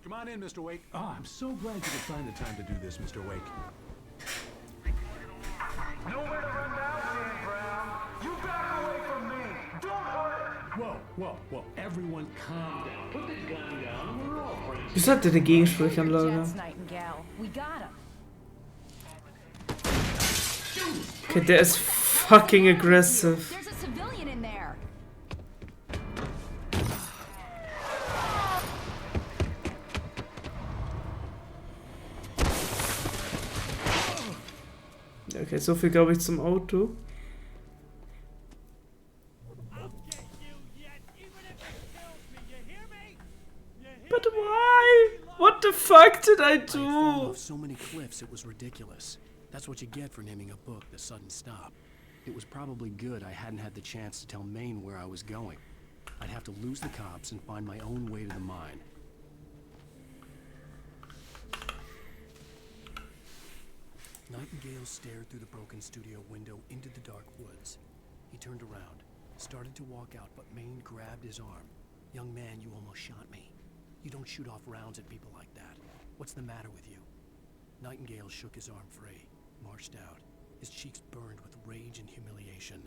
Speaker 2: Come on in, Mr. Wake. Oh, I'm so glad you could find the time to do this, Mr. Wake.
Speaker 6: Nowhere to run now, Dan Brown. You got away from me. Don't hurt.
Speaker 2: Whoa. Everyone calm down. Put the gun down. We're all friends.
Speaker 1: Wieso hat der eine Gegensprechanlage? Okay, der ist fucking aggressive.
Speaker 8: There's a civilian in there.
Speaker 1: Okay, so viel glaube ich zum Auto. But why? What the fuck did I do?
Speaker 2: I'd fallen off so many cliffs, it was ridiculous. That's what you get for naming a book The Sudden Stop. It was probably good I hadn't had the chance to tell Maine where I was going. I'd have to lose the cops and find my own way to the mine. Nightingale stared through the broken studio window into the dark woods. He turned around, started to walk out, but Maine grabbed his arm. "Young man, you almost shot me. You don't shoot off rounds at people like that. What's the matter with you?" Nightingale shook his arm free, marched out. His cheeks burned with rage and humiliation.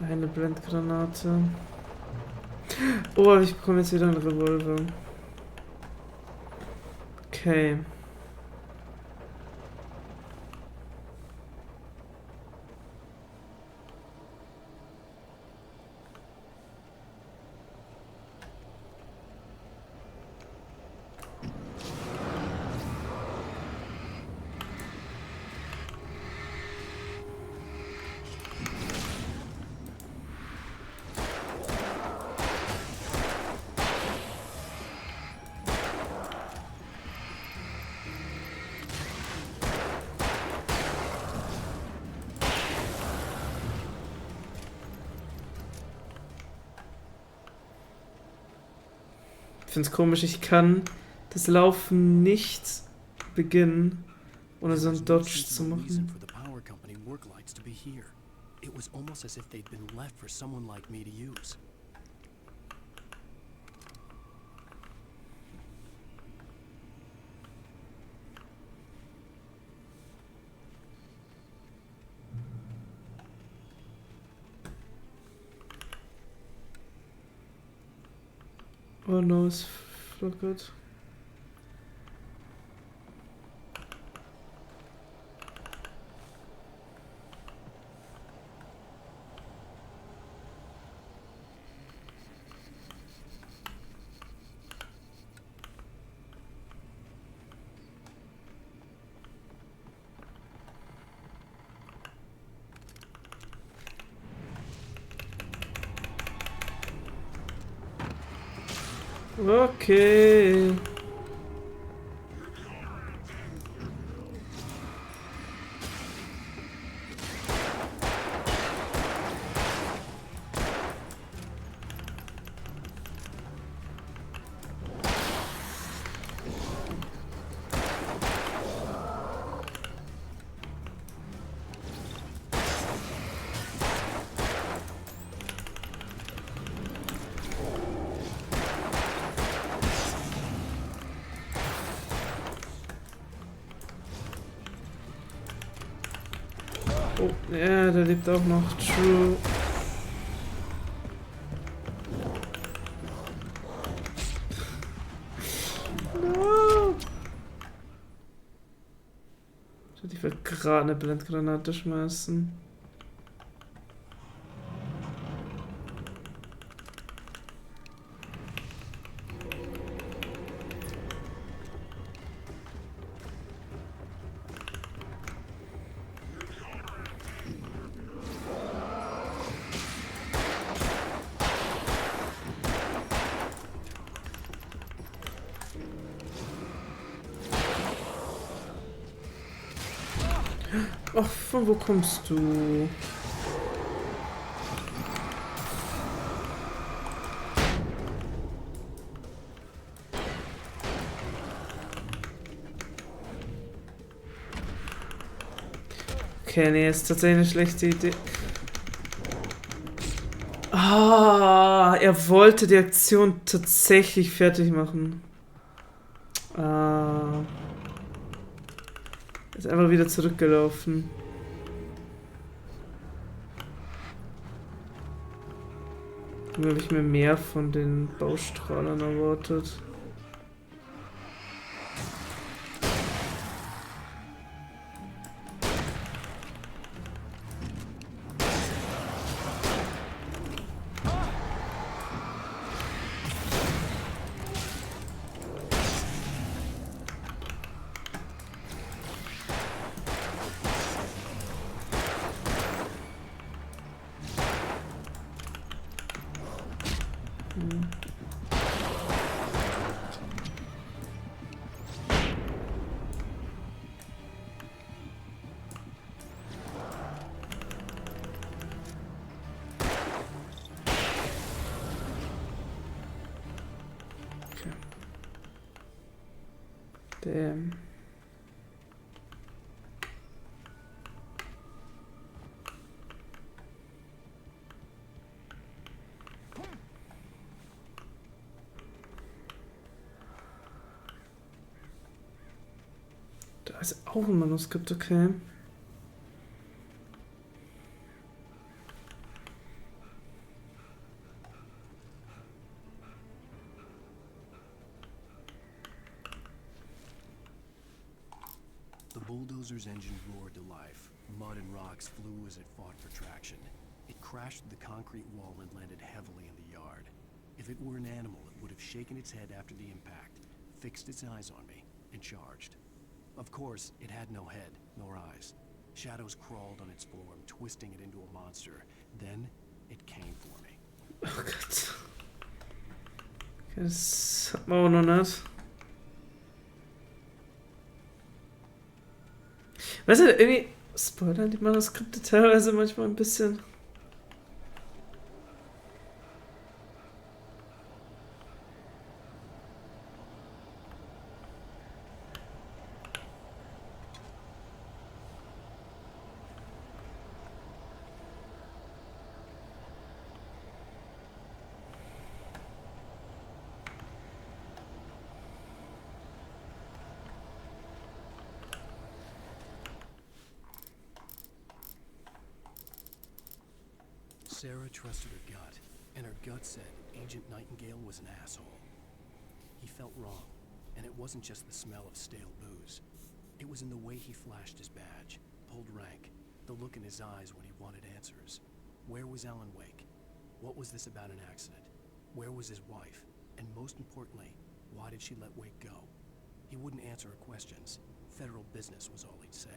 Speaker 1: Eine Blendgranate. Oh, ich bekomme jetzt wieder einen Revolver. Okay. Ich finde es komisch, ich kann das Laufen nicht beginnen, ohne so einen Dodge zu machen.
Speaker 2: It was almost as if they'd been left for someone like me to use.
Speaker 1: Oh no, es flackert. Okay. Oh, ja, der lebt auch noch. True. No. Ich will gerade eine Blendgranate schmeißen. Ach, von wo kommst du? Okay, nee, ist tatsächlich eine schlechte Idee. Ah, er wollte die Aktion tatsächlich fertig machen. Ah. Ist einfach wieder zurückgelaufen. Irgendwie habe ich mir mehr von den Baustrahlern erwartet. Damn. Da ist auch ein Manuskript, okay.
Speaker 2: The bulldozer's engine roared to life. Mud and rocks flew as it fought for traction. It crashed through the concrete wall and landed heavily in the yard. If it were an animal, it would have shaken its head after the impact, fixed its eyes on me, and charged. Of course, it had no head, nor eyes. Shadows crawled on its form, twisting it into a monster. Then, it came for me.
Speaker 1: Oh Gott. Das hat man auch noch nicht. Weißt du, irgendwie spoilern die Manuskripte teilweise manchmal ein bisschen.
Speaker 2: Sarah trusted her gut, and her gut said Agent Nightingale was an asshole. He felt wrong, and it wasn't just the smell of stale booze. It was in the way he flashed his badge, pulled rank, the look in his eyes when he wanted answers. Where was Alan Wake? What was this about an accident? Where was his wife? And most importantly, why did she let Wake go? He wouldn't answer her questions. Federal business was all he'd say.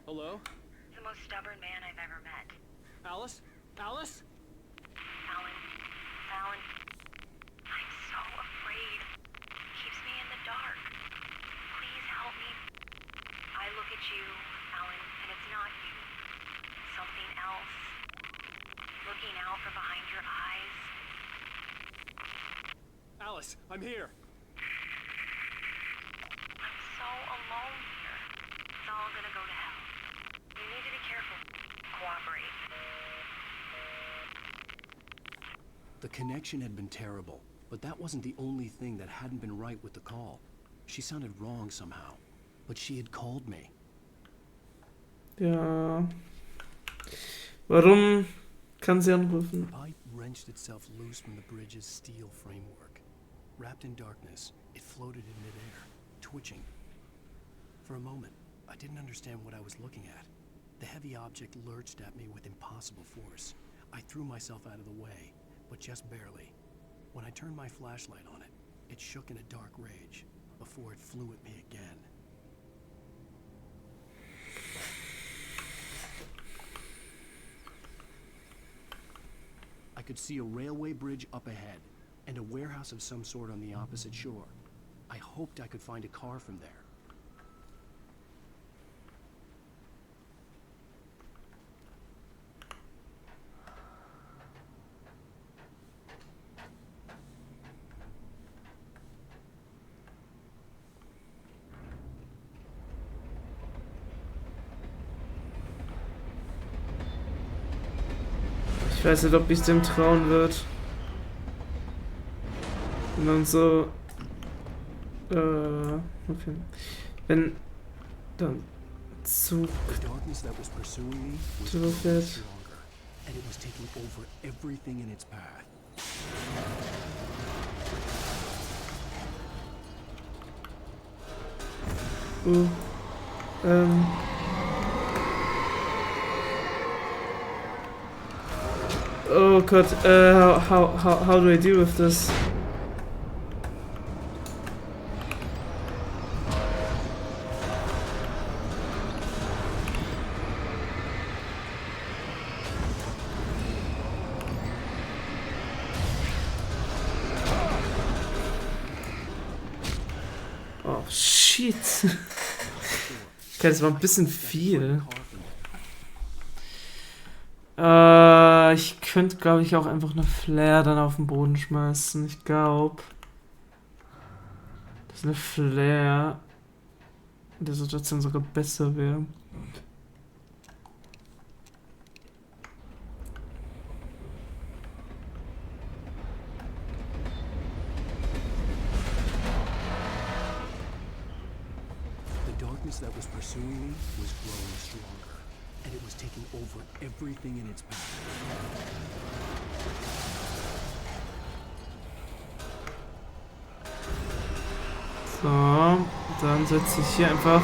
Speaker 6: Hello?
Speaker 21: The most stubborn man I've ever met.
Speaker 6: Alice? Alice?
Speaker 21: Alan. Alan. I'm so afraid. Keeps me in the dark. Please help me. I look at you, Alan, and it's not you. Something else. Looking out from behind your eyes.
Speaker 6: Alice, I'm here.
Speaker 21: alone here. It's all gonna go to hell. You need to be careful. Cooperate.
Speaker 15: The connection had been terrible, but that wasn't the only thing that hadn't been right with the call. She sounded wrong somehow, but she had called me.
Speaker 1: Ja. Warum kann sie anrufen?
Speaker 15: The pipe wrenched itself loose from the bridge's steel framework. Wrapped in darkness, it floated in midair, twitching. For a moment, I didn't understand what I was looking at. The heavy object lurched at me with impossible force. I threw myself out of the way, but just barely. When I turned my flashlight on it, it shook in a dark rage before it flew at me again. I could see a railway bridge up ahead and a warehouse of some sort on the opposite shore. I hoped I could find a car from there.
Speaker 1: Ich weiß nicht, ob ich dem trauen wird. Und dann so... okay. Wenn dann Zug drüber fährt.
Speaker 15: And it was taking over everything in its path.
Speaker 1: Oh Gott, how do I deal with this? Oh shit. Okay, das war ein bisschen viel. Ich könnte, glaube ich, auch einfach eine Flare dann auf den Boden schmeißen. Ich glaube, dass eine Flare in der Situation sogar besser wäre.
Speaker 15: The darkness that was pursuing me was growing stronger, and it was taking over everything in its path.
Speaker 1: So, dann setze ich hier einfach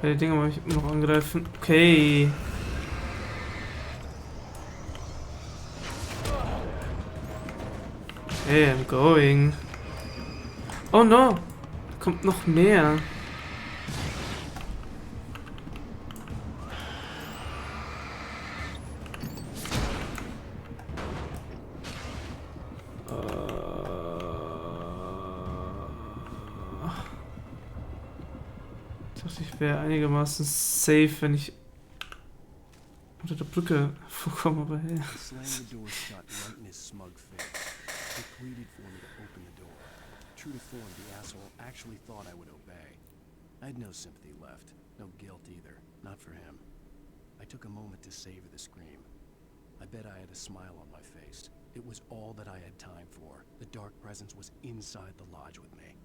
Speaker 1: okay. Die Dinger muss ich immer noch angreifen. Okay. Hey, I'm going. Oh no! Kommt noch mehr. Ich dachte, ich wäre einigermaßen safe, wenn ich unter der Brücke vorkomme, aber hey.
Speaker 15: He pleaded for me to open the door. True to form, the asshole actually thought I would obey. I had no sympathy left, no guilt either, not for him. I took a moment to savor the scream. I bet I had a smile on my face. It was all that I had time for. The dark presence was inside the lodge with me.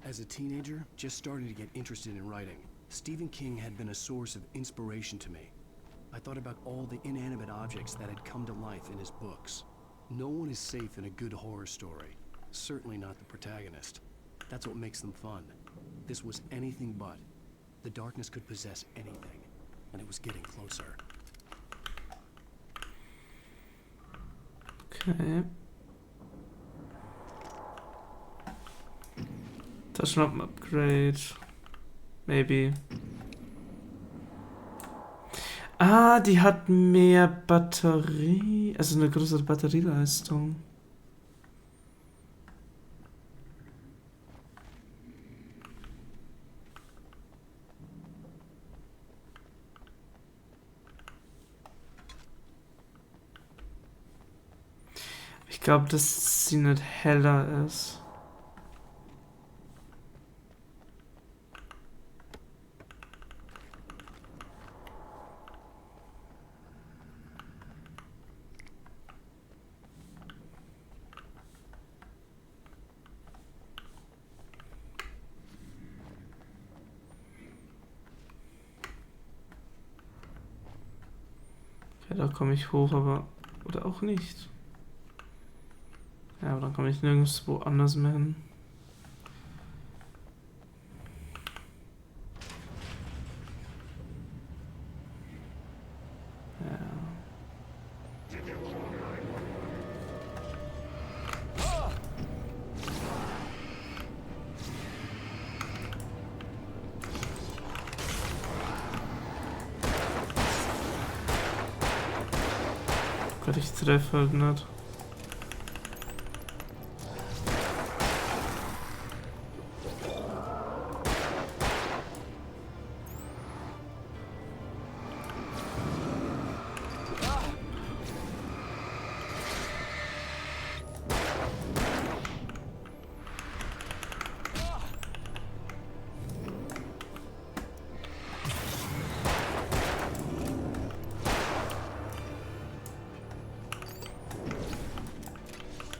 Speaker 15: As a teenager, just starting to get interested in writing, Stephen King had been a source of inspiration to me. I thought about all the inanimate objects that had come to life in his books. No one is safe in a good horror story. Certainly not the protagonist. That's what makes them fun. This was anything but. The darkness could possess anything, and it was getting closer.
Speaker 1: Okay. Taschenlampen Upgrade. Maybe. Ah, die hat mehr Batterie, also eine größere Batterieleistung. Ich glaube, dass sie nicht heller ist. Okay, da komme ich hoch, aber... Oder auch nicht. Ja, aber dann komme ich nirgendwo anders mehr hin. Gott, ich treffe halt nicht.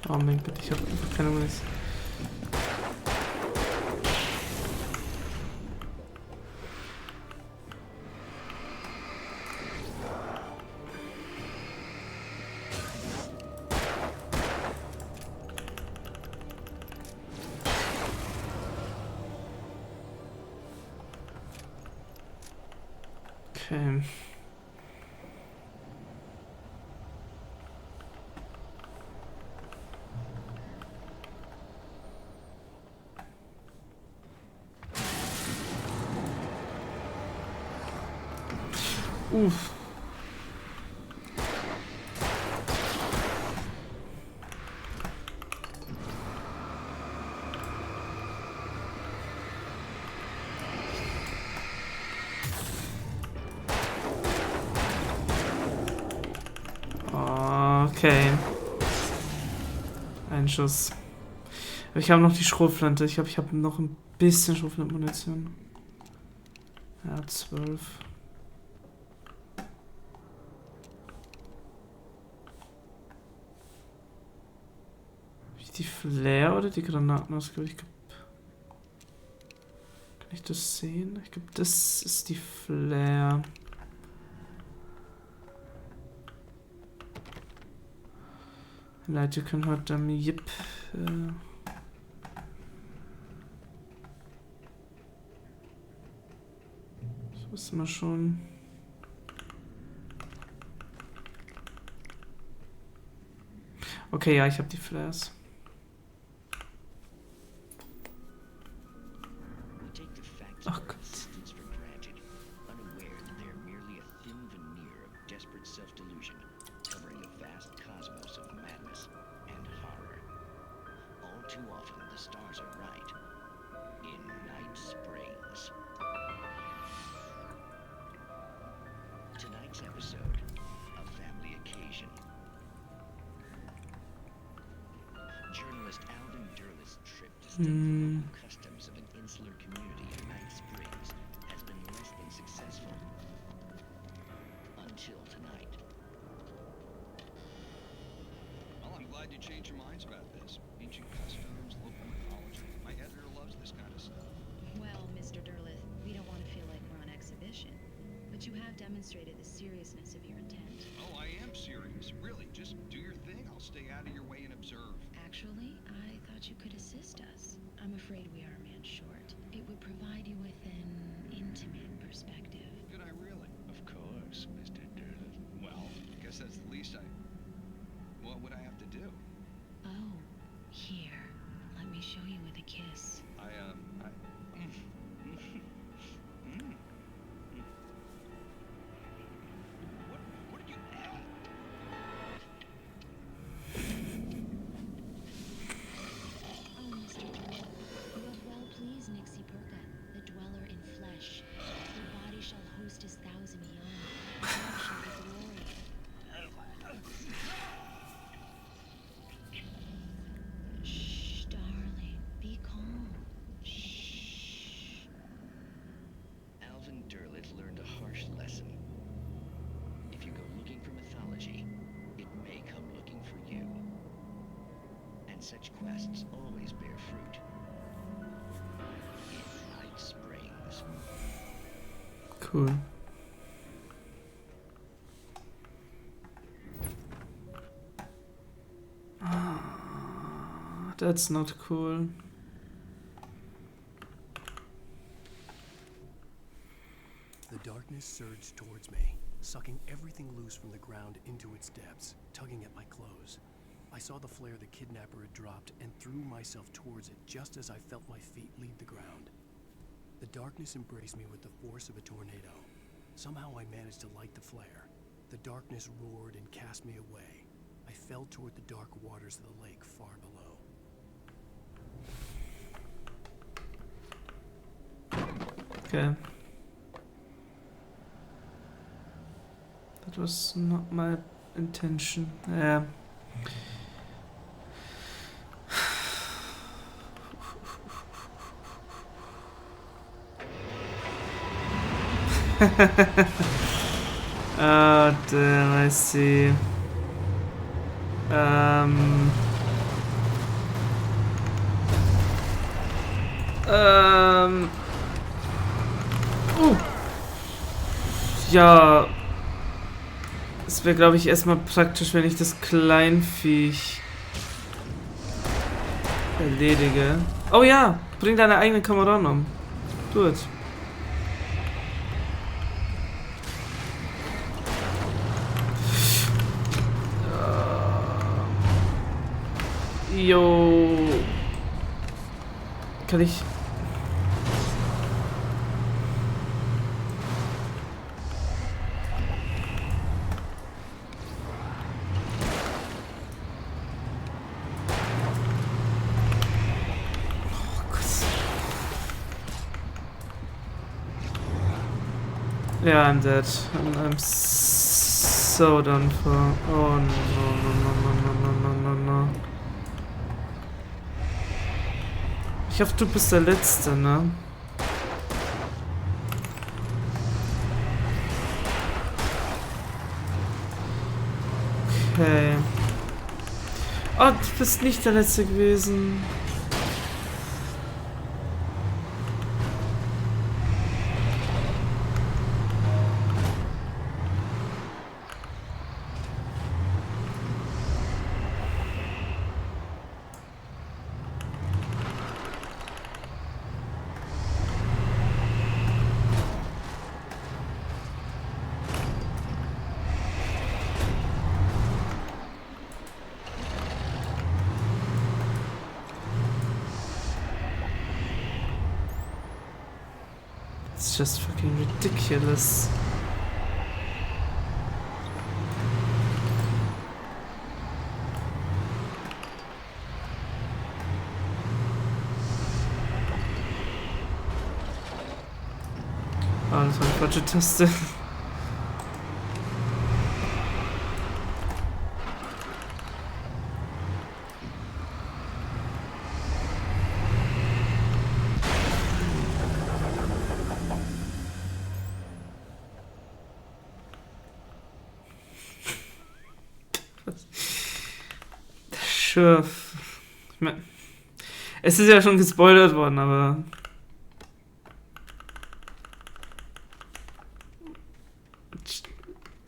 Speaker 1: Oh mein Gott, ich habe einfach keine Munition. Okay. Uff. Okay. Ein Schuss. Aber ich habe noch die Schrotflinte. Ich glaube, ich habe noch ein bisschen Schrotflintenmunition. Ja, 12. Habe ich die Flare oder die Granaten ausgewählt? Kann ich das sehen? Ich glaube, das ist die Flare. Leute können heute am Yip. Das wissen wir schon. Okay, ja, ich habe die Flares. Ach Gott.
Speaker 10: Customs of an insular community in Night Springs has been less than successful. Until tonight.
Speaker 17: Well, I'm glad you changed your minds about this. Ancient customs, local mythology. My editor loves this kind of stuff.
Speaker 8: Well, Mr. Derleth, we don't want to feel like we're on exhibition, but you have demonstrated the seriousness of your intent.
Speaker 17: Oh, I am serious. Really, just do your thing. I'll stay out of your way and observe.
Speaker 8: Actually, I thought you could assist us. I'm afraid we are a man short. It would provide you with an intimate perspective.
Speaker 17: Could I really?
Speaker 10: Of course, Mr. Derleth.
Speaker 17: Well, I guess that's the least what would I have to do?
Speaker 8: Oh, here. Let me show you with a kiss.
Speaker 10: such quests always bear fruit. In Night Springs.
Speaker 1: Cool. That's not cool.
Speaker 2: The darkness surged towards me, sucking everything loose from the ground into its depths, tugging at my clothes. I saw the flare the kidnapper had dropped and threw myself towards it just as I felt my feet leave the ground. The darkness embraced me with the force of a tornado. Somehow I managed to light the flare. The darkness roared and cast me away. I fell toward the dark waters of the lake far below.
Speaker 1: Okay. That was not my intention. Yeah. Oh damn, I see. Ja. Es wäre, glaube ich, erstmal praktisch, wenn ich das Kleinviech erledige. Oh ja, bring deine eigenen Kameraden um. Do it. Jo. Kann ich... Yeah, I'm dead. I'm so done for. Oh no. Ich hoffe, du bist der Letzte, ne? Okay. Oh, du bist nicht der Letzte gewesen. It's just fucking ridiculous. Oh, das war eine falsche Taste. Sure. Ich mein, es ist ja schon gespoilert worden, aber...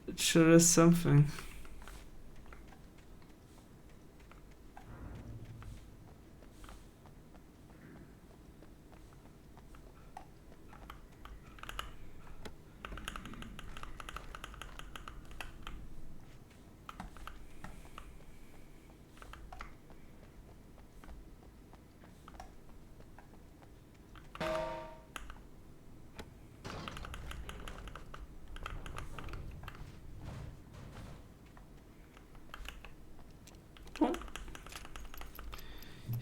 Speaker 1: It sure is something.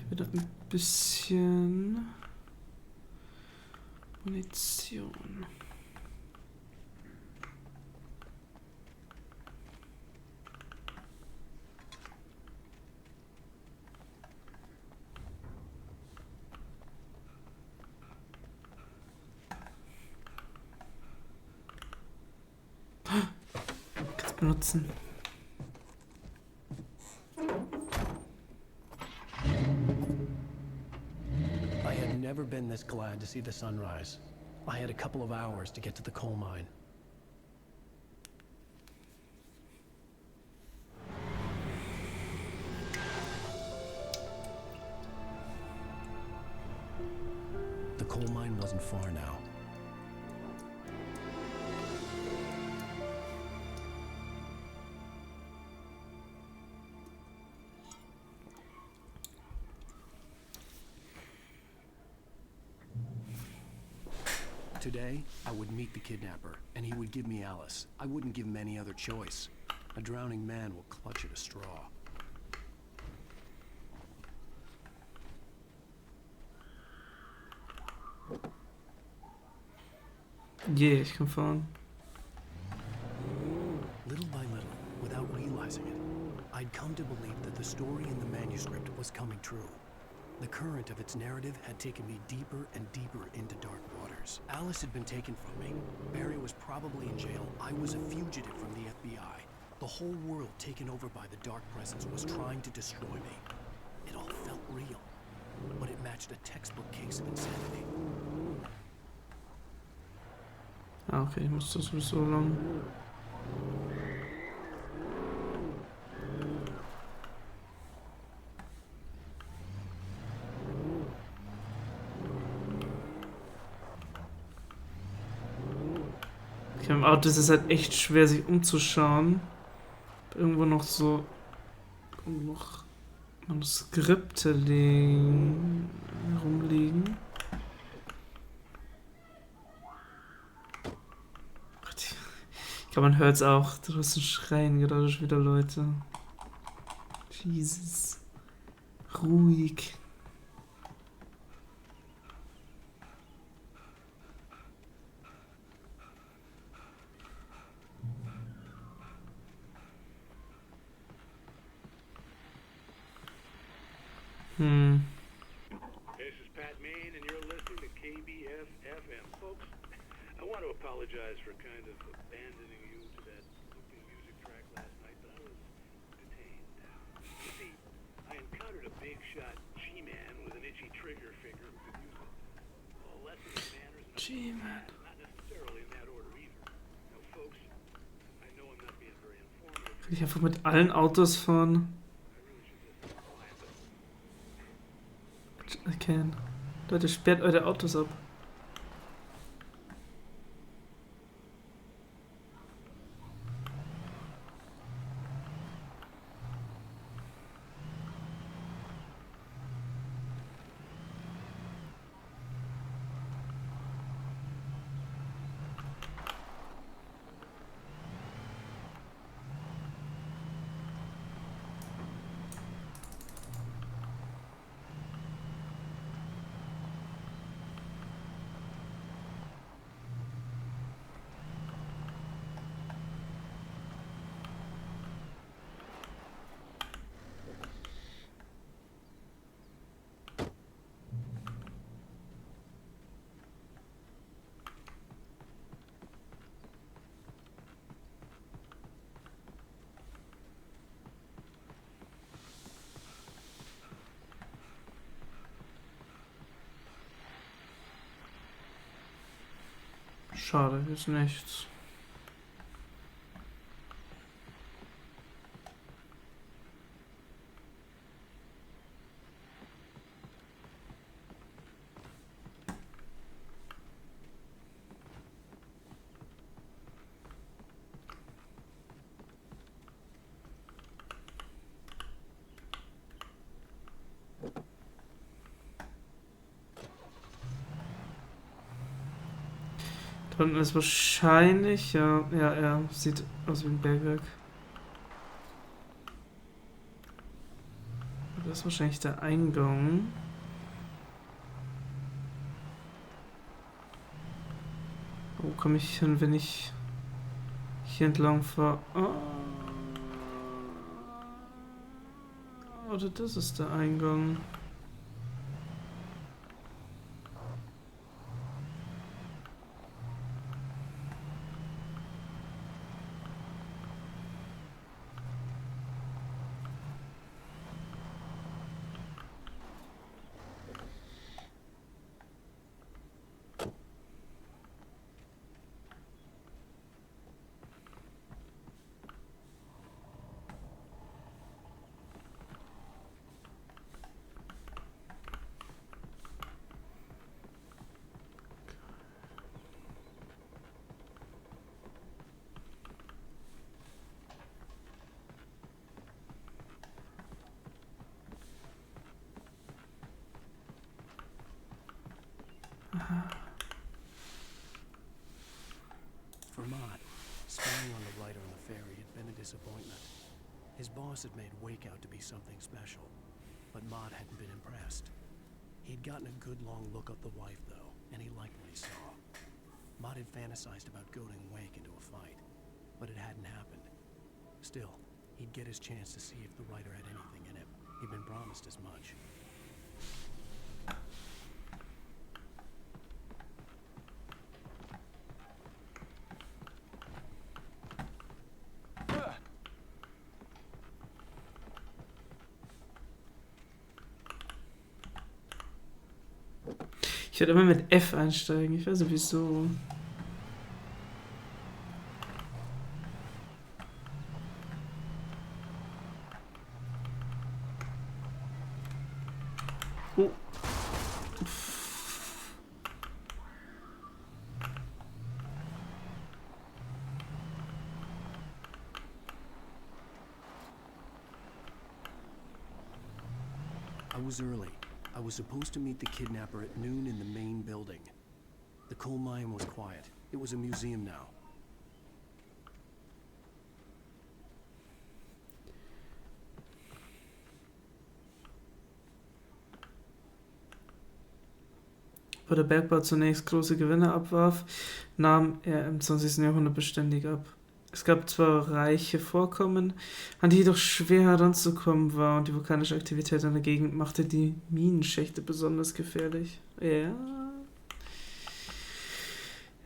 Speaker 1: Wieder ein bisschen Munition. Kannst benutzen.
Speaker 15: never been this glad to see the sunrise. I had a couple of hours to get to the coal mine. The coal mine wasn't far now. Today, I would meet the kidnapper, and he would give me Alice. I wouldn't give him any other choice. A drowning man will clutch at a straw.
Speaker 1: Yeah, ich kann fahren.
Speaker 15: Little by little, without realizing it, I'd come to believe that the story in the manuscript was coming true. The current of its narrative had taken me deeper and deeper into dark waters. Alice had been taken from me. Barry was probably in jail. I was a fugitive from the FBI. The whole world taken over by the dark presence was trying to destroy me. It all felt real, but it matched a textbook case of insanity.
Speaker 1: Ah, okay, ich muss das nicht so lang. Okay, im Auto ist es halt echt schwer, sich umzuschauen. Irgendwo noch so noch Manuskripte rumliegen. Ich glaube, man hört es auch. Draußen schreien gerade schon wieder Leute. Jesus. Ruhig.
Speaker 11: This is Pat Main, and you're listening to KBF-FM. Folks, I want to apologize for kind of abandoning you to that looping music track last night, but I was detained. You see, I encountered a big shot G-man with an itchy trigger finger who could use a lesson in manners and
Speaker 1: G-man.
Speaker 11: not necessarily in that order either. Now, folks, I know I'm not being very informative.
Speaker 1: Kann ich einfach mit allen Autos fahren? Okay. Leute, sperrt eure Autos ab. Schade, ist nichts. Da unten ist wahrscheinlich, ja, sieht aus wie ein Bergwerk. Das ist wahrscheinlich der Eingang. Wo komme ich hin, wenn ich hier entlang fahre? Oder das ist der Eingang.
Speaker 2: His boss had made Wake out to be something special, but Mott hadn't been impressed. He'd gotten a good long look at the wife, though, and he liked what he saw. Mott had fantasized about goading Wake into a fight, but it hadn't happened. Still, he'd get his chance to see if the writer had anything in him. He'd been promised as much.
Speaker 1: Ich werde immer mit F einsteigen. Ich weiß nicht wieso. Oh.
Speaker 2: I was early. I was supposed to meet the kidnapper at noon in the main building. The coal mine was quiet. It was a museum now.
Speaker 1: Wo der Bergbau zunächst große Gewinne abwarf, nahm er im 20. Jahrhundert beständig ab. Es gab zwar reiche Vorkommen, an die jedoch schwer heranzukommen war, und die vulkanische Aktivität in der Gegend machte die Minenschächte besonders gefährlich. Ja.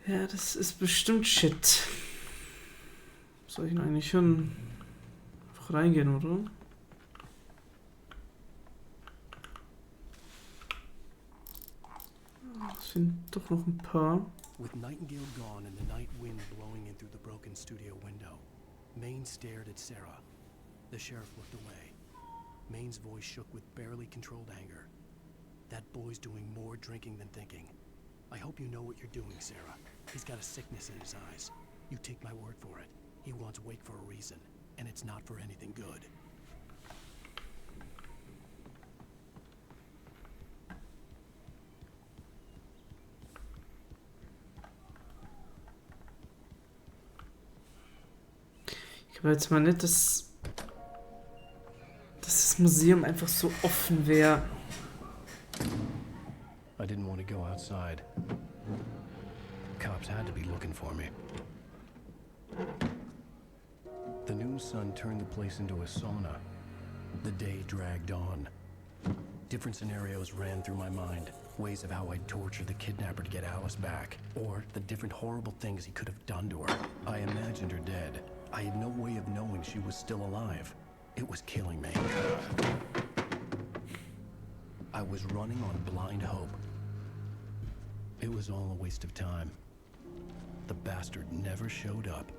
Speaker 1: Ja, das ist bestimmt Shit. Soll ich denn eigentlich hin? Einfach reingehen, oder? Es sind doch noch ein paar.
Speaker 2: With Nightingale gone and the night wind blowing in through the broken studio window, Maine stared at Sarah. The sheriff looked away. Maine's voice shook with barely controlled anger. That boy's doing more drinking than thinking. I hope you know what you're doing, Sarah. He's got a sickness in his eyes. You take my word for it. He wants Wake for a reason, and it's not for anything good.
Speaker 1: Ich glaube jetzt mal nicht, dass das Museum einfach so offen wäre.
Speaker 2: I didn't want to go outside. Cops had to be looking for me. The noon sun turned the place into a sauna. The day dragged on. Different scenarios ran through my mind. Ways of how I'd torture the kidnapper to get Alice back. Or the different horrible things he could have done to her. I imagined her dead. I had no way of knowing she was still alive. It was killing me. I was running on blind hope. It was all a waste of time. The bastard never showed up.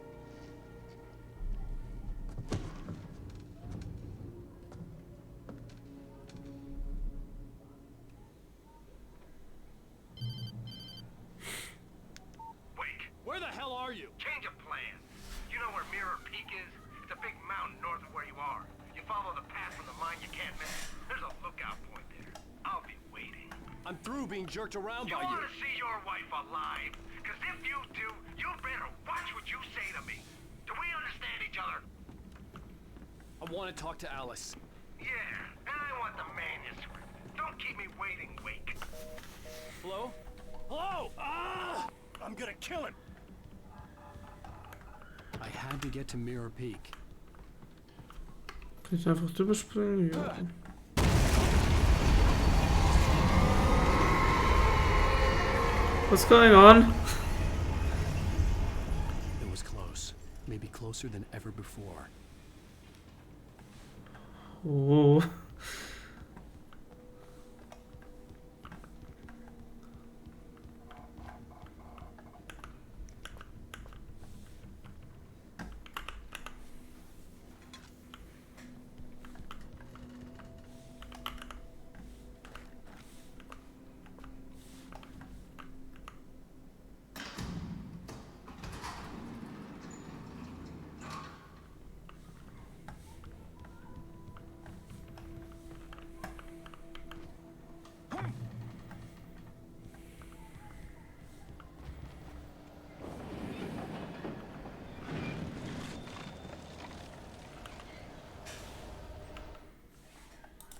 Speaker 9: Wake,
Speaker 23: Where the hell are you?
Speaker 9: change of plan. You know where Mirror Peak is? It's a big mountain north of where you are. You follow the path from the mine, you can't miss it. There's a lookout point there. I'll be waiting.
Speaker 23: I'm through being jerked around
Speaker 9: You
Speaker 23: by you.
Speaker 9: want to see your wife alive? Because if you do, you better watch what you say to me. Do we understand each other?
Speaker 23: I want to talk to Alice.
Speaker 9: Yeah, and I want the manuscript. Don't keep me waiting, Wake.
Speaker 23: Hello? Hello? Ah! I'm gonna kill him.
Speaker 2: I had to get to Mirror Peak.
Speaker 1: Kann ich einfach drüber springen? Ja. What's going on?
Speaker 2: It was close. Maybe closer than ever before.
Speaker 1: Oh.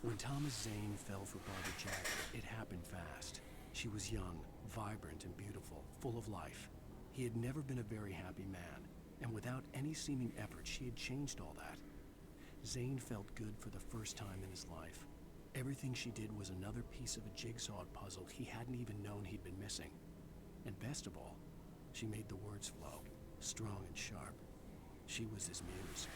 Speaker 2: When Thomas Zane fell for Barbara Jack, it happened fast. She was young, vibrant and beautiful, full of life. He had never been a very happy man, and without any seeming effort, she had changed all that. Zane felt good for the first time in his life. Everything she did was another piece of a jigsaw puzzle he hadn't even known he'd been missing. And best of all, she made the words flow, strong and sharp. She was his muse.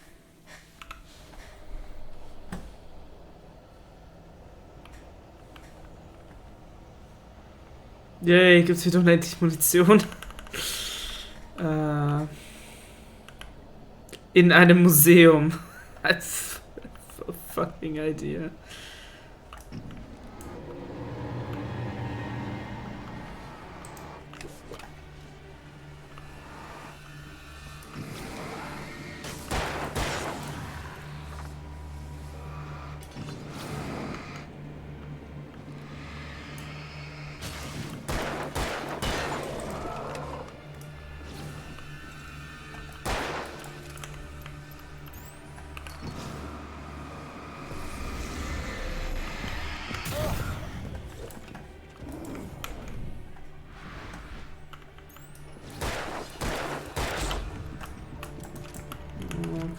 Speaker 1: Yay, gibt's hier doch endlich Munition. In einem Museum. Als fucking idea.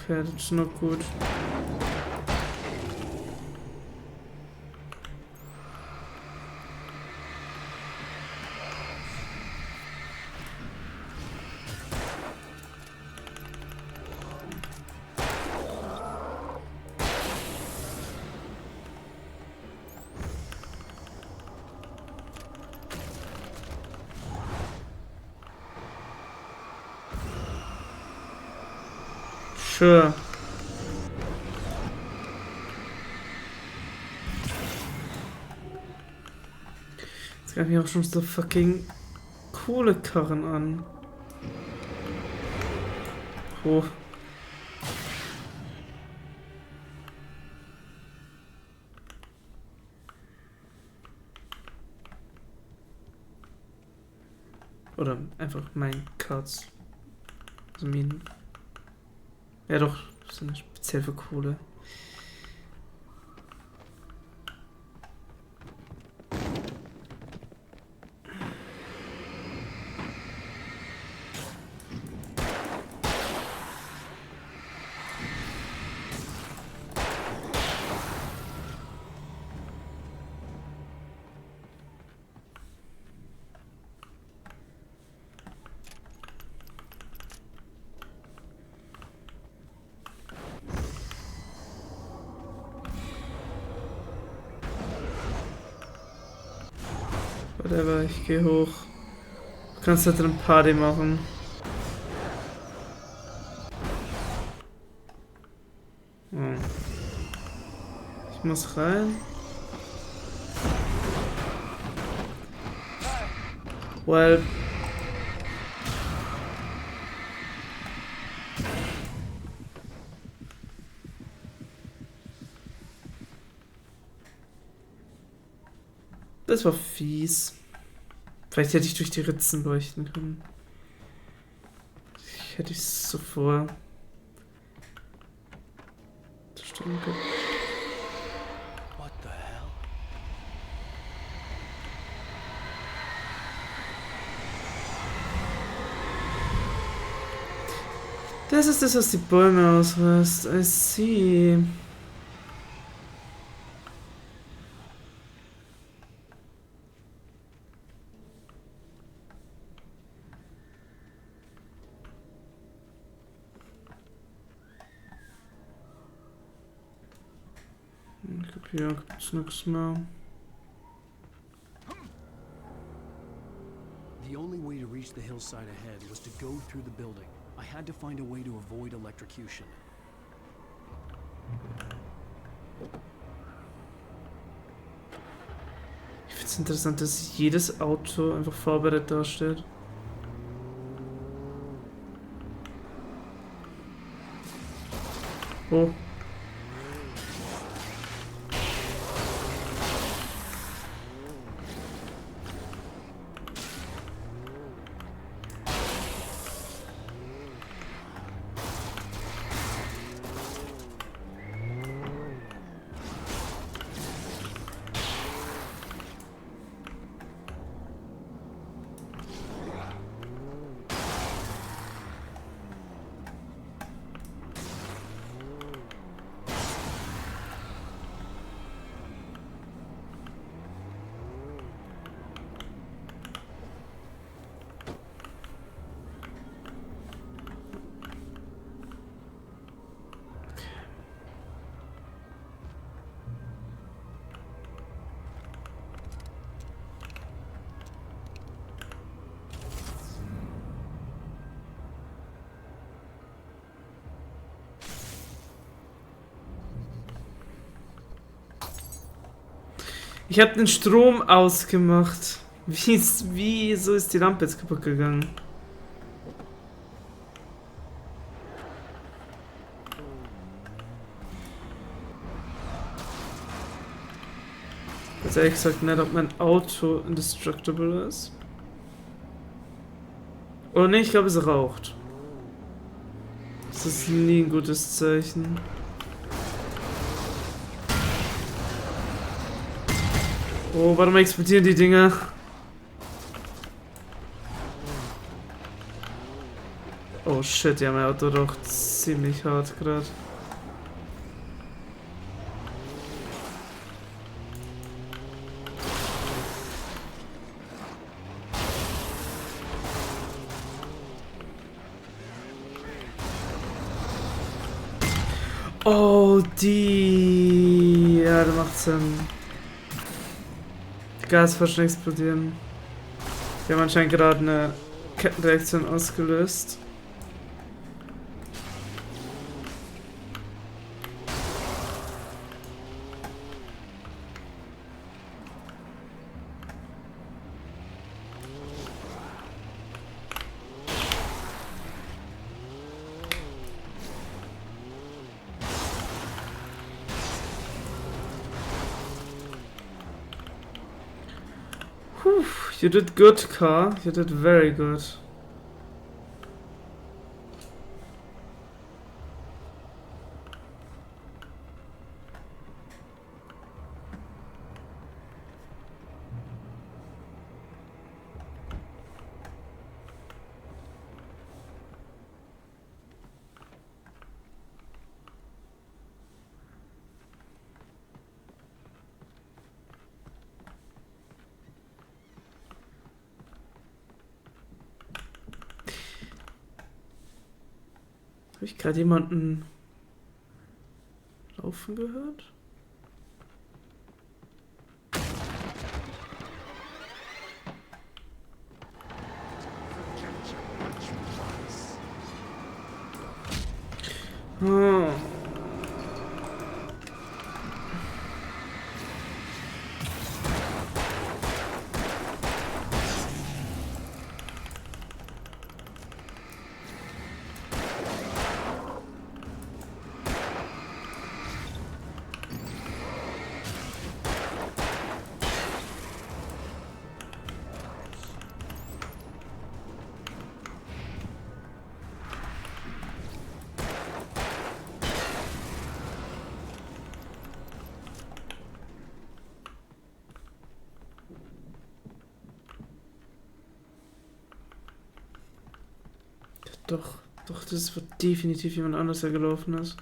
Speaker 1: Okay, das ist noch gut. Sure. Jetzt greifen wir auch schon so fucking coole Karren an. Oh. Oder einfach mein Cards. Also Minen. Ja doch, das sind speziell für Kohle. Whatever, ich gehe hoch. Du kannst halt eine Party machen. Oh. Ich muss rein. Well. Das war fies. Vielleicht hätte ich durch die Ritzen leuchten können. Ich hätte es so vor. Das stimmt.
Speaker 2: What the hell?
Speaker 1: Das ist das, was die Bäume ausreißt. I see. Hier gibt's nichts mehr.
Speaker 2: The only way to reach the hillside ahead was to go through the building. I had to find a way to avoid electrocution.
Speaker 1: Ich finde es interessant, dass jedes Auto einfach vorbereitet dasteht. Oh. Ich habe den Strom ausgemacht. Wieso ist die Lampe jetzt kaputt gegangen? Jetzt ehrlich gesagt nicht, ob mein Auto indestructible ist. Oder ne, ich glaube, es raucht. Das ist nie ein gutes Zeichen. Oh, warum explodieren die Dinger? Oh shit, ja, mein Auto raucht ziemlich hart gerade. Oh, die... Ja, das macht Sinn. Die Gasflaschen explodieren. Die haben anscheinend gerade eine Kettenreaktion ausgelöst. Whew, you did good, car. You did very good. Habe ich gerade jemanden laufen gehört? Oh. Doch, das wird definitiv jemand anders, der gelaufen ist.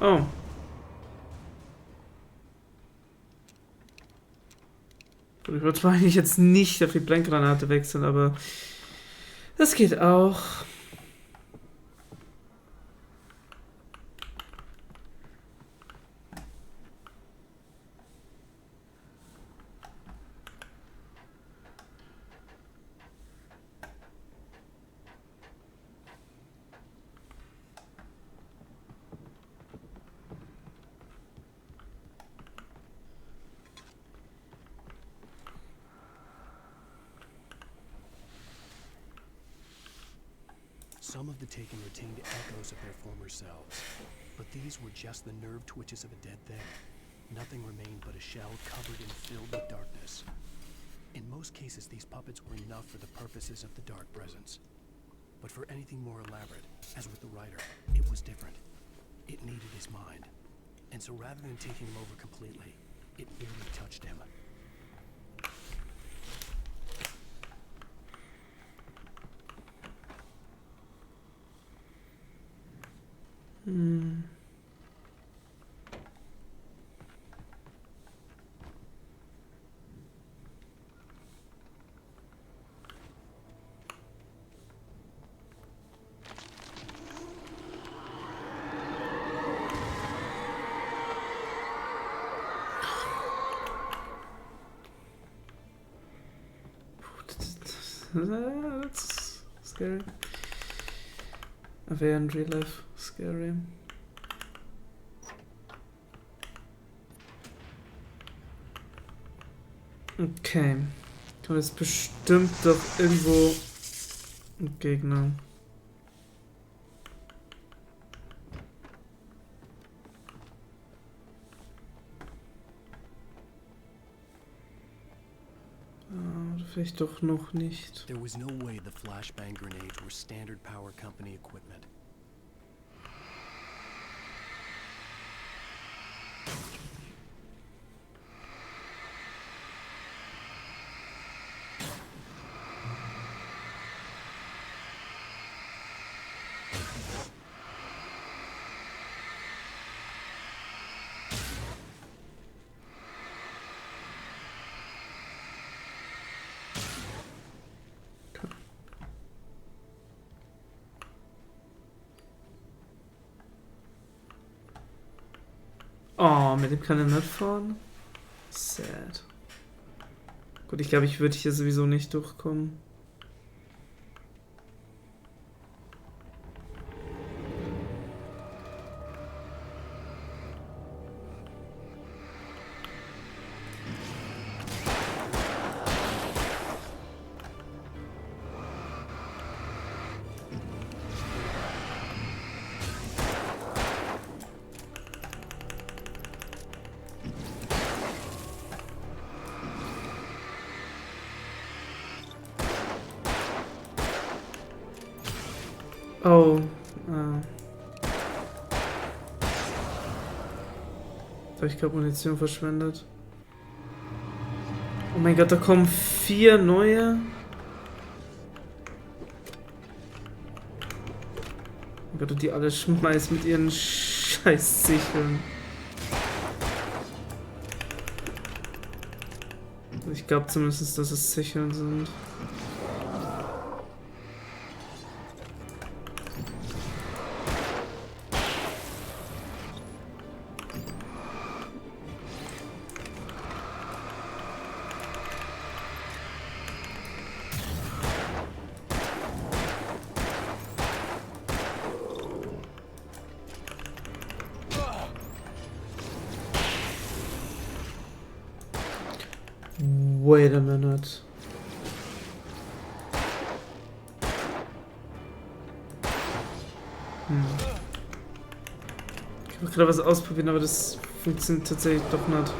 Speaker 1: Oh. Ich würde zwar eigentlich jetzt nicht auf die Blendgranate wechseln, aber das geht auch.
Speaker 2: Some of the taken retained echoes of their former selves, but these were just the nerve twitches of a dead thing. Nothing remained but a shell covered and filled with darkness. In most cases, these puppets were enough for the purposes of the Dark Presence. But for anything more elaborate, as with the writer, it was different. It needed his mind. And so rather than taking him over completely, it merely touched him.
Speaker 1: That's scary. Wäre in real life scary. Okay. Kommt jetzt bestimmt doch irgendwo ein Gegner. Vielleicht doch noch nicht.
Speaker 15: There was no way the flashbang grenades were Standard Power Company equipment.
Speaker 1: Oh, mit dem kann er nicht fahren? Sad. Gut, ich glaube, ich würde hier sowieso nicht durchkommen. Oh. Da habe ich gerade Munition verschwendet. Oh mein Gott, da kommen 4 neue. Oh Gott, und die alle schmeißen mit ihren Scheiß-Sicheln. Ich glaube zumindest, dass es Sicheln sind. Wait a minute. Ich wollte gerade was ausprobieren, aber das funktioniert tatsächlich doch nicht.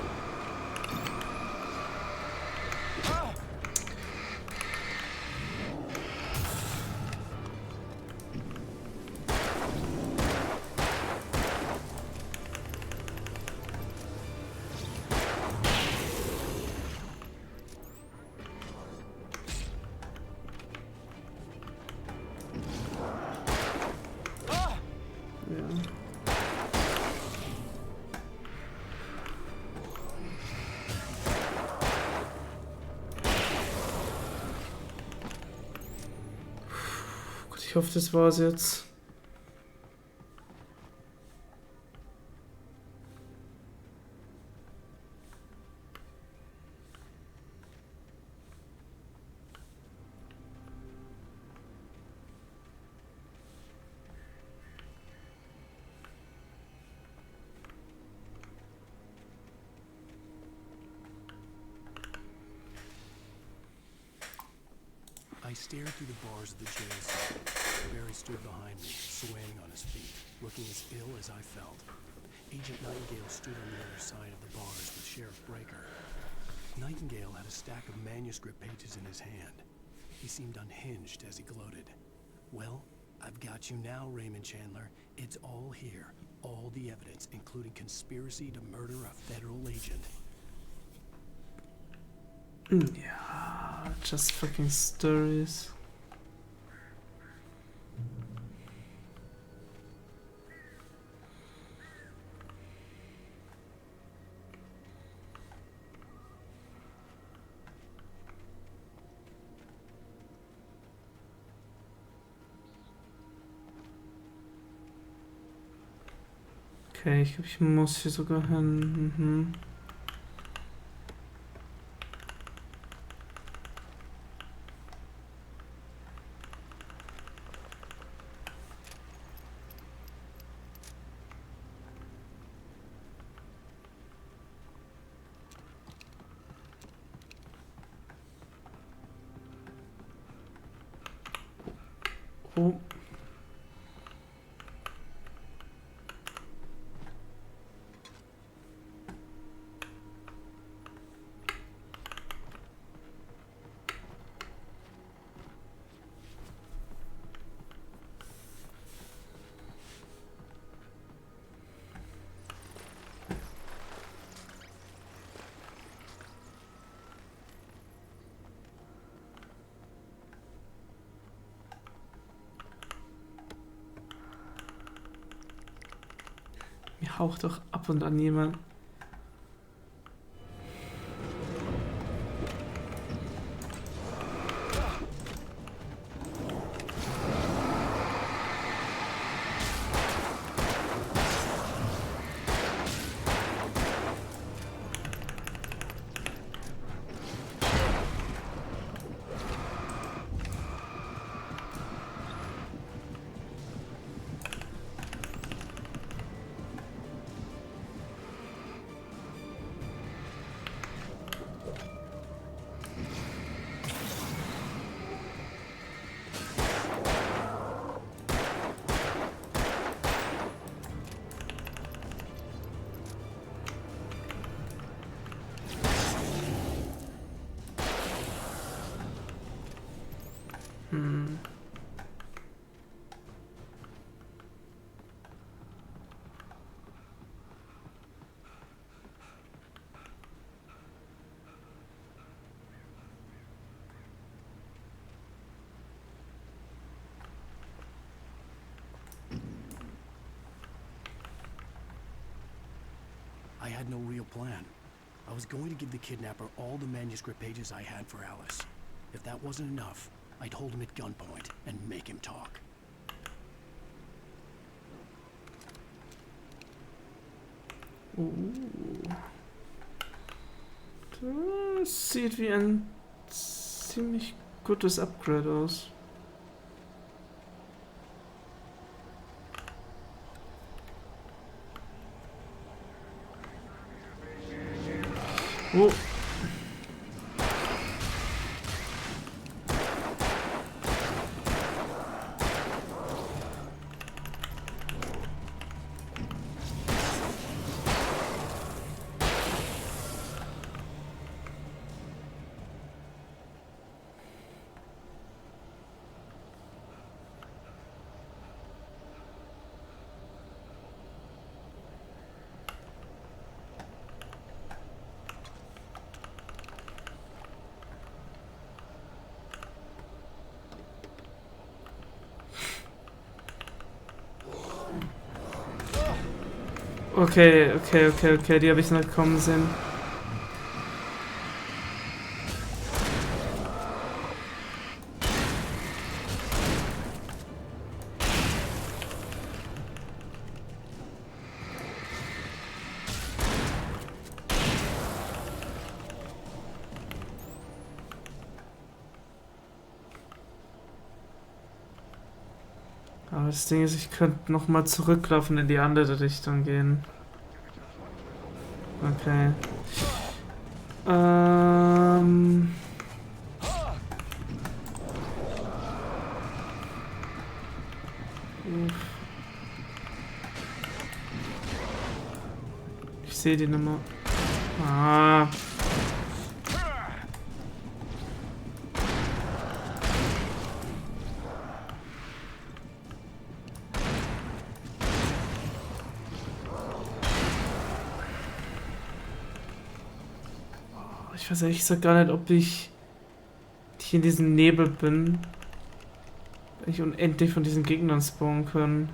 Speaker 1: Ich hoffe, das war's jetzt.
Speaker 15: I stared through the bars of the jail cell. Barry stood behind me, swaying on his feet, looking as ill as I felt. Agent Nightingale stood on the other side of the bars with Sheriff Breaker. Nightingale had a stack of manuscript pages in his hand. He seemed unhinged as he gloated. Well, I've got you now, Raymond Chandler. It's all here. All the evidence, including conspiracy to murder a federal agent.
Speaker 1: Ja, just fucking stories. Okay, ich glaube, ich muss hier sogar hin. Oh. Mir haucht doch ab und an jemand.
Speaker 2: I had no real plan. I was going to give the kidnapper all the manuscript pages I had for Alice. If that wasn't enough, I'd hold him at gunpoint and make him talk.
Speaker 1: Das sieht wie ein ziemlich gutes Upgrade aus. Oh. Okay, die habe ich noch kommen sehen. Aber das Ding ist, ich könnte nochmal zurücklaufen in die andere Richtung gehen. Okay. Ich sehe die Nummer. Ah. Ich weiß ehrlich gesagt gar nicht, ob ich hier in diesem Nebel bin. Weil ich unendlich von diesen Gegnern spawnen können.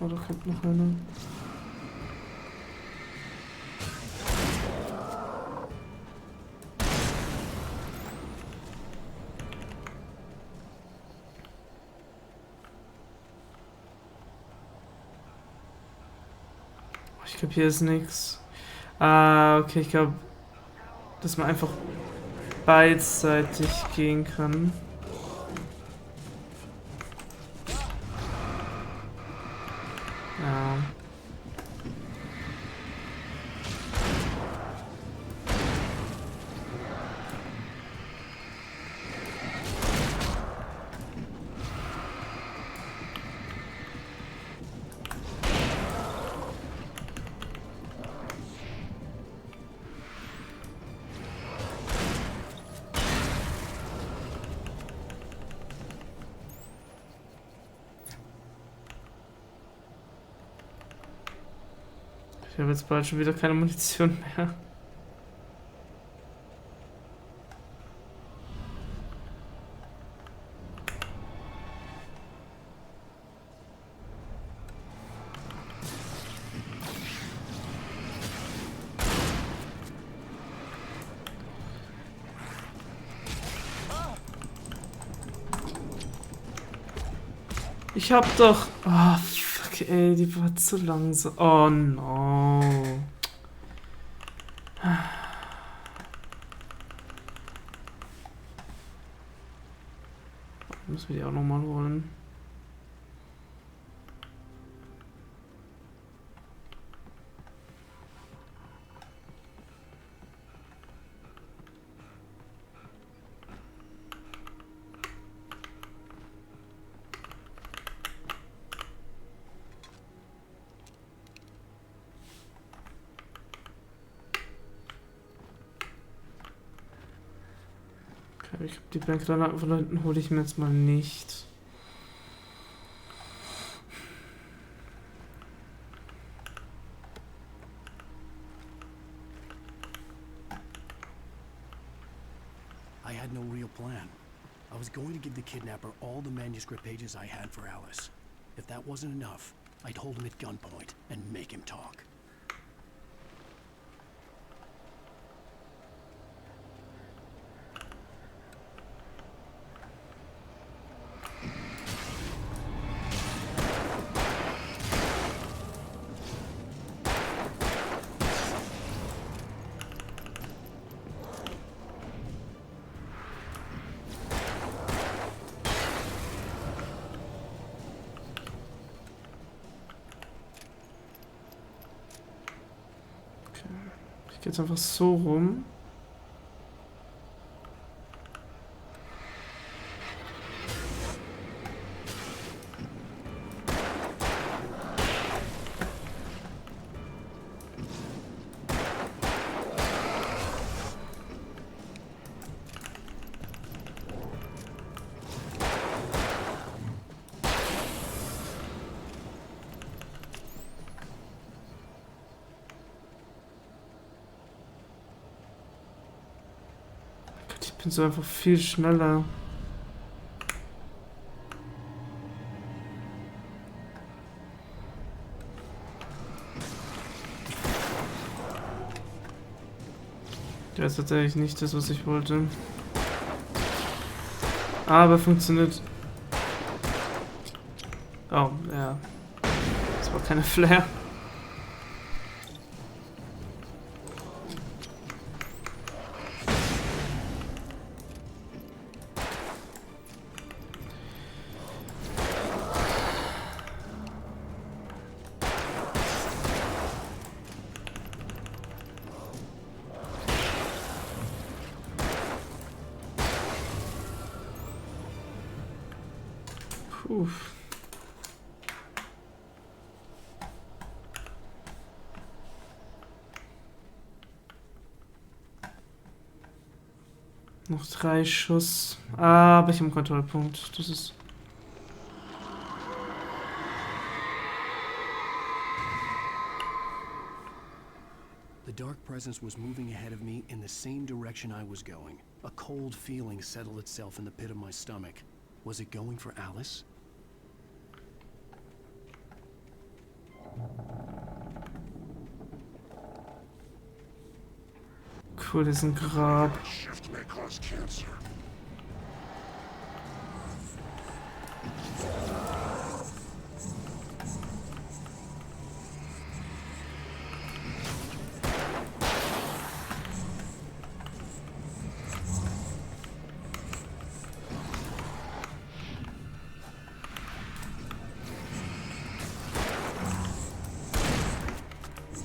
Speaker 1: Oh, da kommt noch einer. Ich kapiere es nix. Ah, okay, ich glaube, dass man einfach beidseitig gehen kann. Ja. Ich habe jetzt bald schon wieder keine Munition mehr. Ich hab doch... Oh, fuck, ey, die war zu langsam. Oh, no. Müssen wir die auch nochmal holen. Ich glaube, die Blendgranaten von da hinten hole ich mir jetzt mal nicht.
Speaker 2: I had no real plan. I was going to give the kidnapper all the manuscript pages I had for Alice. If that wasn't enough, I'd hold him at gunpoint and make him talk. Ich gehe jetzt einfach so rum. Ich bin so einfach viel schneller. Das ist tatsächlich nicht das, was ich wollte. Aber funktioniert. Oh, ja. Das war keine Flare. Puh. Noch 3 Schuss. Ah, aber ich habe einen Kontrollpunkt. Das ist... The dark presence was moving ahead of me in the same direction I was going. A cold feeling settled itself in the pit of my stomach. Was it going for Alice?
Speaker 1: Cool, das ist ein Grab.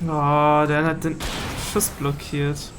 Speaker 1: Oh, der hat den Schuss blockiert.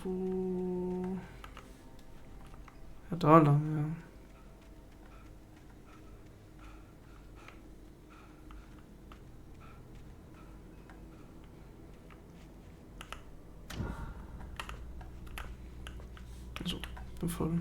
Speaker 1: Wo? Ja, da lang, ja. So, bin voll.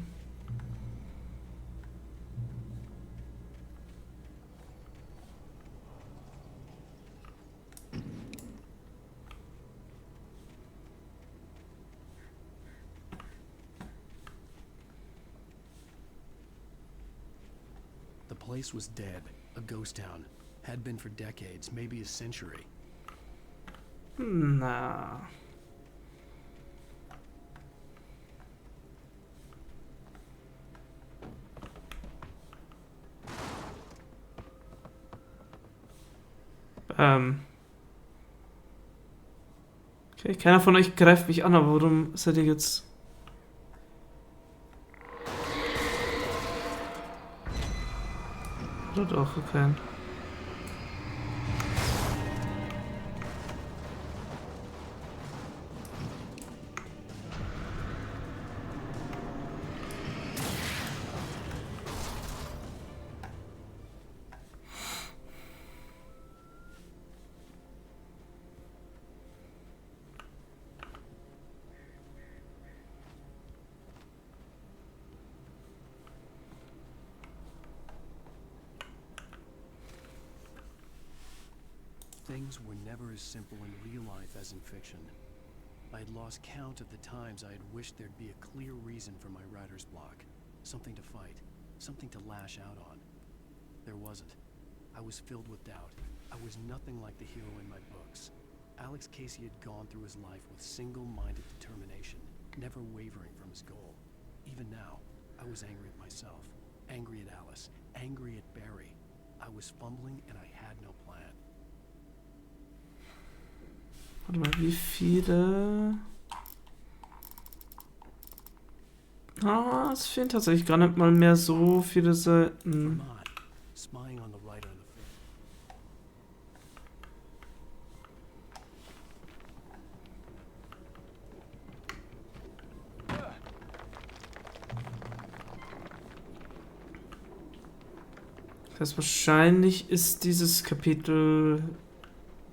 Speaker 15: The place was dead, a ghost town. Had been for decades, maybe a century.
Speaker 1: Na. Okay, keiner von euch greift mich an, aber warum seid ihr jetzt... Oder doch, okay.
Speaker 15: Things were never as simple in real life as in fiction. I had lost count of the times I had wished there'd be a clear reason for my writer's block. Something to fight, something to lash out on. There wasn't. I was filled with doubt. I was nothing like the hero in my books. Alex Casey had gone through his life with single-minded determination, never wavering from his goal. Even now, I was angry at myself, angry at Alice, angry at Barry. I was fumbling and I had no plan.
Speaker 1: Warte mal, wie viele... Ah, es fehlen tatsächlich gar nicht mal mehr so viele Seiten. Das heißt, wahrscheinlich ist dieses Kapitel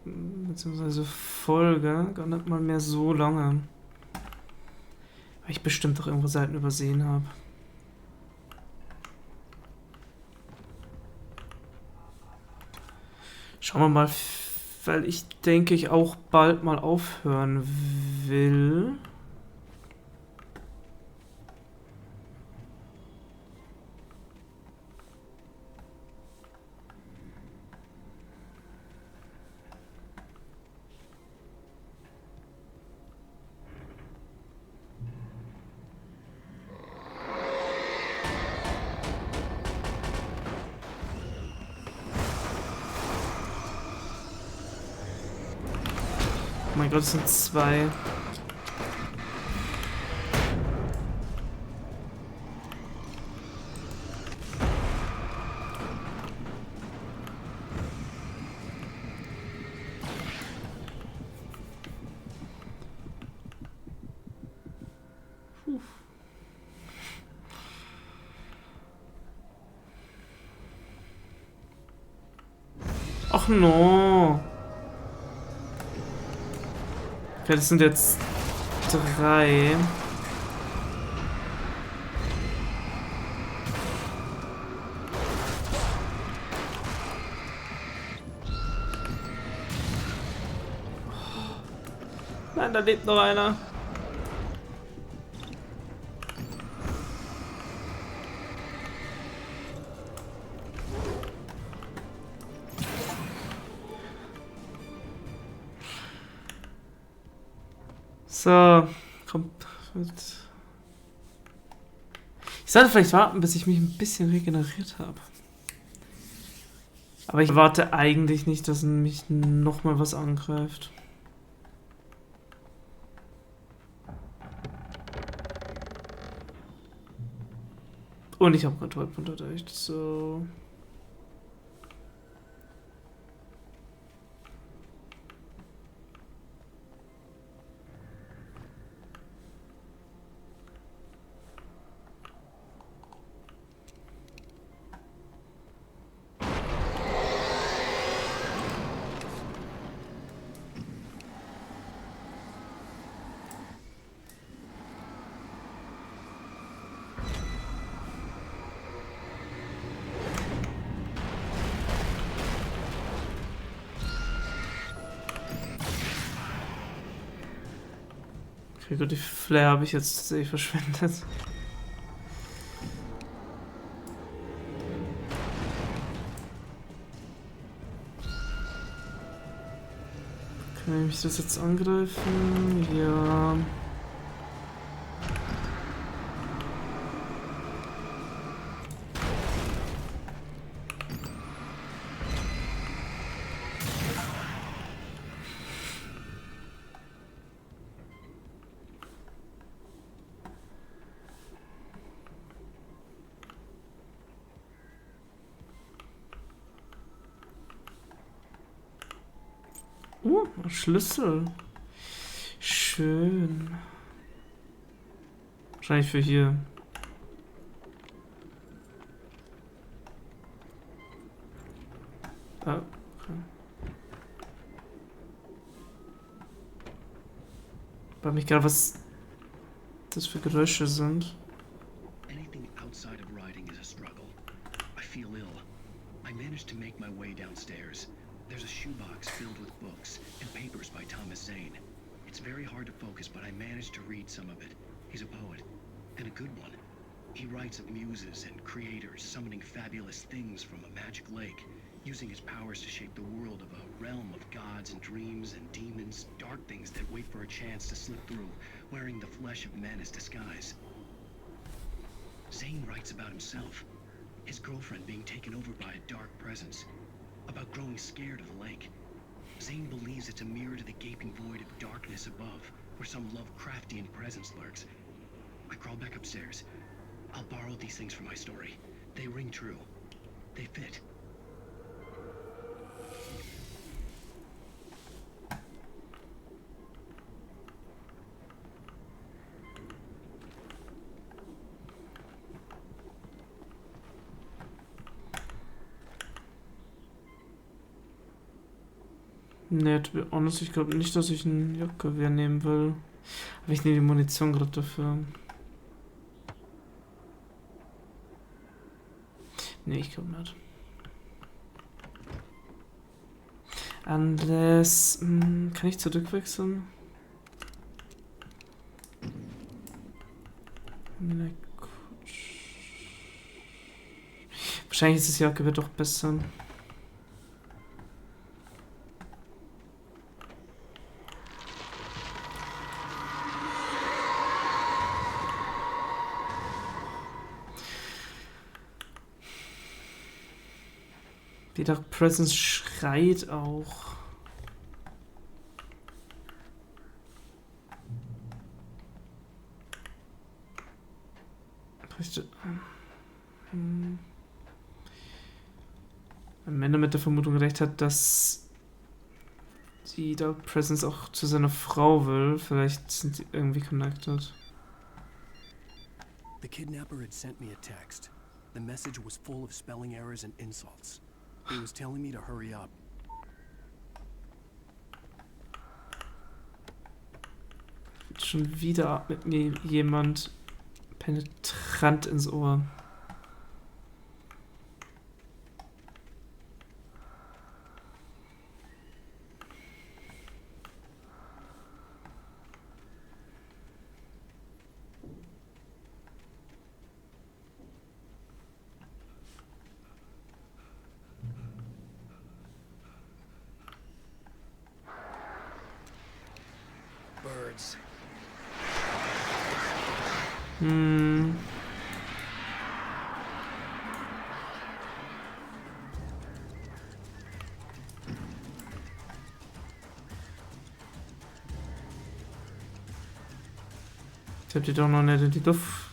Speaker 1: beziehungsweise Folge gar nicht mal mehr so lange. Weil ich bestimmt doch irgendwo Seiten übersehen habe. Schauen wir mal, weil ich denke, ich auch bald mal aufhören will. Oh mein Gott, es sind zwei. Ach no. Okay, das sind jetzt 3. Nein, da lebt noch einer. So, kommt. Ich sollte vielleicht warten, bis ich mich ein bisschen regeneriert habe. Aber ich erwarte eigentlich nicht, dass mich nochmal was angreift. Und ich habe Kontrollpunkt erreicht, so. Okay, gut, die Flare habe ich jetzt tatsächlich verschwendet. Kann ich mich das jetzt angreifen? Ja. Schlüssel. Schön. Wahrscheinlich für hier. Ah, okay. Ich frage mich gerade, was das für Geräusche sind.
Speaker 10: Anything outside of writing is a struggle. I feel ill. I managed to make my way downstairs. There's a shoebox filled with books and papers by Thomas Zane. It's very hard to focus, but I managed to read some of it. He's a poet, and a good one. He writes of muses and creators summoning fabulous things from a magic lake, using his powers to shape the world of a realm of gods and dreams and demons, dark things that wait for a chance to slip through, wearing the flesh of men as disguise. Zane writes about himself, his girlfriend being taken over by a dark presence, about growing scared of the lake. Zane believes it's a mirror to the gaping void of darkness above, where some Lovecraftian presence lurks. I crawl back upstairs. I'll borrow these things for my story. They ring true. They fit.
Speaker 1: Ne, to be honest, ich glaube nicht, dass ich ein Jagdgewehr nehmen will. Aber ich nehme die Munition gerade dafür. Ne, ich glaube nicht. Unless... kann ich zurückwechseln? Ne, gut. Wahrscheinlich ist das Jagdgewehr doch besser. Die Dark Presence schreit auch. Wenn er mit der Vermutung recht hat, dass die Dark Presence auch zu seiner Frau will, vielleicht sind die irgendwie connected.
Speaker 15: The kidnapper had sent me a text. The message was full of spelling errors and insults. He was telling me to hurry up.
Speaker 1: Schon wieder atmet mir jemand penetrant ins Ohr. Hm. Ich hab die doch noch nicht in die Luft.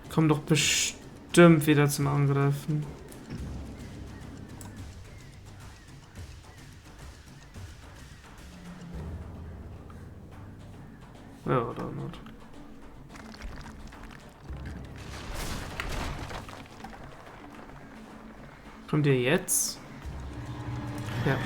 Speaker 1: Kommen doch bestimmt wieder zum Angreifen. Ja, oder nicht. Kommt ihr jetzt? Ja.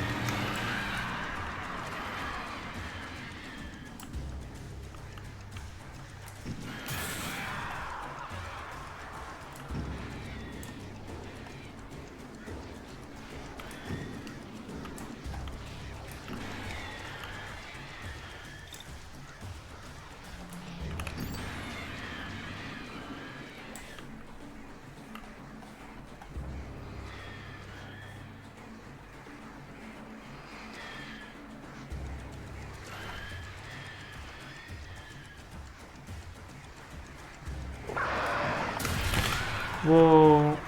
Speaker 1: Wow.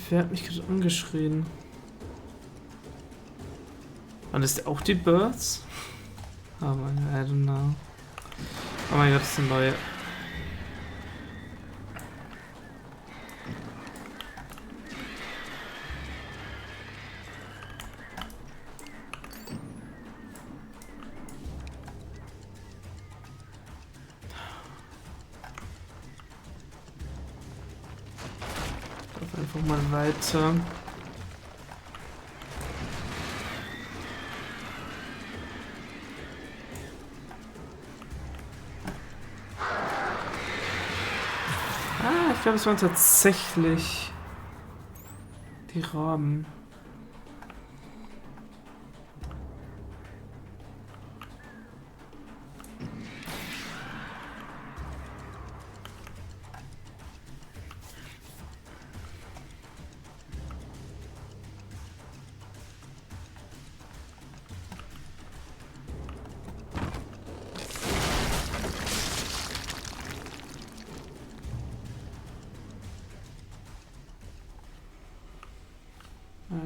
Speaker 1: Wer hat mich gerade angeschrien? Und ist der auch die Birds? Oh mein Gott, I don't know. Oh mein Gott, das ist eine neue. Einfach mal weiter. Ah, ich glaube, es waren tatsächlich die Raben.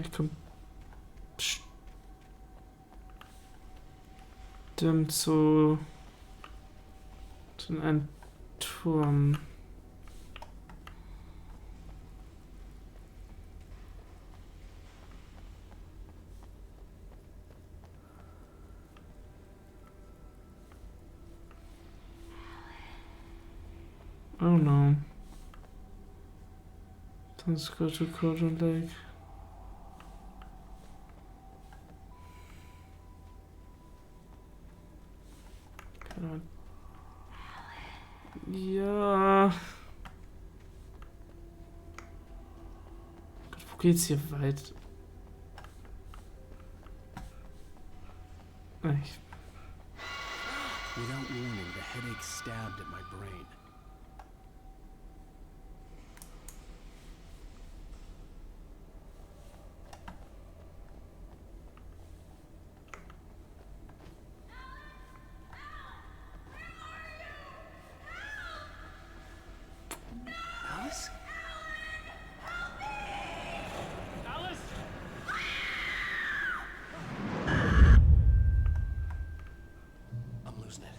Speaker 1: Ich komme bestimmt zu einem Turm. Oh no. Let's go to Cauldron Lake. Ja. Gott, wo geht's hier weit? Ich.
Speaker 15: Without warning, the headache stabbed at my brain.
Speaker 12: Alice? Alice?
Speaker 15: I'm losing it.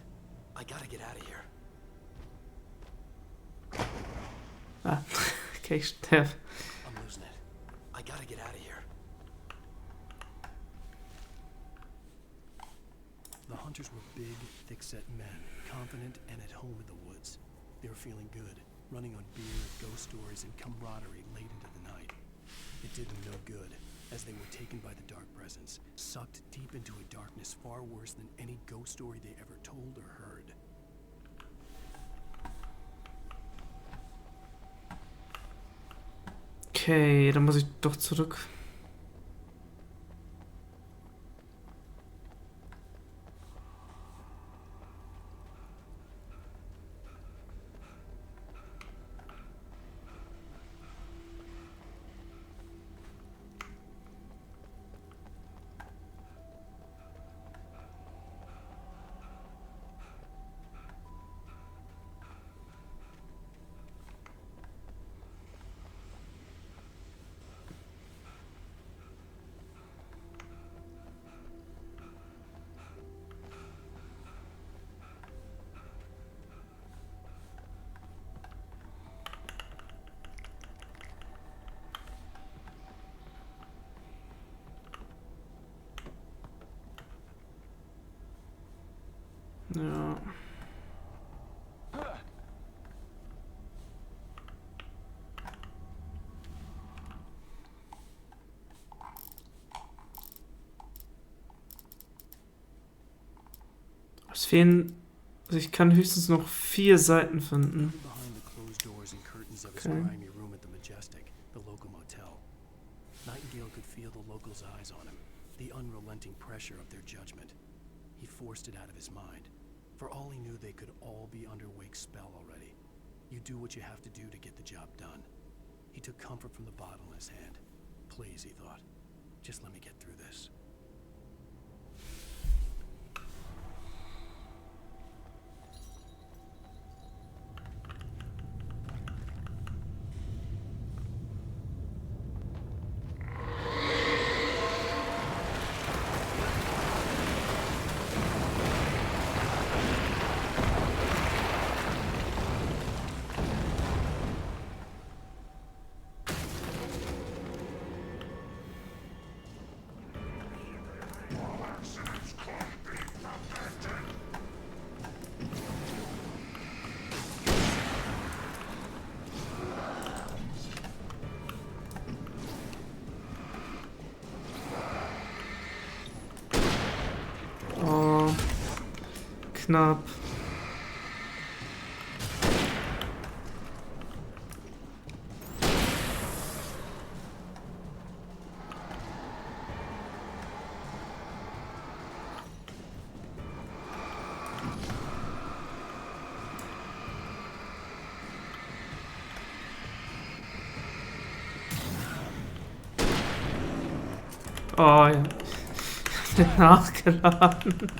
Speaker 15: I gotta get out of here.
Speaker 1: Ah, okay, ich sterbe.
Speaker 15: I'm losing it. I gotta get out of here. The hunters were big, thick-set men, confident and at home in the woods. They were feeling good, running on beer, ghost stories, and camaraderie late into the night. It did them no good, as they were taken by the dark presence, sucked deep into a darkness far worse than any ghost story they ever told or heard.
Speaker 1: Okay, dann muss ich doch zurück. Ja. Es fehlen... Also ich kann höchstens noch 4 Seiten finden.
Speaker 2: Behind the closed doors and curtains of his
Speaker 1: Okay.
Speaker 2: grimy room at the Majestic, the local motel, Nightingale could feel the locals' eyes on him, the unrelenting pressure of their judgment. He forced it out of his mind. For all he knew, they could all be under Wake's spell already. You do what you have to do to get the job done. He took comfort from the bottle in his hand. Please, he thought, just let me get through this.
Speaker 1: Oh, knapp. Oh ja. Nachgeladen.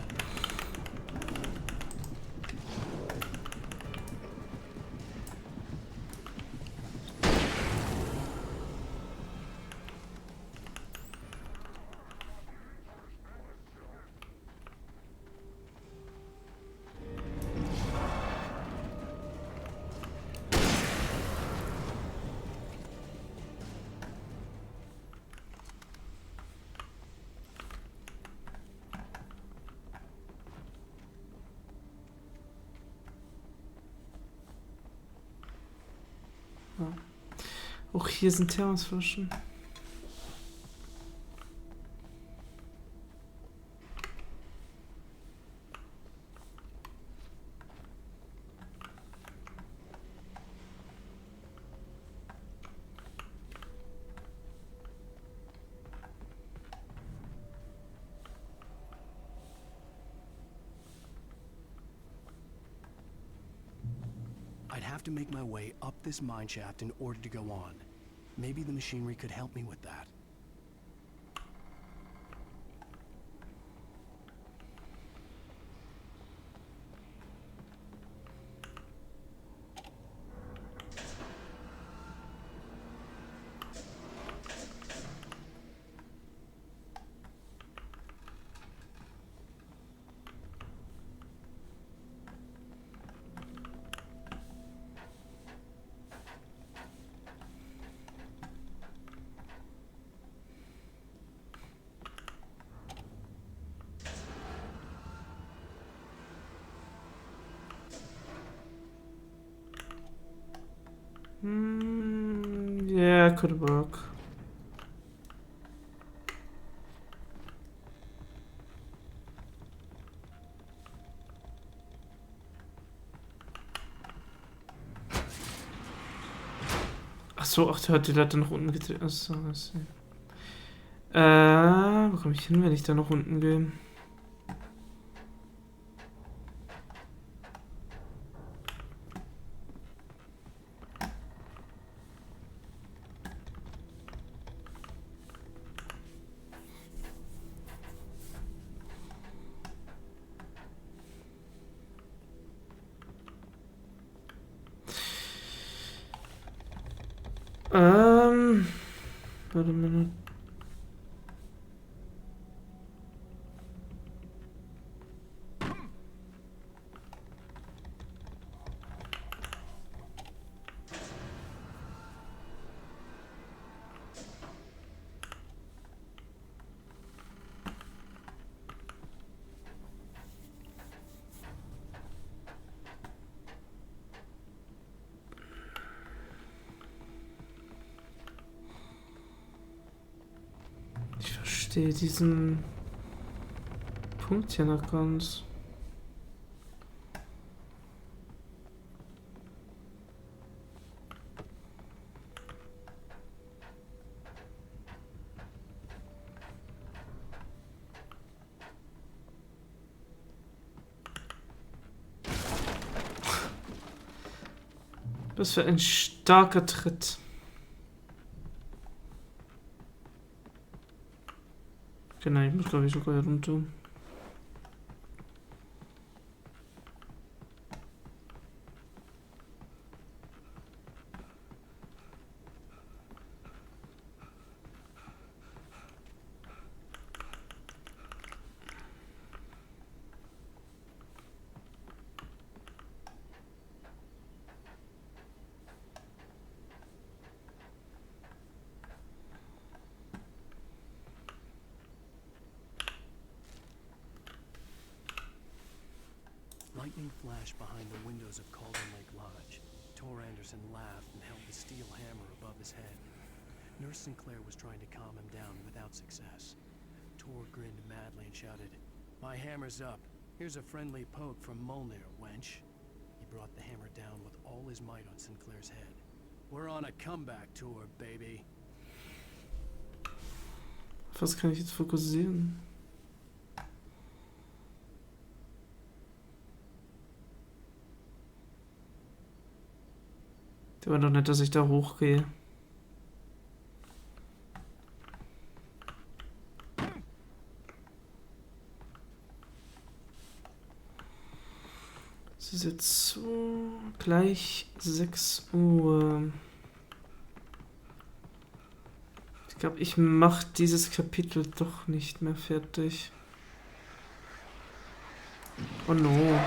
Speaker 1: Ja. Auch hier sind Thermosflaschen.
Speaker 2: I'd have to make my way up this mine shaft in order to go on. Maybe the machinery could help me with that.
Speaker 1: Yeah, could work. Ach so, ach, der hat die Leiter nach unten gedreht. Achso, achso. Wo komme ich hin, wenn ich da nach unten gehe? Warte mal. verstehe diesen Punkt hier noch ganz. Was für ein starker Tritt. Genau, ich muss glaube ich sogar hier runter.
Speaker 15: Lightning flashed behind the windows of Calden Lake Lodge. Tor Anderson laughed and held the steel hammer above his head. Nurse Sinclair was trying to calm him down without success. Tor grinned madly and shouted, "My hammer's up. Here's a friendly poke from Molnir, wench." He brought the hammer down with all his might on Sinclair's head. "We're on a comeback tour, baby."
Speaker 1: Was kann ich jetzt fokussieren? Der war doch nicht, dass ich da hochgehe. Es ist jetzt so gleich 6 Uhr. Ich glaube, ich mache dieses Kapitel doch nicht mehr fertig. Oh no.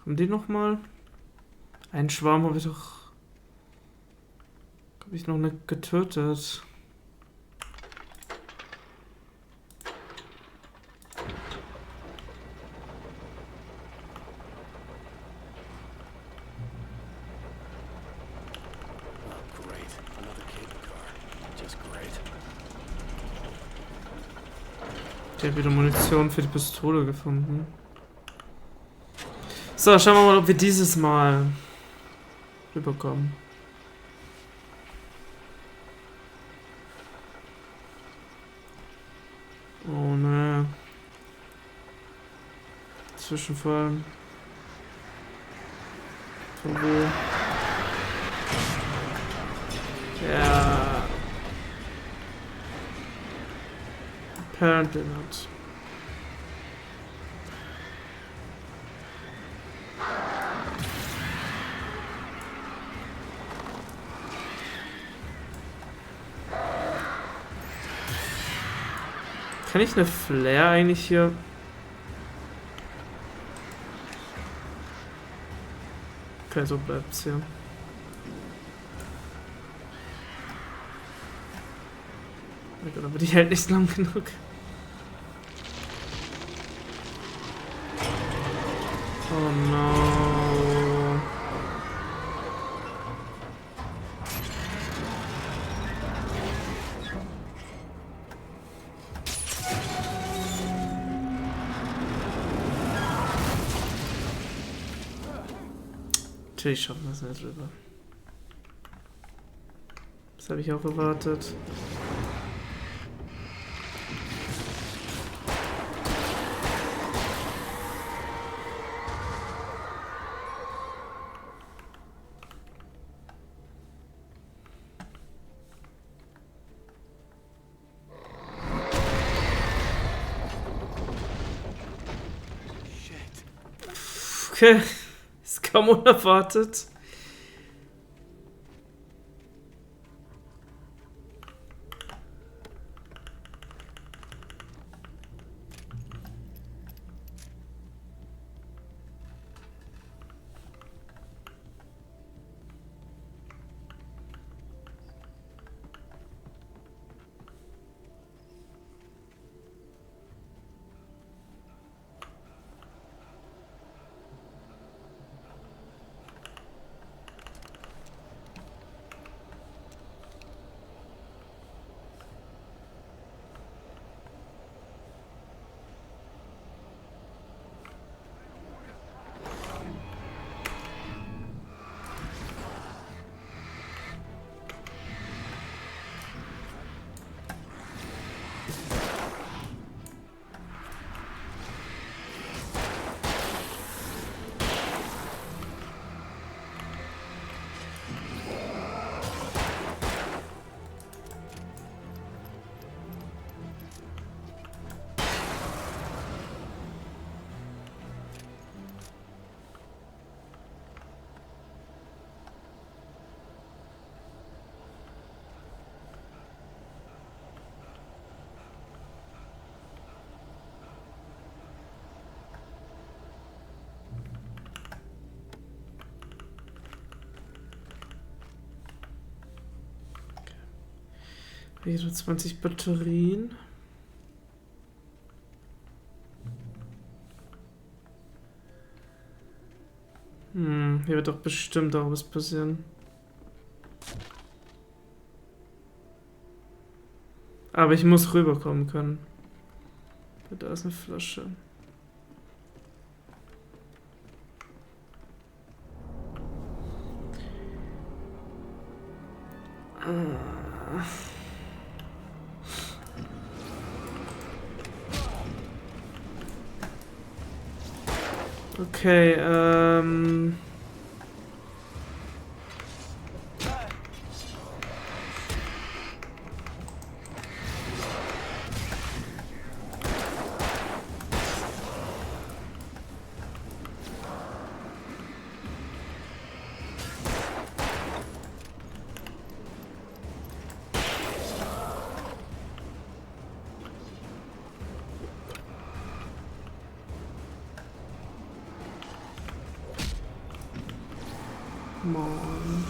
Speaker 1: Kommen die nochmal? Einen Schwarm habe ich doch... Habe ich noch nicht getötet. Ich habe wieder Munition für die Pistole gefunden. So, schauen wir mal, ob wir dieses Mal rüberkommen. Oh ne. Zwischenfall. Von wo? Ja. Apparently not. Kann ich eine Flare eigentlich hier... Okay, so bleibt's hier. Oh Gott, aber die hält nicht lang genug. Oh no. Natürlich schaffen wir es nicht rüber. Das habe ich auch erwartet. Okay, ist kaum unerwartet. Wieder 20 Batterien. Hier wird doch bestimmt auch was passieren. Aber ich muss rüberkommen können. Da ist eine Flasche. Okay, Mann.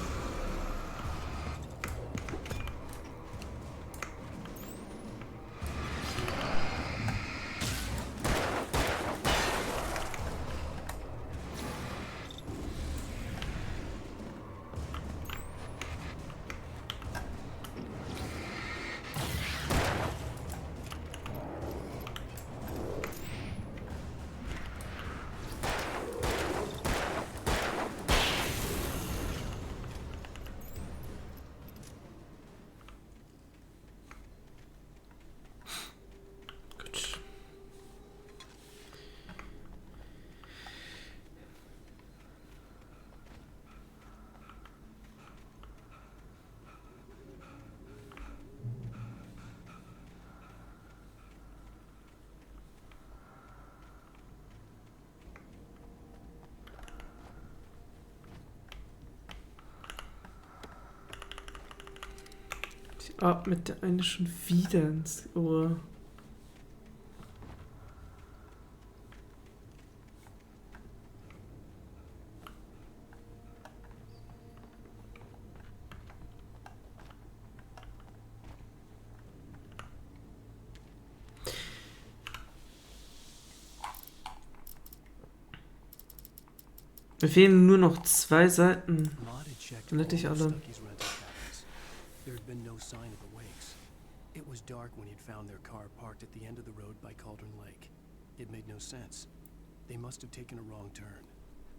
Speaker 1: Mit der eine schon wieder ins Ohr. Mir fehlen nur noch 2 Seiten. Dann hätte ich alle.
Speaker 2: There had been no sign of the Wakes. It was dark when he'd found their car parked at the end of the road by Cauldron Lake. It made no sense. They must have taken a wrong turn,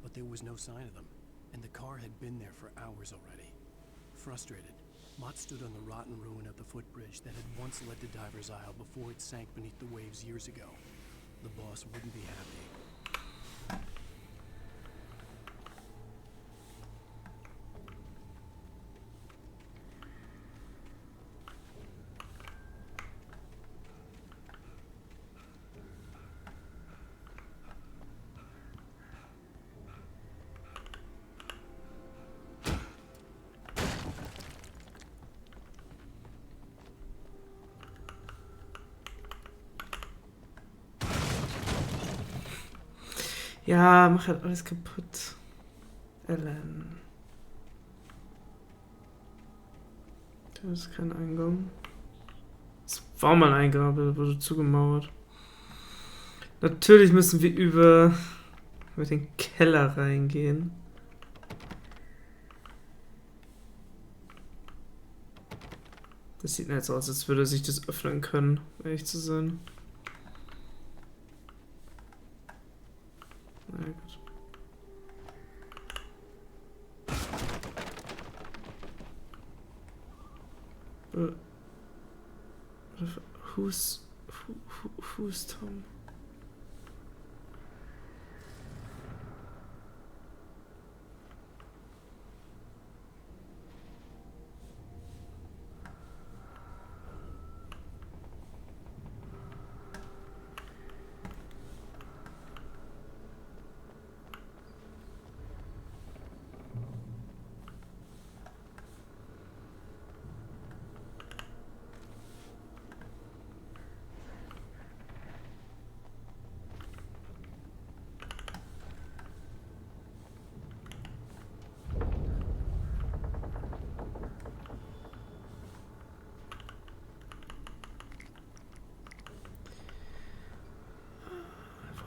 Speaker 2: but there was no sign of them, and the car had been there for hours already. Frustrated, Mott stood on the rotten ruin of the footbridge that had once led to Diver's Isle before it sank beneath the waves years ago. The boss wouldn't be happy.
Speaker 1: Ja, mach halt alles kaputt. Ellen. Da ist kein Eingang. Das war mal ein Eingang, aber wurde zugemauert. Natürlich müssen wir über den Keller reingehen. Das sieht jetzt aus, als würde sich das öffnen können, um ehrlich zu sein. Na gut. Who's Tom?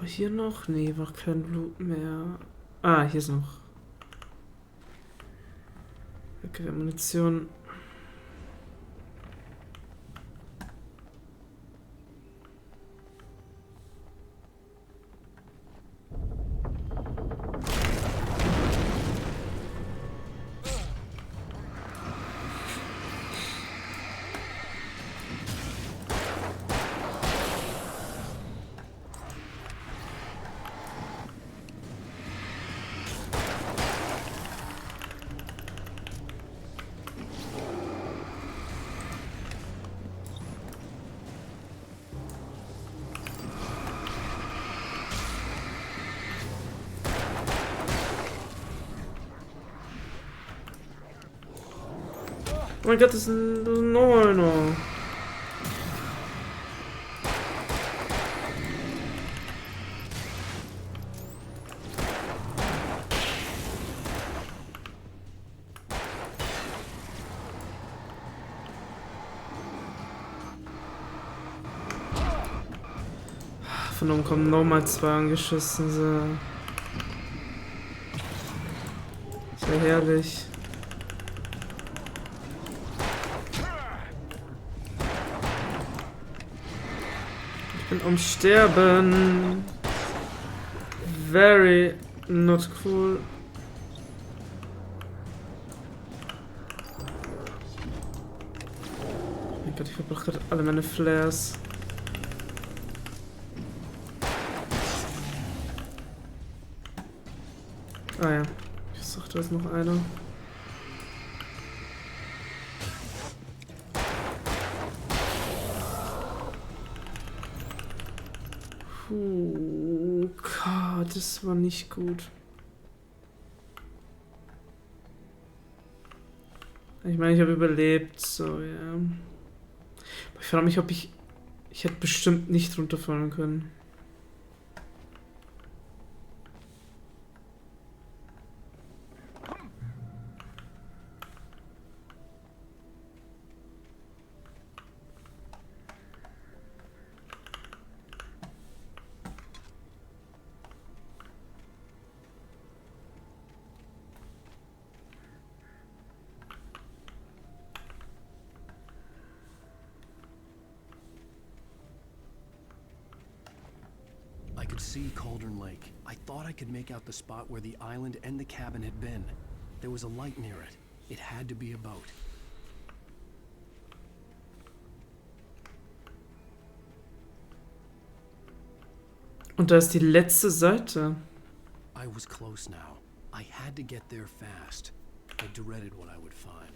Speaker 1: War hier noch? Nee, war kein Blut mehr. Ah, hier ist noch. Okay, Munition. Oh mein Gott, das ist noch einer. Von oben kommen nochmal 2 angeschossen. So. Sehr herrlich. Ich bin am Sterben. Very not cool. Oh mein Gott, ich verbrauche gerade alle meine Flares. Ah ja, ich sagte, da ist noch einer. Gott, das war nicht gut. Ich meine, ich habe überlebt, so, ja. Ich frage mich, ob ich hätte bestimmt nicht runterfallen können.
Speaker 15: I could see Cauldron Lake. I thought I could make out the spot where the island and the cabin had been. There was a light near it. It had to be a boat.
Speaker 1: Und da ist die letzte Seite.
Speaker 15: I was close now. I had to get there fast. I dreaded what I would find.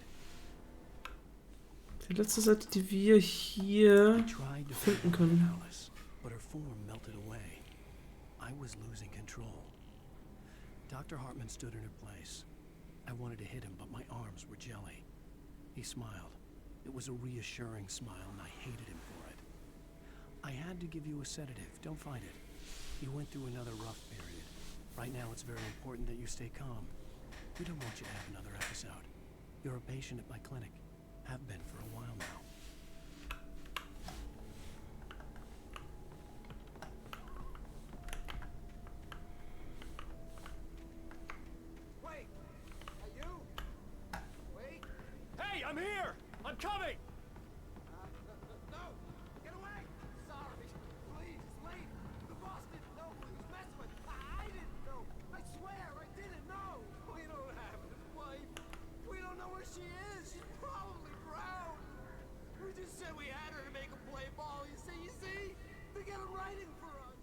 Speaker 1: Die letzte Seite, die wir hier finden können.
Speaker 15: Alice, but her form melted away. I was losing control. Dr. Hartman stood in her place. I wanted to hit him, but my arms were jelly. He smiled. It was a reassuring smile, and I hated him for it. I had to give you a sedative. Don't fight it. You went through another rough period. Right now, it's very important that you stay calm. We don't want you to have another episode. You're a patient at my clinic. Have been for a while now.
Speaker 4: Wait! Are you? Wait! Hey, I'm here! I'm coming! No! Get away! Sorry. Please, leave. The boss didn't know who he was messing with. I didn't know. I swear, I didn't know. We don't have his wife. We don't know where she is. She's probably drowned. We just said we had her to make a play ball. You see? They got him writing for us.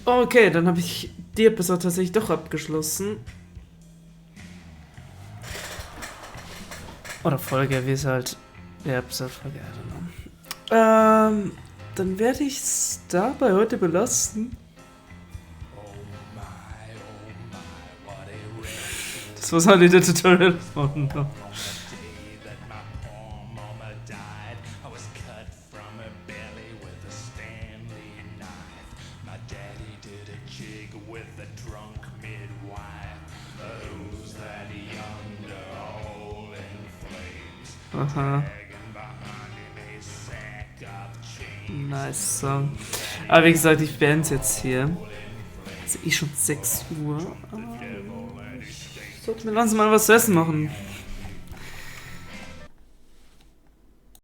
Speaker 1: Okay, dann habe ich die Episode tatsächlich doch abgeschlossen. Oder Folge, wie es halt. Ja, Episode-Folge, I don't know. Dann werde ich es dabei heute belassen. Das war so der Tutorial von. Aha. Nice Song. Aber wie gesagt, ich beende es jetzt hier. Es ist schon 6 Uhr. Ich sollte mir langsam mal was zu essen machen.